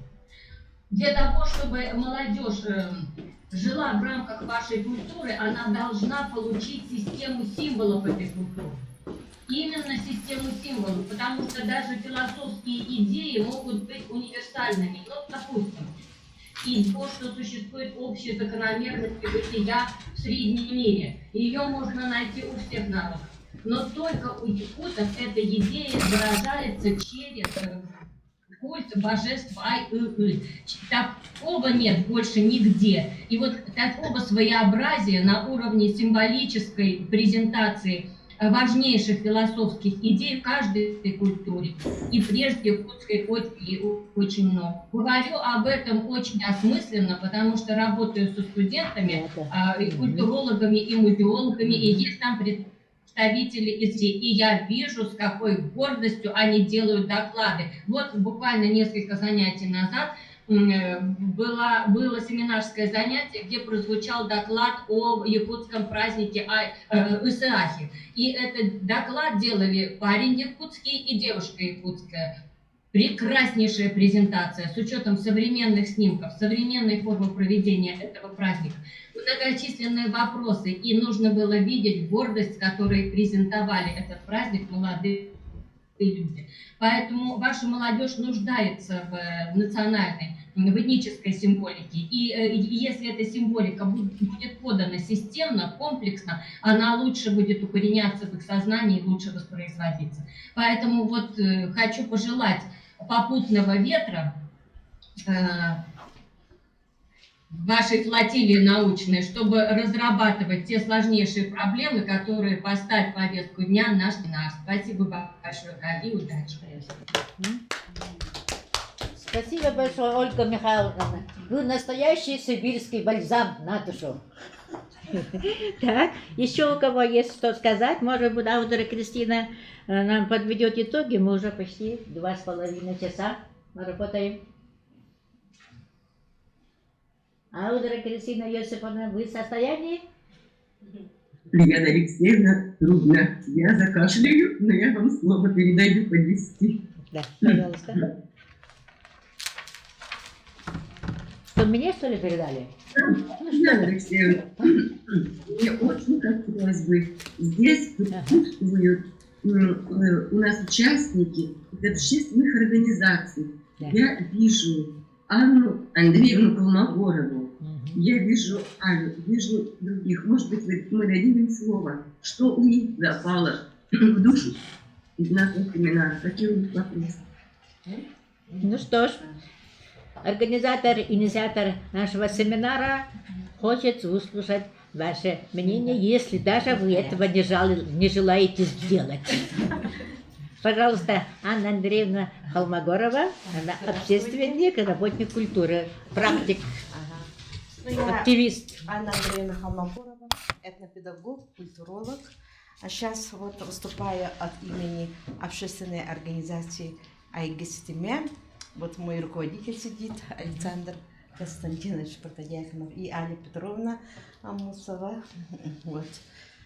Для того, чтобы молодежь жила в рамках вашей культуры, она должна получить систему символов этой культуры. Именно систему символов, потому что даже философские идеи могут быть универсальными. Ну, допустим, и то, что существует общая закономерность бытия в среднем мире. Ее можно найти у всех народов. Но только у якутов эта идея выражается через культ божеств Ай-Ы-Ы. Такого нет больше нигде. И вот такого своеобразия на уровне символической презентации важнейших философских идей в каждой культуре. И прежде якутской очень много. Говорю об этом очень осмысленно, потому что работаю со студентами, и культурологами, и музеологами, и есть там представители из всей. И я вижу, с какой гордостью они делают доклады. Вот буквально несколько занятий назад было семинарское занятие, где прозвучал доклад о якутском празднике Исаахи. И этот доклад делали парень якутский и девушка якутская. Прекраснейшая презентация с учетом современных снимков, современной формы проведения этого праздника. Многочисленные вопросы, и нужно было видеть гордость, с которой презентовали этот праздник молодые люди. Поэтому ваша молодежь нуждается в национальной, в этнической символике. И если эта символика будет подана системно, комплексно, она лучше будет укореняться в их сознании и лучше воспроизводиться. Поэтому вот хочу пожелать попутного ветра вашей флотилии научной, чтобы разрабатывать те сложнейшие проблемы, которые поставят в повестку дня наш семинар. Спасибо большое, и удачи. Спасибо большое, Ольга Михайловна. Вы настоящий сибирский бальзам на душу. Так, еще у кого есть что сказать? Может быть, Аудра Кристина нам подведет итоги. Мы уже почти 2,5 часа работаем. Аудра Кристина Йосиповна, вы в состоянии? Ульяна Алексеевна, трудно. Я закашляю, но я вам слово передаю подвести. Да, пожалуйста. Что, мне, что ли, передали? Ульяна Алексеевна, мне очень хотелось бы, здесь присутствуют у нас участники общественных организаций. Да. Я вижу Анну Андреевну Колмогорову, я вижу Аню, вижу других. Может быть, мы дадим им слово, что у них запало в душу из наших семинаров, какие у них вопросы. Ну что ж, организатор, инициатор нашего семинара хочет выслушать ваше мнение, если даже вы этого не желаете сделать. Пожалуйста, Анна Андреевна Холмогорова, она общественник, работник культуры, практик, активист. Анна Андреевна Холмогорова, этнопедагог, культуролог. А сейчас вот выступаю от имени общественной организации «Айгестиме». Вот мой руководитель сидит, Александр Константинович Протодяхинов и Аня Петровна Амусова. Вот.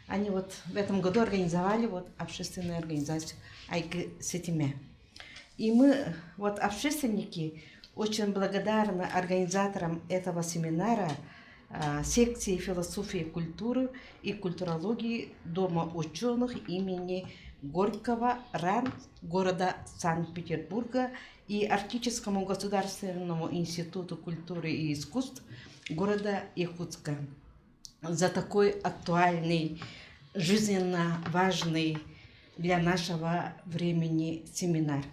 Они вот в этом году организовали вот общественную организацию «Айгестиме». И мы, вот общественники, очень благодарны организаторам этого семинара, секции философии и культуры и культурологии Дома ученых имени Горького РАН города Санкт-Петербурга и Арктическому государственному институту культуры и искусств города Якутска за такой актуальный, жизненно важный для нашего времени семинар.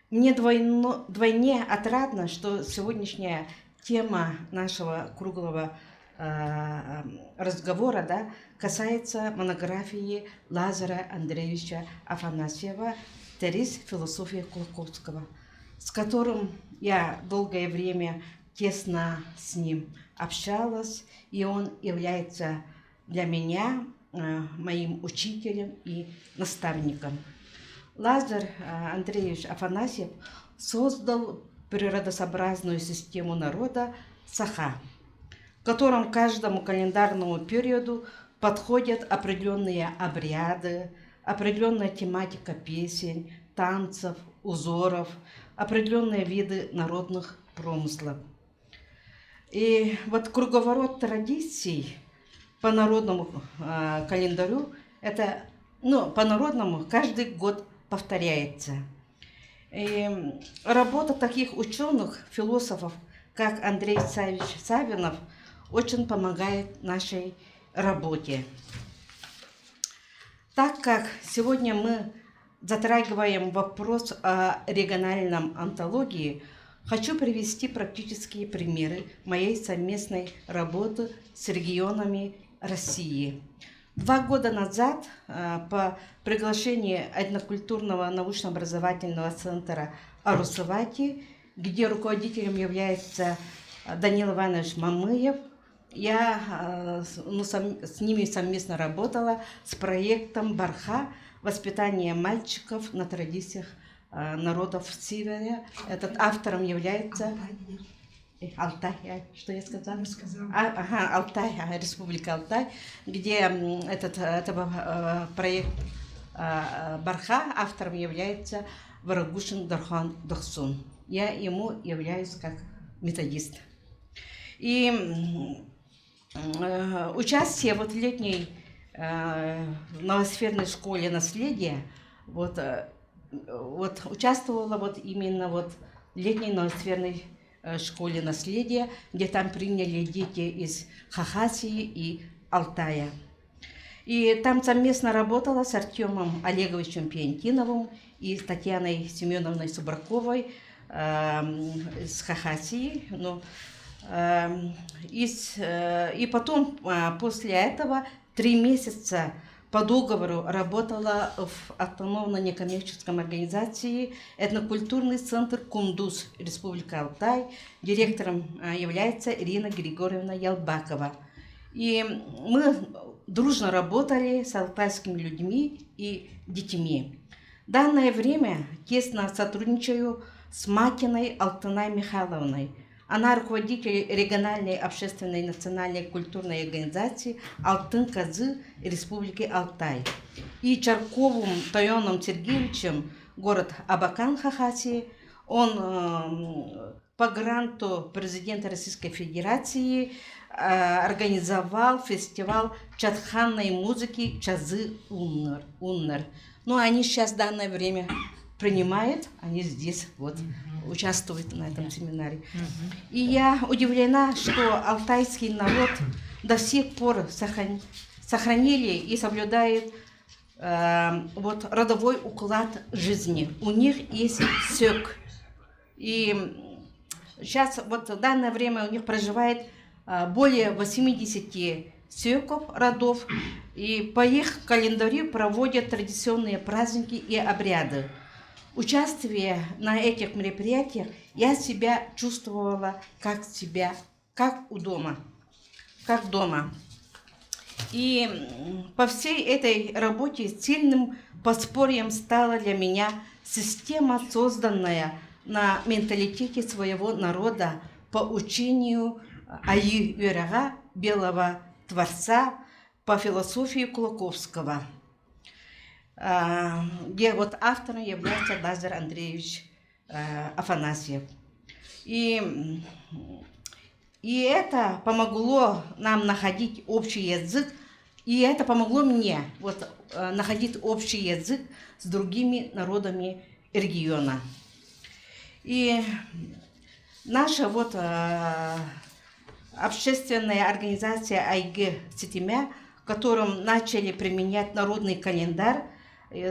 Мне вдвойне отрадно, что сегодняшняя тема нашего круглого разговора касается монографии Лазаря Андреевича Афанасьева «Терис. Философия Колокольского», с которым я долгое время тесно с ним общалась, и он является для меня моим учителем и наставником. Лазарь Андреевич Афанасьев создал природосообразную систему народа Саха, котором каждому календарному периоду подходят определенные обряды, определенная тематика песен, танцев, узоров, определенные виды народных промыслов. И вот круговорот традиций по народному календарю, это, по-народному каждый год повторяется. И работа таких ученых, философов, как Андрей Савич Савинов, очень помогает нашей работе. Так как сегодня мы затрагиваем вопрос о региональном антологии, хочу привести практические примеры моей совместной работы с регионами России. 2 года назад по приглашению этнокультурного научно-образовательного центра Арусавати, где руководителем является Данил Иванович Мамыев, я с ними совместно работала с проектом «Барха. Воспитание мальчиков на традициях народов Севера». Этот автором является Алтай, что я сказала? Алтай, Республика Алтай, где этот проект «Барха» автором является Варагушин Дархан Дахсун. Я ему являюсь как методист. И участие в летней новосферной школе наследия участвовала именно в летней новосферной школе наследия, где там приняли дети из Хакасии и Алтая. И там совместно работала с Артемом Олеговичем Пиантиновым и с Татьяной Семеновной Субраковой из Хакасии. И потом, после этого, 3 месяца по договору работала в автономной некоммерческой организации «Этнокультурный центр Кундуз», Республика Алтай. Директором является Ирина Григорьевна Ялбакова. И мы дружно работали с алтайскими людьми и детьми. В данное время тесно сотрудничаю с Макиной Алтынай Михайловной. Она руководитель региональной общественной национальной культурной организации «Алтын-Казы» Республики Алтай. И Чарковым Тойоном Сергеевичем, город Абакан, Хакасии. Он по гранту президента Российской Федерации организовал фестиваль чадханной музыки «Чазы Уннер». Они сейчас в данное время принимают, они здесь участвуют на этом семинаре. И я удивлена, что алтайский народ до сих пор сохранили и соблюдает родовой уклад жизни. У них есть сёк. И сейчас в данное время у них проживает более 80 сёков родов. И по их календарю проводят традиционные праздники и обряды. Участвуя на этих мероприятиях, я себя чувствовала как дома. И по всей этой работе сильным подспорьем стала для меня система, созданная на менталитете своего народа по учению Айи Юрага, белого творца, по философии Кулаковского, где автором является Лазарь Андреевич Афанасьев. И это помогло нам находить общий язык, и это помогло мне находить общий язык с другими народами региона. И наша общественная организация Айгы Ситимя, в котором начали применять народный календарь,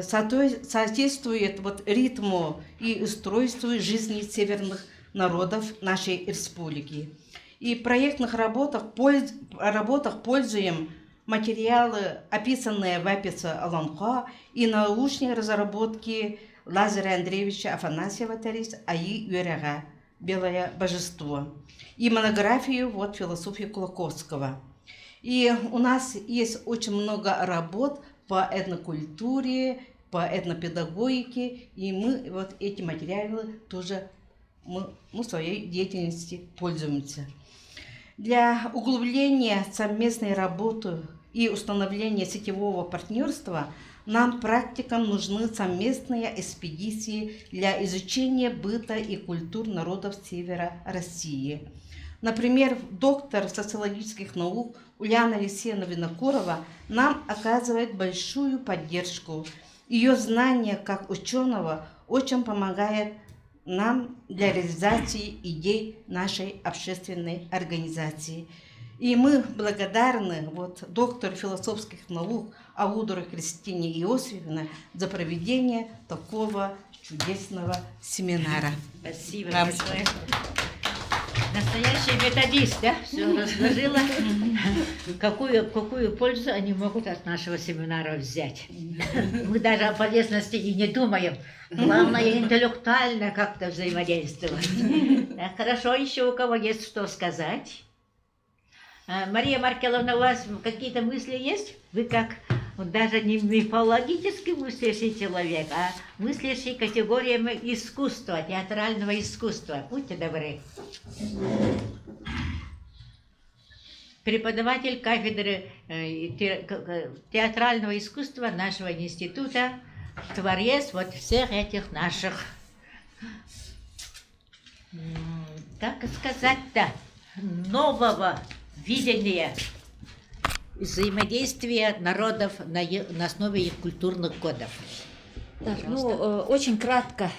соответствует ритму и устройству жизни северных народов нашей республики. И в проектных работах пользуем материалы, описанные в Апице Аламха, и научные разработки Лазаря Андреевича Афанасьева «Тарис Айи Юрага», «Белое божество», и монографию философии Кулаковского. И у нас есть очень много работ по этнокультуре, по этнопедагогике, и мы эти материалы тоже мы в своей деятельности пользуемся. Для углубления совместной работы и установления сетевого партнерства нам, практикам, нужны совместные экспедиции для изучения быта и культур народов севера России. Например, доктор социологических наук Ульяна Алексеевна Винокурова нам оказывает большую поддержку. Ее знание как ученого очень помогает нам для реализации идей нашей общественной организации. И мы благодарны доктору философских наук Аудору Кристине Иосифовне за проведение такого чудесного семинара. Спасибо большое. Настоящий методист, да? Все разложила. Какую пользу они могут от нашего семинара взять? Мы даже о полезности и не думаем. Главное, интеллектуально как-то взаимодействовать. Хорошо, еще у кого есть что сказать? Мария Маркеловна, у вас какие-то мысли есть? Вы как даже не мифологически мыслящий человек, а мыслящий категориями искусства, театрального искусства. Будьте добры. Преподаватель кафедры театрального искусства нашего института, творец всех этих наших, как сказать-то, нового видения взаимодействия народов на основе их культурных кодов. Очень кратко.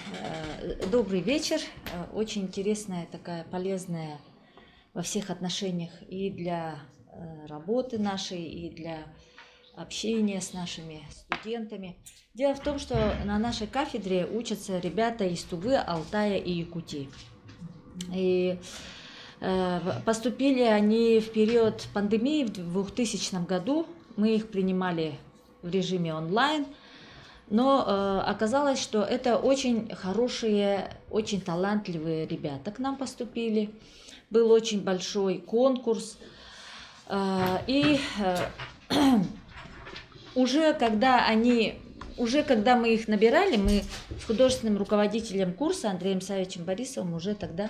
Добрый вечер. Очень интересная, такая полезная во всех отношениях и для работы нашей, и для общения с нашими студентами. Дело в том, что на нашей кафедре учатся ребята из Тувы, Алтая и Якутии. И поступили они в период пандемии в 2000 году. Мы их принимали в режиме онлайн. Но оказалось, что это очень хорошие, очень талантливые ребята к нам поступили. Был очень большой конкурс. И уже когда мы их набирали, мы с художественным руководителем курса Андреем Савичем Борисовым уже тогда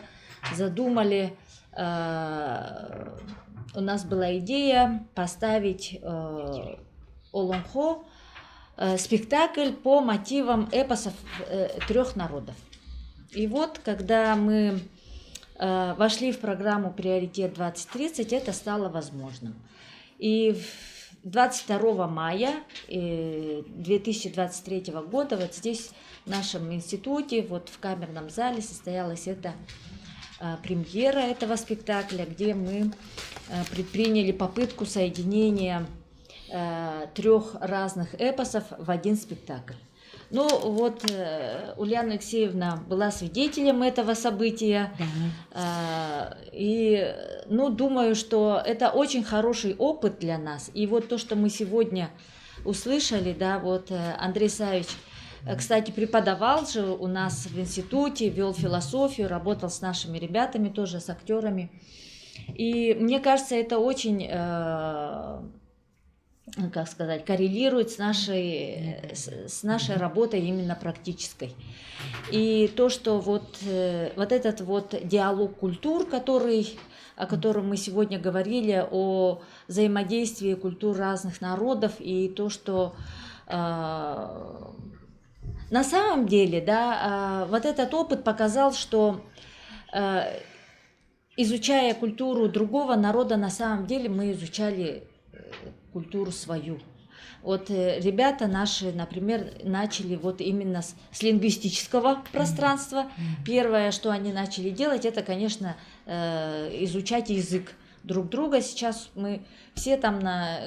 задумали, у нас была идея поставить Олонхо спектакль по мотивам эпосов трех народов. И вот, когда мы вошли в программу «Приоритет 2030», это стало возможным. И 22 мая 2023 года вот здесь, в нашем институте, вот в камерном зале состоялась эта премьера этого спектакля, где мы предприняли попытку соединения трех разных эпосов в один спектакль. Ну вот Ульяна Алексеевна была свидетелем этого события, и думаю, что это очень хороший опыт для нас. И вот то, что мы сегодня услышали, Андрей Савич, кстати, преподавал же у нас в институте, вел философию, работал с нашими ребятами, тоже с актерами. И мне кажется, это очень, коррелирует с нашей работой именно практической. И то, что вот этот диалог культур, о котором мы сегодня говорили, о взаимодействии культур разных народов, и то, что на самом деле, вот этот опыт показал, что изучая культуру другого народа, на самом деле мы изучали культуру свою. Вот ребята наши, например, начали именно с лингвистического пространства. Первое, что они начали делать, это, конечно, изучать язык друг друга. Сейчас мы все там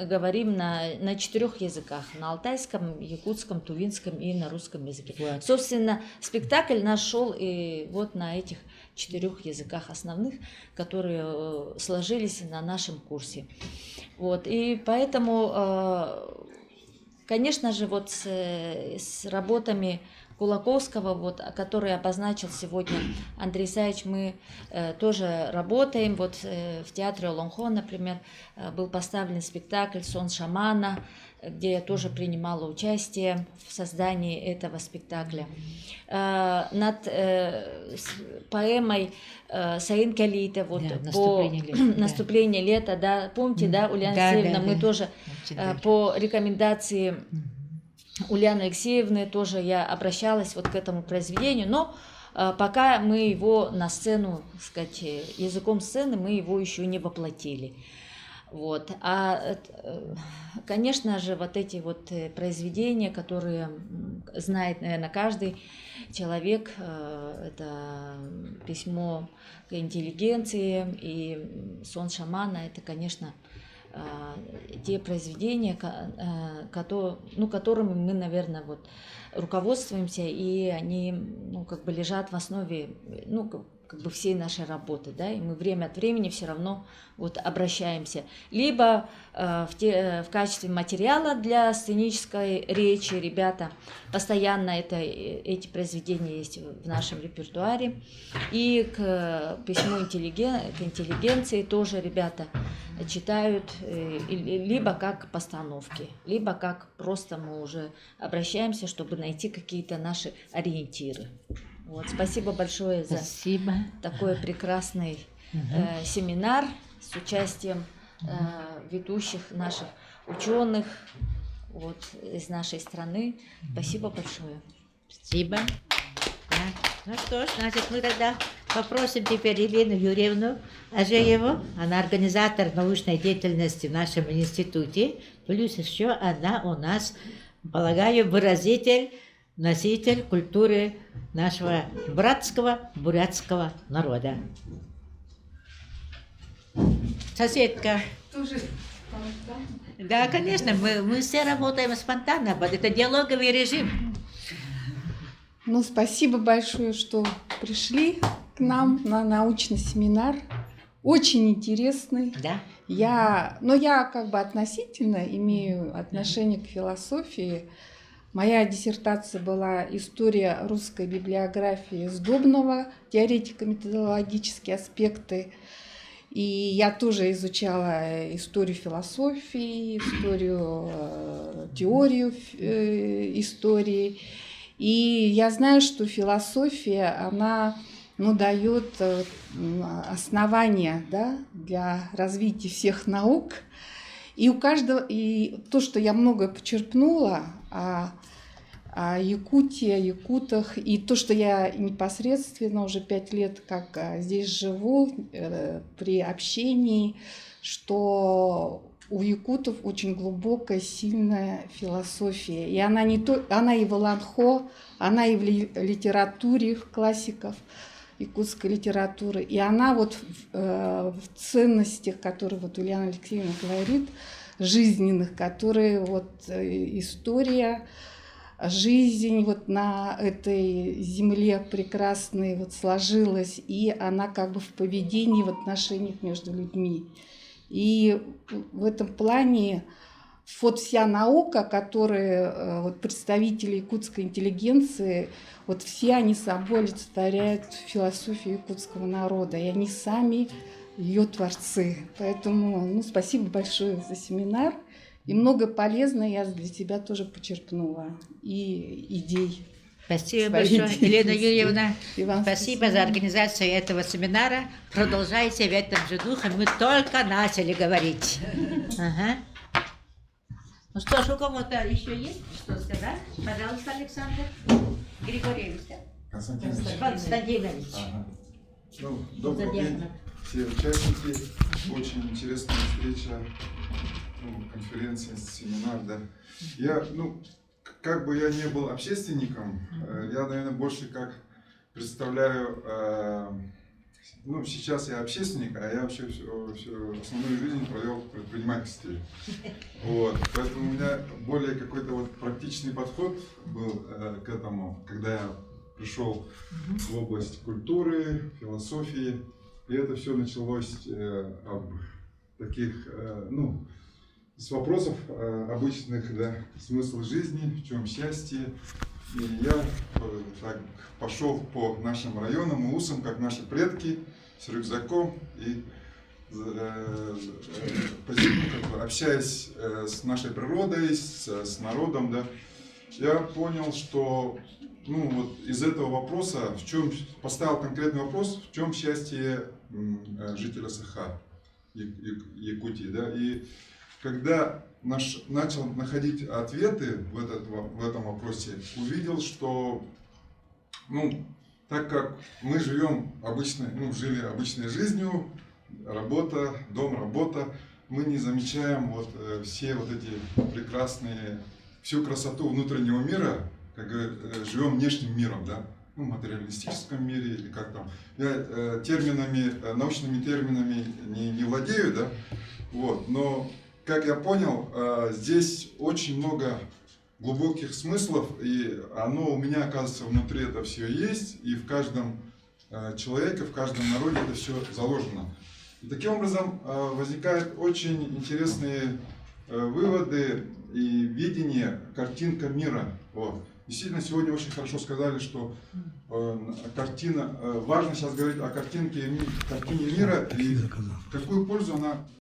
говорим на 4 языках: на алтайском, якутском, тувинском и на русском языке. Вот. Собственно, спектакль наш шел и вот на этих 4 языках основных, которые сложились на нашем курсе. Вот. И поэтому, конечно же, с работами Кулаковского, вот, который обозначил сегодня Андрей Исаевич, мы тоже работаем. Вот в театре Олонхон, например, был поставлен спектакль «Сон шамана», где я тоже принимала участие в создании этого спектакля. Над поэмой Саин Калита, вот, «Наступление лета», да, помните, да, Ульяна Алексеевна, мы тоже по рекомендации Ульяны Алексеевны тоже я обращалась вот к этому произведению, но пока мы его на сцену, так сказать, языком сцены мы его еще не воплотили. Вот. А, конечно же, вот эти вот произведения, которые знает, наверное, каждый человек, это «Письмо к интеллигенции» и «Сон шамана», это, конечно, те произведения, которыми мы, наверное, вот руководствуемся, и они, ну, как бы лежат в основе, ну, как бы всей нашей работы, да, и мы время от времени все равно вот обращаемся либо в качестве материала для сценической речи. Ребята постоянно эти произведения есть в нашем репертуаре, и к «Письму к интеллигенции» тоже ребята читают либо как постановки, либо как просто мы уже обращаемся, чтобы найти какие-то наши ориентиры. Вот, спасибо большое за такой прекрасный семинар с участием ведущих наших ученых вот, из нашей страны. Спасибо большое. Спасибо. Да. Ну что ж, значит, мы тогда попросим теперь Елену Юрьевну Ажееву. Она организатор научной деятельности в нашем институте. Плюс еще она у нас, полагаю, выразитель, носитель культуры нашего братского бурятского народа. Соседка. Тоже Да, конечно, мы все работаем спонтанно, это диалоговый режим. Ну, спасибо большое, что пришли к нам на научный семинар. Очень интересный. Да. Я как бы относительно имею отношение к философии. Моя диссертация была «История русской библиографии Сдобного», теоретико-методологические аспекты. И я тоже изучала историю философии, теорию истории. И я знаю, что философия, она дает основания, да, для развития всех наук. И у каждого, и то, что я многое почерпнула о Якутии, о якутах, и то, что я непосредственно уже 5 лет как здесь живу, при общении, что у якутов очень глубокая, сильная философия. И она она и в Олонхо, она и в литературе классиков якутской литературы. И она вот в ценностях, которые вот Ульяна Алексеевна говорит, жизненных, которые вот история, жизнь вот на этой земле прекрасной вот сложилась, и она как бы в поведении, в отношениях между людьми. И в этом плане вот вся наука, которые вот представители якутской интеллигенции, вот все они собой олицетворяют философию якутского народа, и они сами ее творцы. Поэтому спасибо большое за семинар. И много полезного я для себя тоже почерпнула. И идей. Спасибо большое, Елена Юрьевна. Спасибо за организацию этого семинара. Продолжайте в этом же духе. Мы только начали говорить. Ага. Ну что ж, у кого-то еще есть что сказать? Пожалуйста, Александр Григорьевич. Константинович. Ага. Добрый день, все участники. Очень интересная встреча, конференция, семинар, да. Я, как бы я не был общественником, я, наверное, больше как представляю, сейчас я общественник, а я вообще всю основную жизнь провел в предпринимательстве. Вот. Поэтому у меня более какой-то вот практичный подход был к этому, когда я пришел в область культуры, философии, и это все началось об таких, с вопросов обычных, да, смысл жизни, в чем счастье, И я так пошел по нашим районам, улусам, как наши предки, с рюкзаком и общаясь с нашей природой, с народом, да, я понял, что вот из этого вопроса, поставил конкретный вопрос, в чем счастье жителя Саха, Якутии, да, и когда начал находить ответы в этом вопросе, увидел, что, так как мы живем жили обычной жизнью, работа, дом, работа, мы не замечаем все эти прекрасные, всю красоту внутреннего мира, как говорят, живем внешним миром, да, в материалистическом мире или как там. Я научными терминами не владею, да, но как я понял, здесь очень много глубоких смыслов, и оно у меня, оказывается, внутри это все есть, и в каждом человеке, в каждом народе это все заложено. И таким образом возникают очень интересные выводы и видение, картинка мира. Действительно, сегодня очень хорошо сказали, что важно сейчас говорить о картине мира и какую пользу она